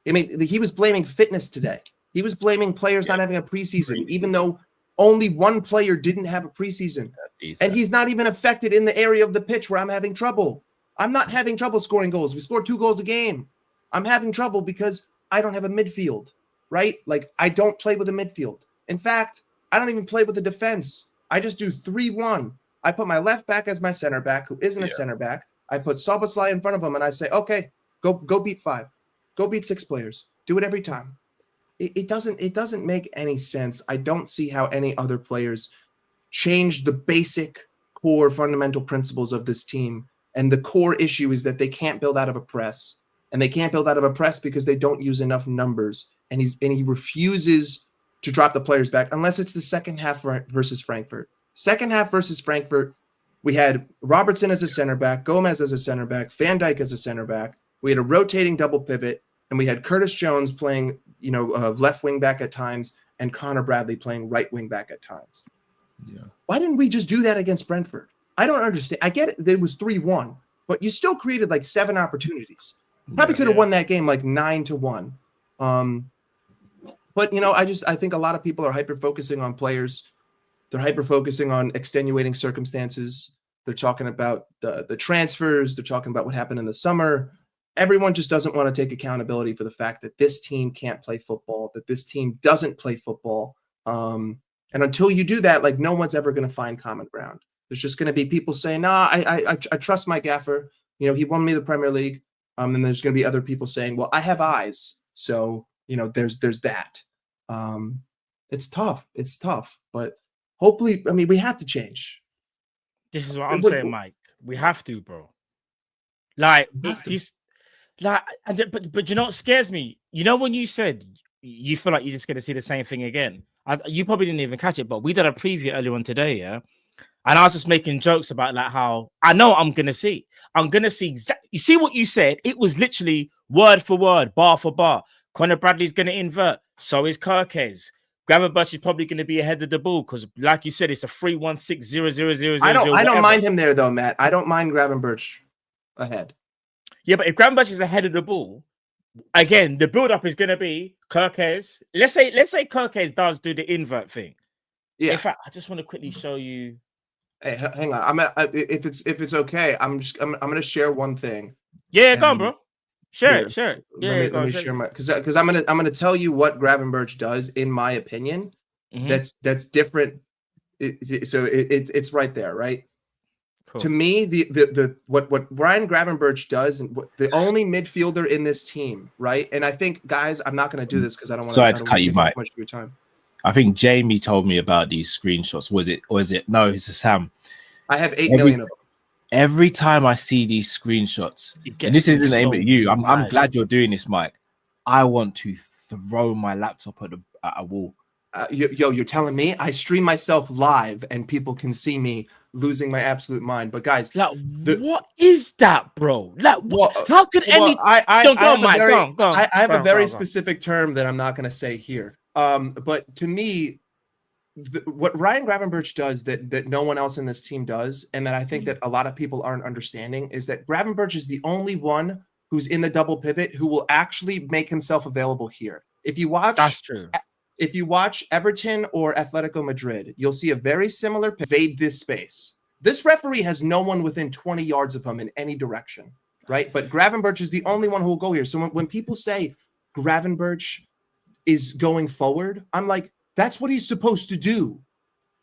I mean, he was blaming fitness today. He was blaming players not having a preseason, even though only one player didn't have a preseason. And he's not even affected in the area of the pitch where I'm having trouble. I'm not having trouble scoring goals. We scored 2 goals a game. I'm having trouble because I don't have a midfield, right? Like, I don't play with a midfield. In fact, I don't even play with a defense. I just do 3-1. I put my left back as my center back, who isn't a center back. I put Soboslai in front of him, and I say, okay, go beat 5. Go beat 6 players. Do it every time. It doesn't make any sense. I don't see how any other players change the basic core fundamental principles of this team. And the core issue is that they can't build out of a press. And they can't build out of a press because they don't use enough numbers. And he refuses to drop the players back unless it's the second half versus Frankfurt. Second half versus Frankfurt, we had Robertson as a center back, Gomez as a center back, Van Dijk as a center back. We had a rotating double pivot, and we had Curtis Jones playing, left wing back at times, and Connor Bradley playing right wing back at times. Yeah. Why didn't we just do that against Brentford? I don't understand. I get it. It was 3-1, but you still created like 7 opportunities. Probably could have won that game like 9-1. But I think a lot of people are hyper focusing on players. They're hyper focusing on extenuating circumstances. They're talking about the transfers. They're talking about what happened in the summer. Everyone just doesn't want to take accountability for the fact that this team can't play football, that this team doesn't play football. And until you do that, like, no one's ever going to find common ground. There's just going to be people saying, nah, I trust my gaffer. He won me the Premier League. And there's going to be other people saying, well, I have eyes. So, there's that. It's tough. It's tough. But hopefully, we have to change. This is what I'm saying, Mike. We have to, bro. Like, this... Like, but you know what scares me? When you said you feel like you're just going to see the same thing again, you probably didn't even catch it, but we did a preview earlier on today, yeah? And I was just making jokes about like how I know I'm going to see. I'm going to see you see what you said? It was literally word for word, bar for bar. Connor Bradley's going to invert. So is Kirkes. Gravenberch is probably going to be ahead of the ball because, like you said, it's a 3-1-6-0-0-0-0. I don't mind him there, though, Matt. I don't mind Gravenberch ahead. Yeah, but if Gravenberch is ahead of the ball, again, the build-up is going to be Kirkes. Let's say Kirkes does do the invert thing. Yeah. In fact, I just want to quickly show you. Hey, hang on. If it's okay, I'm going to share one thing. Yeah, go on, bro. Share it. Yeah, let me share my because I'm gonna tell you what Gravenberch does, in my opinion. Mm-hmm. That's different. It's right there, right? Cool. To me, what Brian Gravenberch does, and the only midfielder in this team, right? And I think, guys, I'm not going to do this because I don't want to cut you, Mike. Much of your time. I think Jamie told me about these screenshots. Was it? No, it's a Sam. I have 8 million of them. Every time I see these screenshots, and this isn't aimed at you, I'm glad you're doing this, Mike. I want to throw my laptop at a wall. You're telling me? I stream myself live and people can see me losing my absolute mind. But guys, like, what is that, bro? Like, how could any? I have a very specific term that I'm not going to say here. But to me, what Ryan Gravenberch does that no one else in this team does, and that I think that a lot of people aren't understanding, is that Gravenberch is the only one who's in the double pivot who will actually make himself available here. If you watch, that's true. If you watch Everton or Atletico Madrid, you'll see a very similar invade this space. This referee has no one within 20 yards of him in any direction, right? But Gravenberch is the only one who will go here. So when people say Gravenberch is going forward, I'm like, that's what he's supposed to do.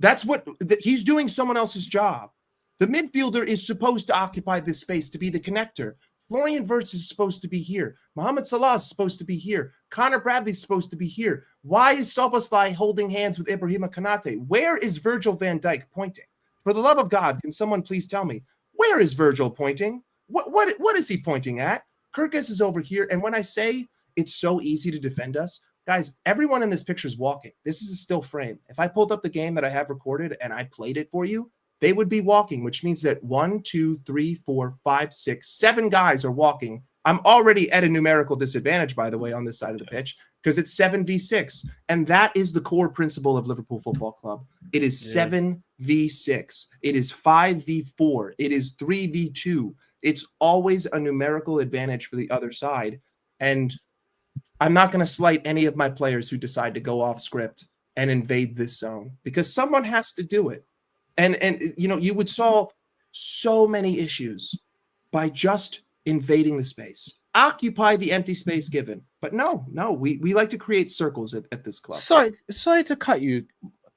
That's what he's doing, someone else's job. The midfielder is supposed to occupy this space, to be the connector. Florian Wirtz is supposed to be here. Mohamed Salah is supposed to be here. Connor Bradley's supposed to be here. Why is Szoboszlai holding hands with Ibrahima Konate? Where is Virgil van Dijk pointing? For the love of God, can someone please tell me, where is Virgil pointing? What is he pointing at? Kirkus is over here. And when I say it's so easy to defend us, guys, everyone in this picture is walking. This is a still frame. If I pulled up the game that I have recorded and I played it for you, they would be walking, which means that 1, 2, 3, 4, 5, 6, 7 guys are walking. I'm already at a numerical disadvantage, by the way, on this side of the pitch, because it's 7v6. And that is the core principle of Liverpool Football Club. It is 7v6. It is 5v4. It is 3v2. It's always a numerical advantage for the other side. And I'm not going to slight any of my players who decide to go off script and invade this zone, because someone has to do it. And you know, you would solve so many issues by just invading the space. Occupy the empty space given. But no, we like to create circles at this club. Sorry to cut you.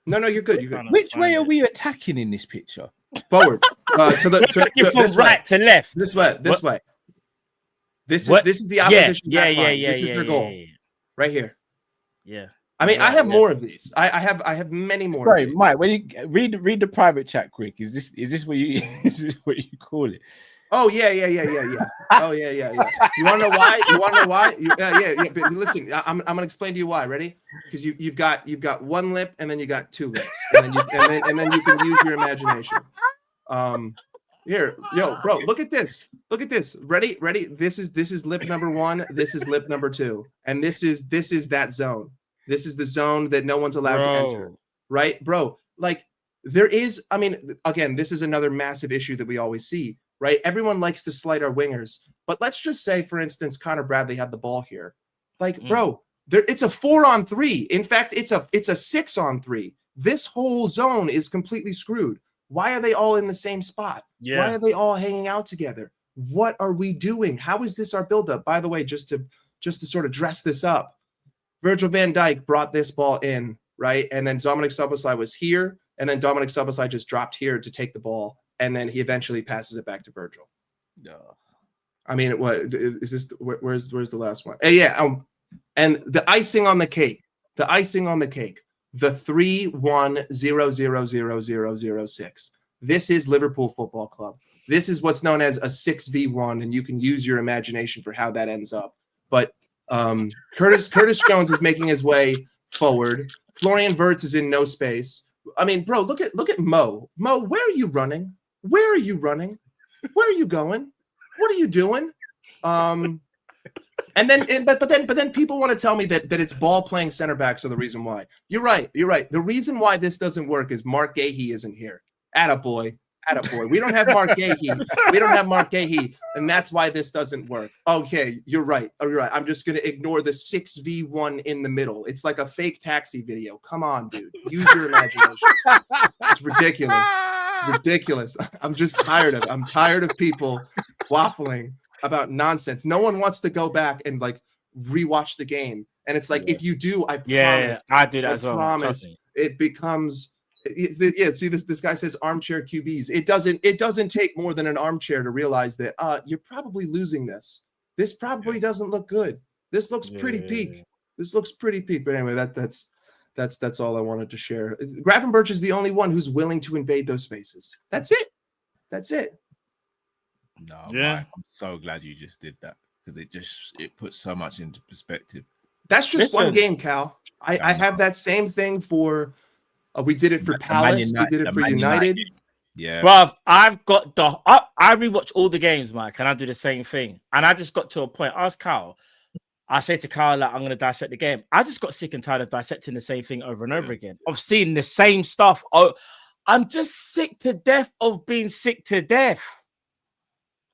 No, you're good. You're good. Which way are we attacking in this picture? Forward. From this right to left. This way. This is the opposition. This is their goal. Right here. Yeah. I mean, I have more of these. I have many more. Sorry, Mike. When you read the private chat quick, is this what you call it? Oh yeah. Oh yeah. You want to know why? Yeah. But listen, I'm gonna explain to you why. Ready? Because you've got one lip and then you got two lips, and then you can use your imagination. Here, bro, look at this. Ready? This is lip number 1. This is lip number 2, and this is that zone. This is the zone that no one's allowed to enter, right, bro? Like there is. I mean, again, this is another massive issue that we always see, right? Everyone likes to slight our wingers, but let's just say, for instance, Connor Bradley had the ball here. Like, bro, it's a 4-on-3. In fact, it's a 6-on-3. This whole zone is completely screwed. Why are they all in the same spot? Yeah. Why are they all hanging out together? What are we doing? How is this our buildup? By the way, just to sort of dress this up, Virgil van Dijk brought this ball in, right? And then Dominic Szoboszlai was here, and then Dominic Szoboszlai just dropped here to take the ball, and then he eventually passes it back to Virgil. No. I mean, what is this? Where's the last one? And the icing on the cake. The 3-1-0-0-0-0-0-6. This is Liverpool Football Club. This is what's known as a 6v1, and you can use your imagination for how that ends up. But Curtis Jones is making his way forward. Florian Wirtz is in no space. I mean, bro, look at Mo. Mo, where are you running? Where are you going? What are you doing? But then people want to tell me that it's ball playing center backs are the reason why. You're right. The reason why this doesn't work is Mark Gahey isn't here. Attaboy. We don't have Mark Gahey. And that's why this doesn't work. Okay, you're right. I'm just going to ignore the 6v1 in the middle. It's like a fake taxi video. Come on, dude. Use your imagination. It's ridiculous. I'm just tired of it. I'm tired of people waffling about nonsense. No one wants to go back and like rewatch the game. And it's like, if you do, I promise. I do that as well. Promise it becomes... see this guy says armchair QBs. It doesn't take more than an armchair to realize that you're probably losing this. This probably doesn't look good. This looks pretty peak. This looks pretty peak. But anyway, that's all I wanted to share. Gravenberch is the only one who's willing to invade those spaces. That's it. No, Mike, I'm so glad you just did that, because it puts so much into perspective. That's just one game, Cal. I have that same thing for. We did it for Palace. We did it for United. Yeah, bruv, I've got I rewatch all the games, Mike, and I do the same thing. And I just got to a point. Ask Carl. I say to Carl, like, I'm going to dissect the game. I just got sick and tired of dissecting the same thing over and over again, of seeing the same stuff. Oh, I'm just sick to death of being sick to death.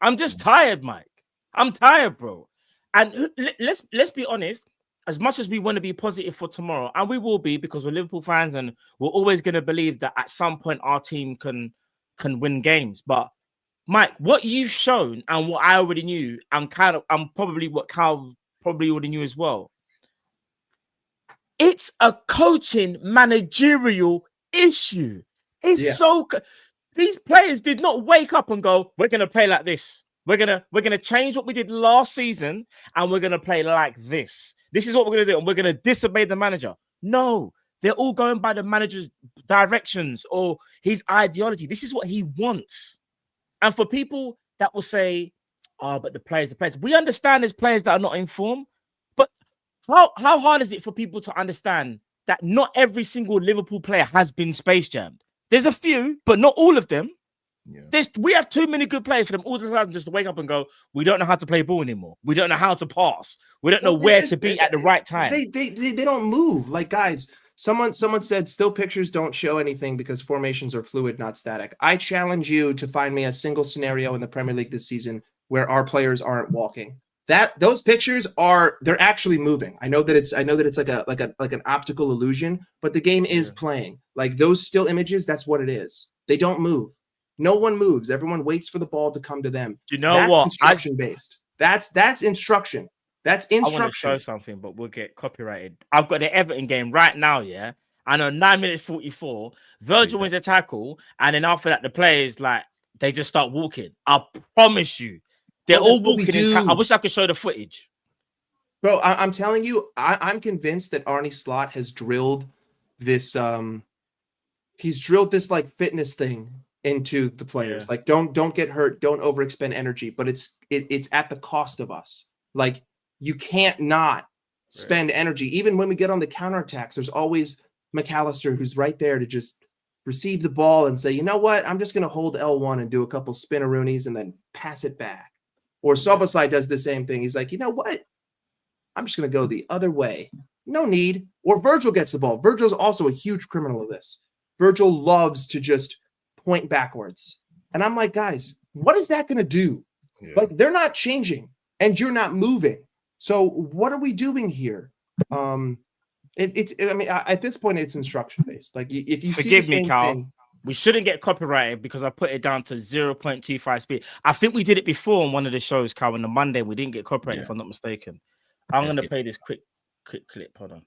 I'm just tired, Mike. I'm tired, bro. And let's be honest. as much as we want to be positive for tomorrow, and we will be because we're Liverpool fans and we're always going to believe that at some point our team can win games. But Mike, what you've shown and what I already knew, and probably what Kyle probably already knew as well. It's a coaching managerial issue. It's these players did not wake up and go, we're gonna play like this. We're gonna change what we did last season and we're gonna play like this. This is what we're gonna do, and we're gonna disobey the manager. No, they're all going by the manager's directions or his ideology. This is what he wants. And for people that will say, oh, but the players, we understand there's players that are not informed, but how hard is it for people to understand that not every single Liverpool player has been space jammed? There's a few, but not all of them. Yeah. We have too many good players for them all the time just to wake up and go, we don't know how to play ball anymore. We don't know how to pass. We don't know where to be at the right time. They don't move. Like, guys, someone said still pictures don't show anything because formations are fluid, not static. I challenge you to find me a single scenario in the Premier League this season where our players aren't walking. Those pictures they're actually moving. I know that it's like an optical illusion, but the game is playing. Like those still images, that's what it is. They don't move. No one moves. Everyone waits for the ball to come to them. Do you know what? Instruction based. That's instruction. That's instruction. I want to show something, but we'll get copyrighted. I've got the Everton game right now, yeah. And on 9 minutes 44, Virgil wins a tackle, and then after that, the players they just start walking. I promise you, they're all walking. I wish I could show the footage, bro. I'm telling you, I'm convinced that Arne Slot has drilled this. He's drilled this like fitness thing into the players. Like don't get hurt, don't overexpend energy, but it's at the cost of us. Like you can't not spend energy. Even when we get on the counterattacks, there's always McAllister who's right there to just receive the ball and say, you know what, I'm just going to hold L1 and do a couple spinneroonies and then pass it back. Or Szoboszlai does the same thing. He's like, you know what, I'm just going to go the other way. No need. Or Virgil gets the ball. Virgil's also a huge criminal of this. Virgil loves to just point backwards. And I'm like, guys, what is that going to do? Yeah. Like, they're not changing and you're not moving. So what are we doing here? I mean, at this point, it's instruction based. Like, if you forgive me, Carl, we shouldn't get copyrighted because I put it down to 0.25 speed. I think we did it before on one of the shows, Carl. On the Monday, we didn't get copyrighted, if I'm not mistaken. I'm going to play this quick clip. Hold on.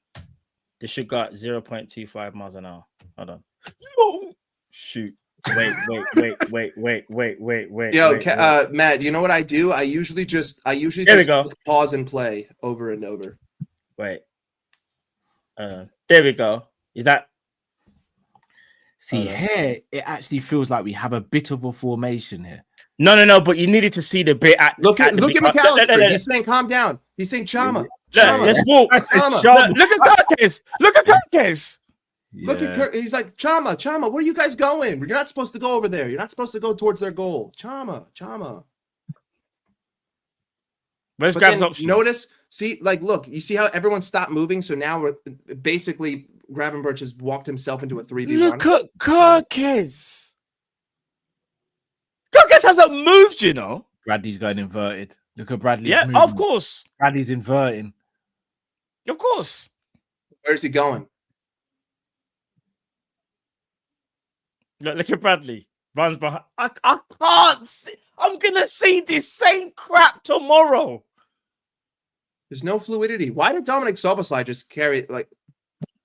This should go at 0.25 miles an hour. Hold on. Shoot. Wait. Yo, Matt, you know what I do? I usually just pause and play over and over. Wait. There we go. Is that? See, here it actually feels like we have a bit of a formation here. No. But you needed to see the bit. Look at McAllister. He's saying, "Calm down." He's saying, "Chama." Let's walk. Look at Curtis. Yeah. Look at Kurt. He's like, Chama, where are you guys going? You're not supposed to go over there. You're not supposed to go towards their goal. Chama. Where's Grav's option? Notice, see, like, look, you see how everyone stopped moving? So now we're basically Gravenberch has walked himself into a 3v1. Look at Kirkes. Kirkes hasn't moved, you know. Bradley's going inverted. Look at Bradley. Yeah, moving. Of course. Bradley's inverting. Of course. Where's he going? Look at Bradley. Runs behind. I can't see. I'm going to see this same crap tomorrow. There's no fluidity. Why did Dominic Szoboszlai just carry it? Like,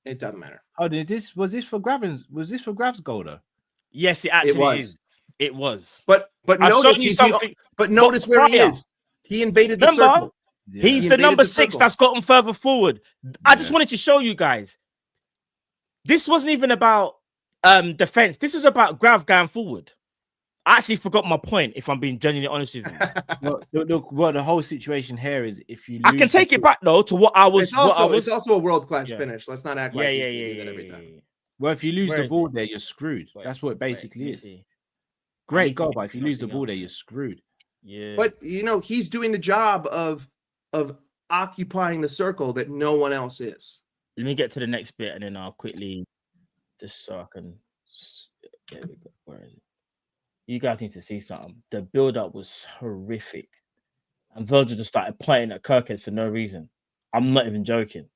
it doesn't matter. Oh, was this for Grav's goal though? Yes, it actually is. It was. But notice where he is. He invaded the circle. Yeah. He's the number 6 that's gotten further forward. I just wanted to show you guys. This wasn't even about defense. This was about Grav going forward. I actually forgot my point, if I'm being genuinely honest with you. Look, the whole situation here is if you lose, I can take it back though to what I was. It's also a world-class finish. Let's not act like yeah. that every time. Well, if you lose the ball there, you're screwed. That's what it basically is. Great goal, but if you lose the ball there, you're screwed. Yeah. But he's doing the job of occupying the circle that no one else is. Let me get to the next bit and then I'll quickly just so I can. There we go. Where is it? You guys need to see something. The build-up was horrific. And Virgil just started playing at Kirkhead for no reason. I'm not even joking.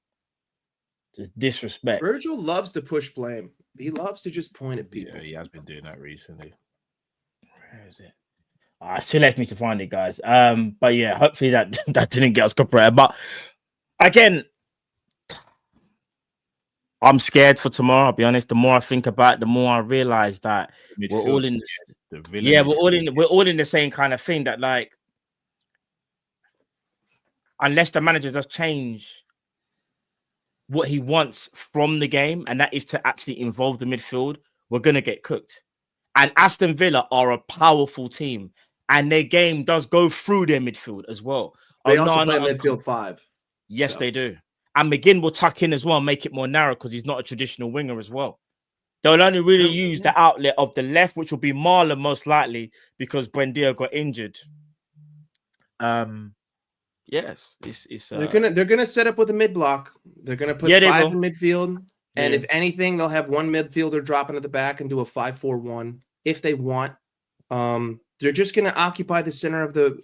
Just disrespect. Virgil loves to push blame. He loves to just point at people. Yeah, he has been doing that recently. Where is it? I still left me to find it, guys. But yeah, hopefully that didn't get us copyrighted. But again, I'm scared for tomorrow. I'll be honest. The more I think about it, the more I realize that we're all in we're all in the same kind of thing. That like, unless the manager does change what he wants from the game, and that is to actually involve the midfield, we're gonna get cooked. And Aston Villa are a powerful team, and their game does go through their midfield as well. They also play midfield 5. Yes, they do. And McGinn will tuck in as well, make it more narrow because he's not a traditional winger as well. They'll only really use the outlet of the left, which will be Marlon most likely because Buendia got injured. Yes, it's they're gonna set up with a mid block. They're gonna put 5 in midfield, and if anything, they'll have one midfielder drop into the back and do a 5-4-1 if they want. They're just gonna occupy the center of the.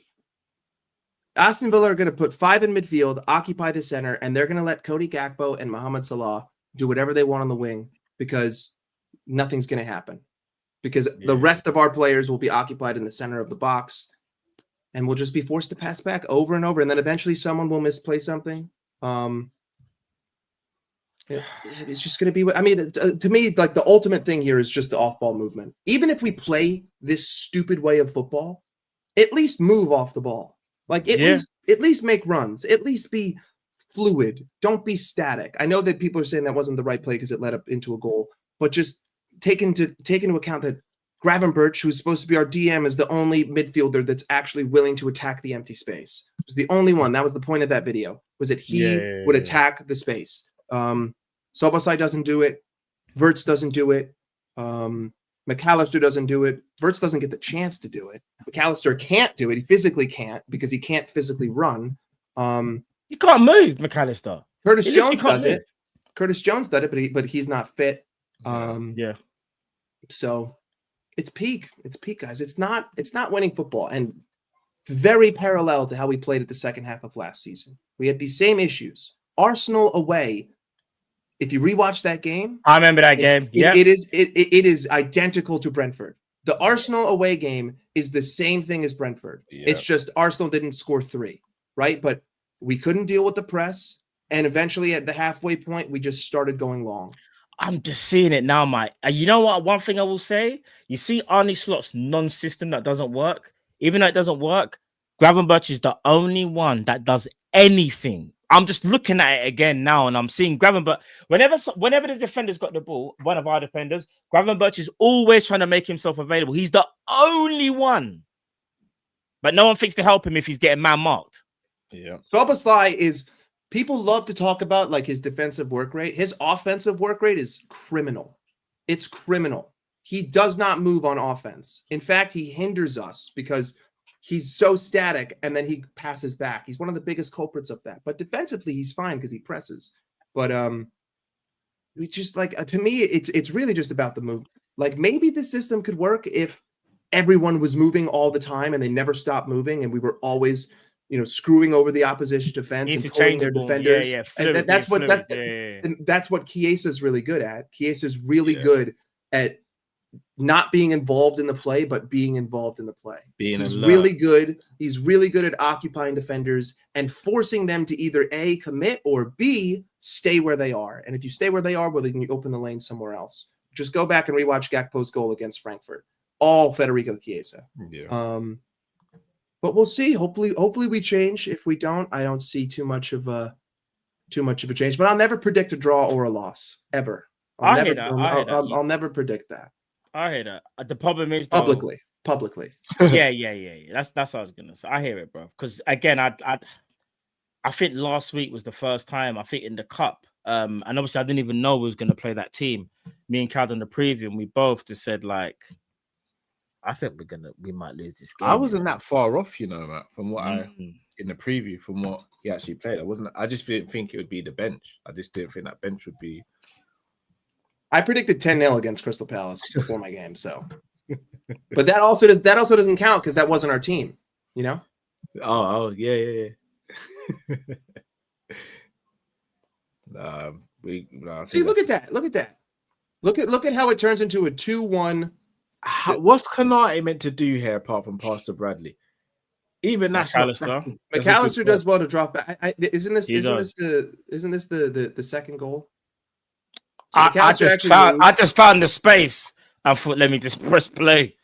Aston Villa are gonna put 5 in midfield, occupy the center, and they're gonna let Cody Gakpo and Mohamed Salah do whatever they want on the wing because nothing's gonna happen. Because the rest of our players will be occupied in the center of the box. And we'll just be forced to pass back over and over. And then eventually someone will misplay something. It's just going to be, I mean, to me, like the ultimate thing here is just the off-ball movement. Even if we play this stupid way of football, at least move off the ball. Like at least make runs. At least be fluid. Don't be static. I know that people are saying that wasn't the right play because it led up into a goal. But just take into account that Gravenberch, who's supposed to be our DM, is the only midfielder that's actually willing to attack the empty space. It was the only one. That was the point of that video, was that he would attack the space. Sobosai doesn't do it. Wirtz doesn't do it. McAllister doesn't do it. Wirtz doesn't get the chance to do it. McAllister can't do it. He physically can't because he can't physically run. He can't move, McAllister. Curtis Jones does it. Curtis Jones does it, but he's not fit. So it's peak, guys. It's not winning football, and it's very parallel to how we played at the second half of last season. We had these same issues. Arsenal away. If you rewatch that game, I remember that game. It is identical to Brentford. The Arsenal away game is the same thing as Brentford. It's just Arsenal didn't score 3, right? But we couldn't deal with the press, and eventually at the halfway point, we just started going long. I'm just seeing it now, mate. You know what? One thing I will say, you see Arne Slot's non-system that doesn't work. Even though it doesn't work, Gravenberch is the only one that does anything. I'm just looking at it again now, and I'm seeing Gravenberch. Whenever the defender's got the ball, one of our defenders, Gravenberch is always trying to make himself available. He's the only one. But no one thinks to help him if he's getting man-marked. Yeah. Szoboszlai is... People love to talk about like his defensive work rate. His offensive work rate is criminal. It's criminal. He does not move on offense. In fact, he hinders us because he's so static and then he passes back. He's one of the biggest culprits of that. But defensively, he's fine because he presses. But we just like to me, it's really just about the move. Like maybe the system could work if everyone was moving all the time and they never stopped moving, and we were always, screwing over the opposition defense and pulling their defenders. And that's what Chiesa is really good at. Chiesa is really good at not being involved in the play, but being involved in the play. He's really good. He's really good at occupying defenders and forcing them to either A, commit, or B, stay where they are. And if you stay where they are, well, then you open the lane somewhere else. Just go back and rewatch Gakpo's goal against Frankfurt. All Federico Chiesa. Yeah. But we'll see. Hopefully we change. If we don't, I don't see too much of a change. But I'll never predict a draw or a loss ever. I'll never predict that. I hear that. The problem is publicly. Yeah. That's what I was gonna say. I hear it, bro. Because again, I think last week was the first time I think in the cup. And obviously I didn't even know we was gonna play that team. Me and Cal in the preview, and we both just said like, I think we might lose this game. I wasn't that far off, Matt, from what in the preview, from what he actually played. I just didn't think it would be the bench. I just didn't think that bench would be. I predicted 10-0 against Crystal Palace before my game, so. But that also doesn't count because that wasn't our team, Oh yeah. See, look at that. Look at that. Look at how it turns into a 2-1. What's Kanate meant to do here apart from pass to Bradley? Even that's McAllister does well to drop back. Isn't this the second goal? So I just found the space and thought, let me just press play.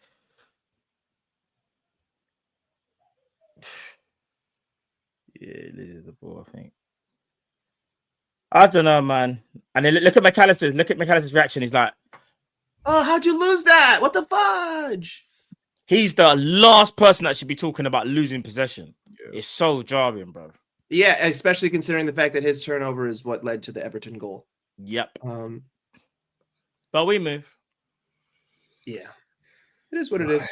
Yeah, this is the ball, I think. I don't know, man. And then look at McAllister. Look at McAllister's reaction. He's like, "Oh, how'd you lose that? What the fudge?" He's the last person that should be talking about losing possession. Yeah. It's so jarring, bro. Yeah, especially considering the fact that his turnover is what led to the Everton goal. Yep. But we move. Yeah. It is what it is.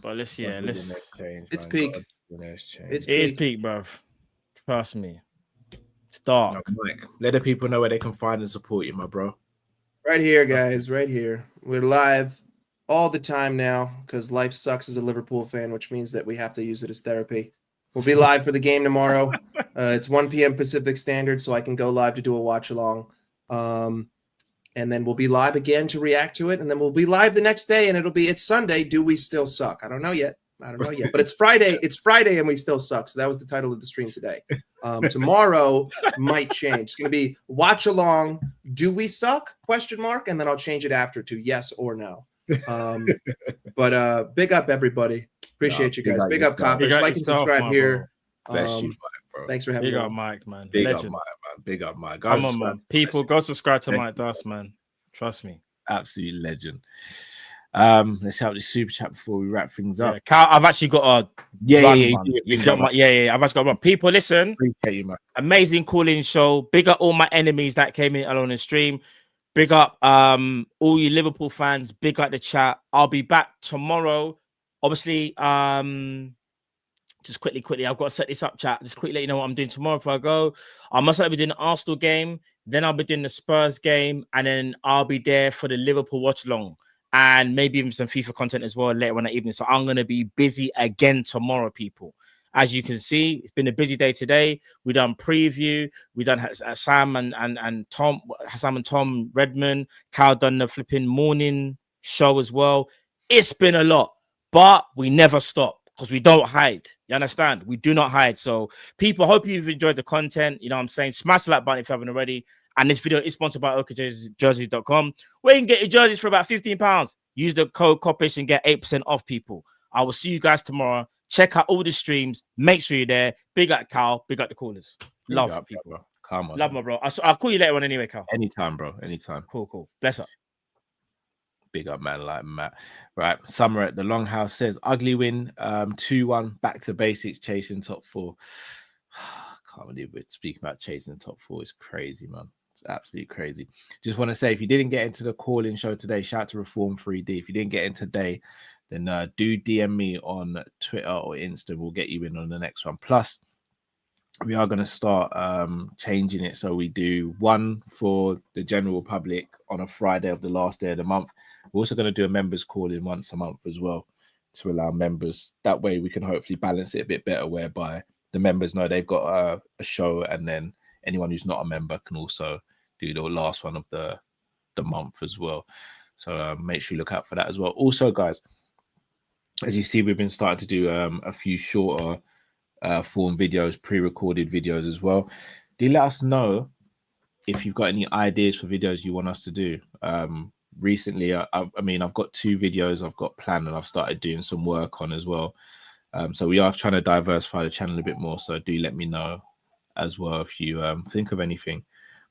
But let's it's peak. It is peak, bro. Trust me. It's dark. Mike, let the people know where they can find and support you, my bro. Right here, guys. Right here. We're live all the time now because life sucks as a Liverpool fan, which means that we have to use it as therapy. We'll be live for the game tomorrow. It's 1 p.m. Pacific Standard, so I can go live to do a watch along. And then we'll be live again to react to it. And then we'll be live the next day, and it's Sunday. Do we still suck? I don't know yet. But it's Friday. It's Friday, and we still suck. So that was the title of the stream today. Tomorrow might change. It's going to be watch along. Do we suck? ? And then I'll change it after to yes or no. But big up everybody. Appreciate you guys. Big up Kopish. Like and subscribe here. Bless you, bro. Thanks for having me. Big up Mike, man. Big up Mike, man. Big up Mike. Come on, man. People, go subscribe to Mike Dust, man. Trust me. Absolute legend. Let's have the super chat before we wrap things up. Cal, I've actually got a I've actually got one. People, listen. Appreciate you, man. Amazing call-in show. Big up all my enemies that came in along the stream. Big up all you Liverpool fans. Big up the chat. I'll be back tomorrow. Obviously, just quickly, I've got to set this up, chat. Just quickly let you know what I'm doing tomorrow before I go. I must be doing the Arsenal game, then I'll be doing the Spurs game, and then I'll be there for the Liverpool watch along, and maybe even some FIFA content as well later on that evening. So I'm gonna be busy again tomorrow, people. As you can see, it's been a busy day today. We done preview. We done Sam and Tom Redmond. Cal done the flipping morning show as well. It's been a lot, but we never stop because we don't hide. You understand? We do not hide. So people, hope you've enjoyed the content. You know what I'm saying? Smash the like button if you haven't already. And this video is sponsored by okjersey.com, where you can get your jerseys for about £15. Use the code Kopish and get 8% off, people. I will see you guys tomorrow. Check out all the streams. Make sure you're there. Big up Cal. Big up the callers. Love up, people. Bro. Come on. Love my bro. I'll call you later on anyway, Cal. Anytime, bro. Anytime. Cool. Bless up. Big up, man, like Matt. Right. Summer at the Longhouse says, ugly win, 2-1, back to basics, chasing top 4. Can't believe we're speaking about chasing top 4. It's crazy, man. It's absolutely crazy. Just want to say, if you didn't get into the call-in show today, shout out to Reform 3D. If you didn't get in today, then do DM me on Twitter or Insta. We'll get you in on the next one. Plus, we are going to start changing it. So we do one for the general public on a Friday of the last day of the month. We're also going to do a members call-in once a month as well to allow members. That way we can hopefully balance it a bit better, whereby the members know they've got a show, and then anyone who's not a member can also do the last one of the month as well. So make sure you look out for that as well. Also, guys, as you see, we've been starting to do a few shorter form videos, pre-recorded videos as well. Do let us know if you've got any ideas for videos you want us to do. Recently, I've got 2 videos I've got planned and I've started doing some work on as well. So we are trying to diversify the channel a bit more. So do let me know as well if you think of anything.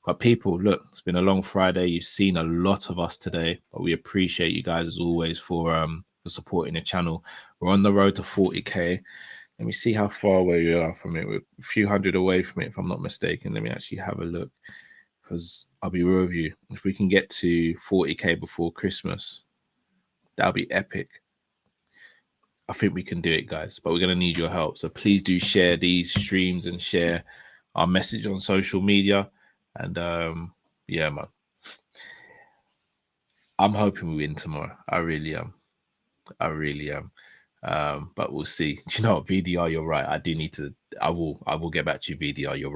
But people, look, it's been a long Friday. You've seen a lot of us today, but we appreciate you guys as always for supporting the channel. We're on the road to 40k. Let me see how far away we are from it. We're a few hundred away from it, if I'm not mistaken. Let me actually have a look, because I'll be real with you. If we can get to 40k before Christmas, that'll be epic. I think we can do it, guys, but we're going to need your help. So please do share these streams and share our message on social media. And yeah, man, I'm hoping we win tomorrow. I really am. But we'll see. Do you know what, VDR, you're right. I do need to. I will get back to you, VDR. You're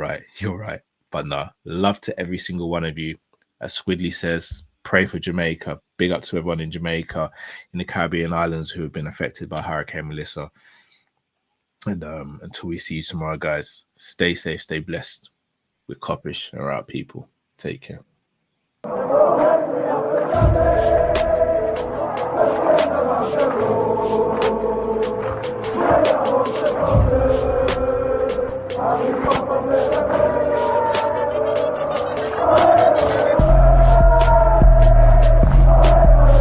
right. But no, love to every single one of you. As Squidly says, pray for Jamaica. Big up to everyone in Jamaica, in the Caribbean islands who have been affected by Hurricane Melissa. And until we see you tomorrow, guys, stay safe, stay blessed. We're Kopish and we're out, people. Take care.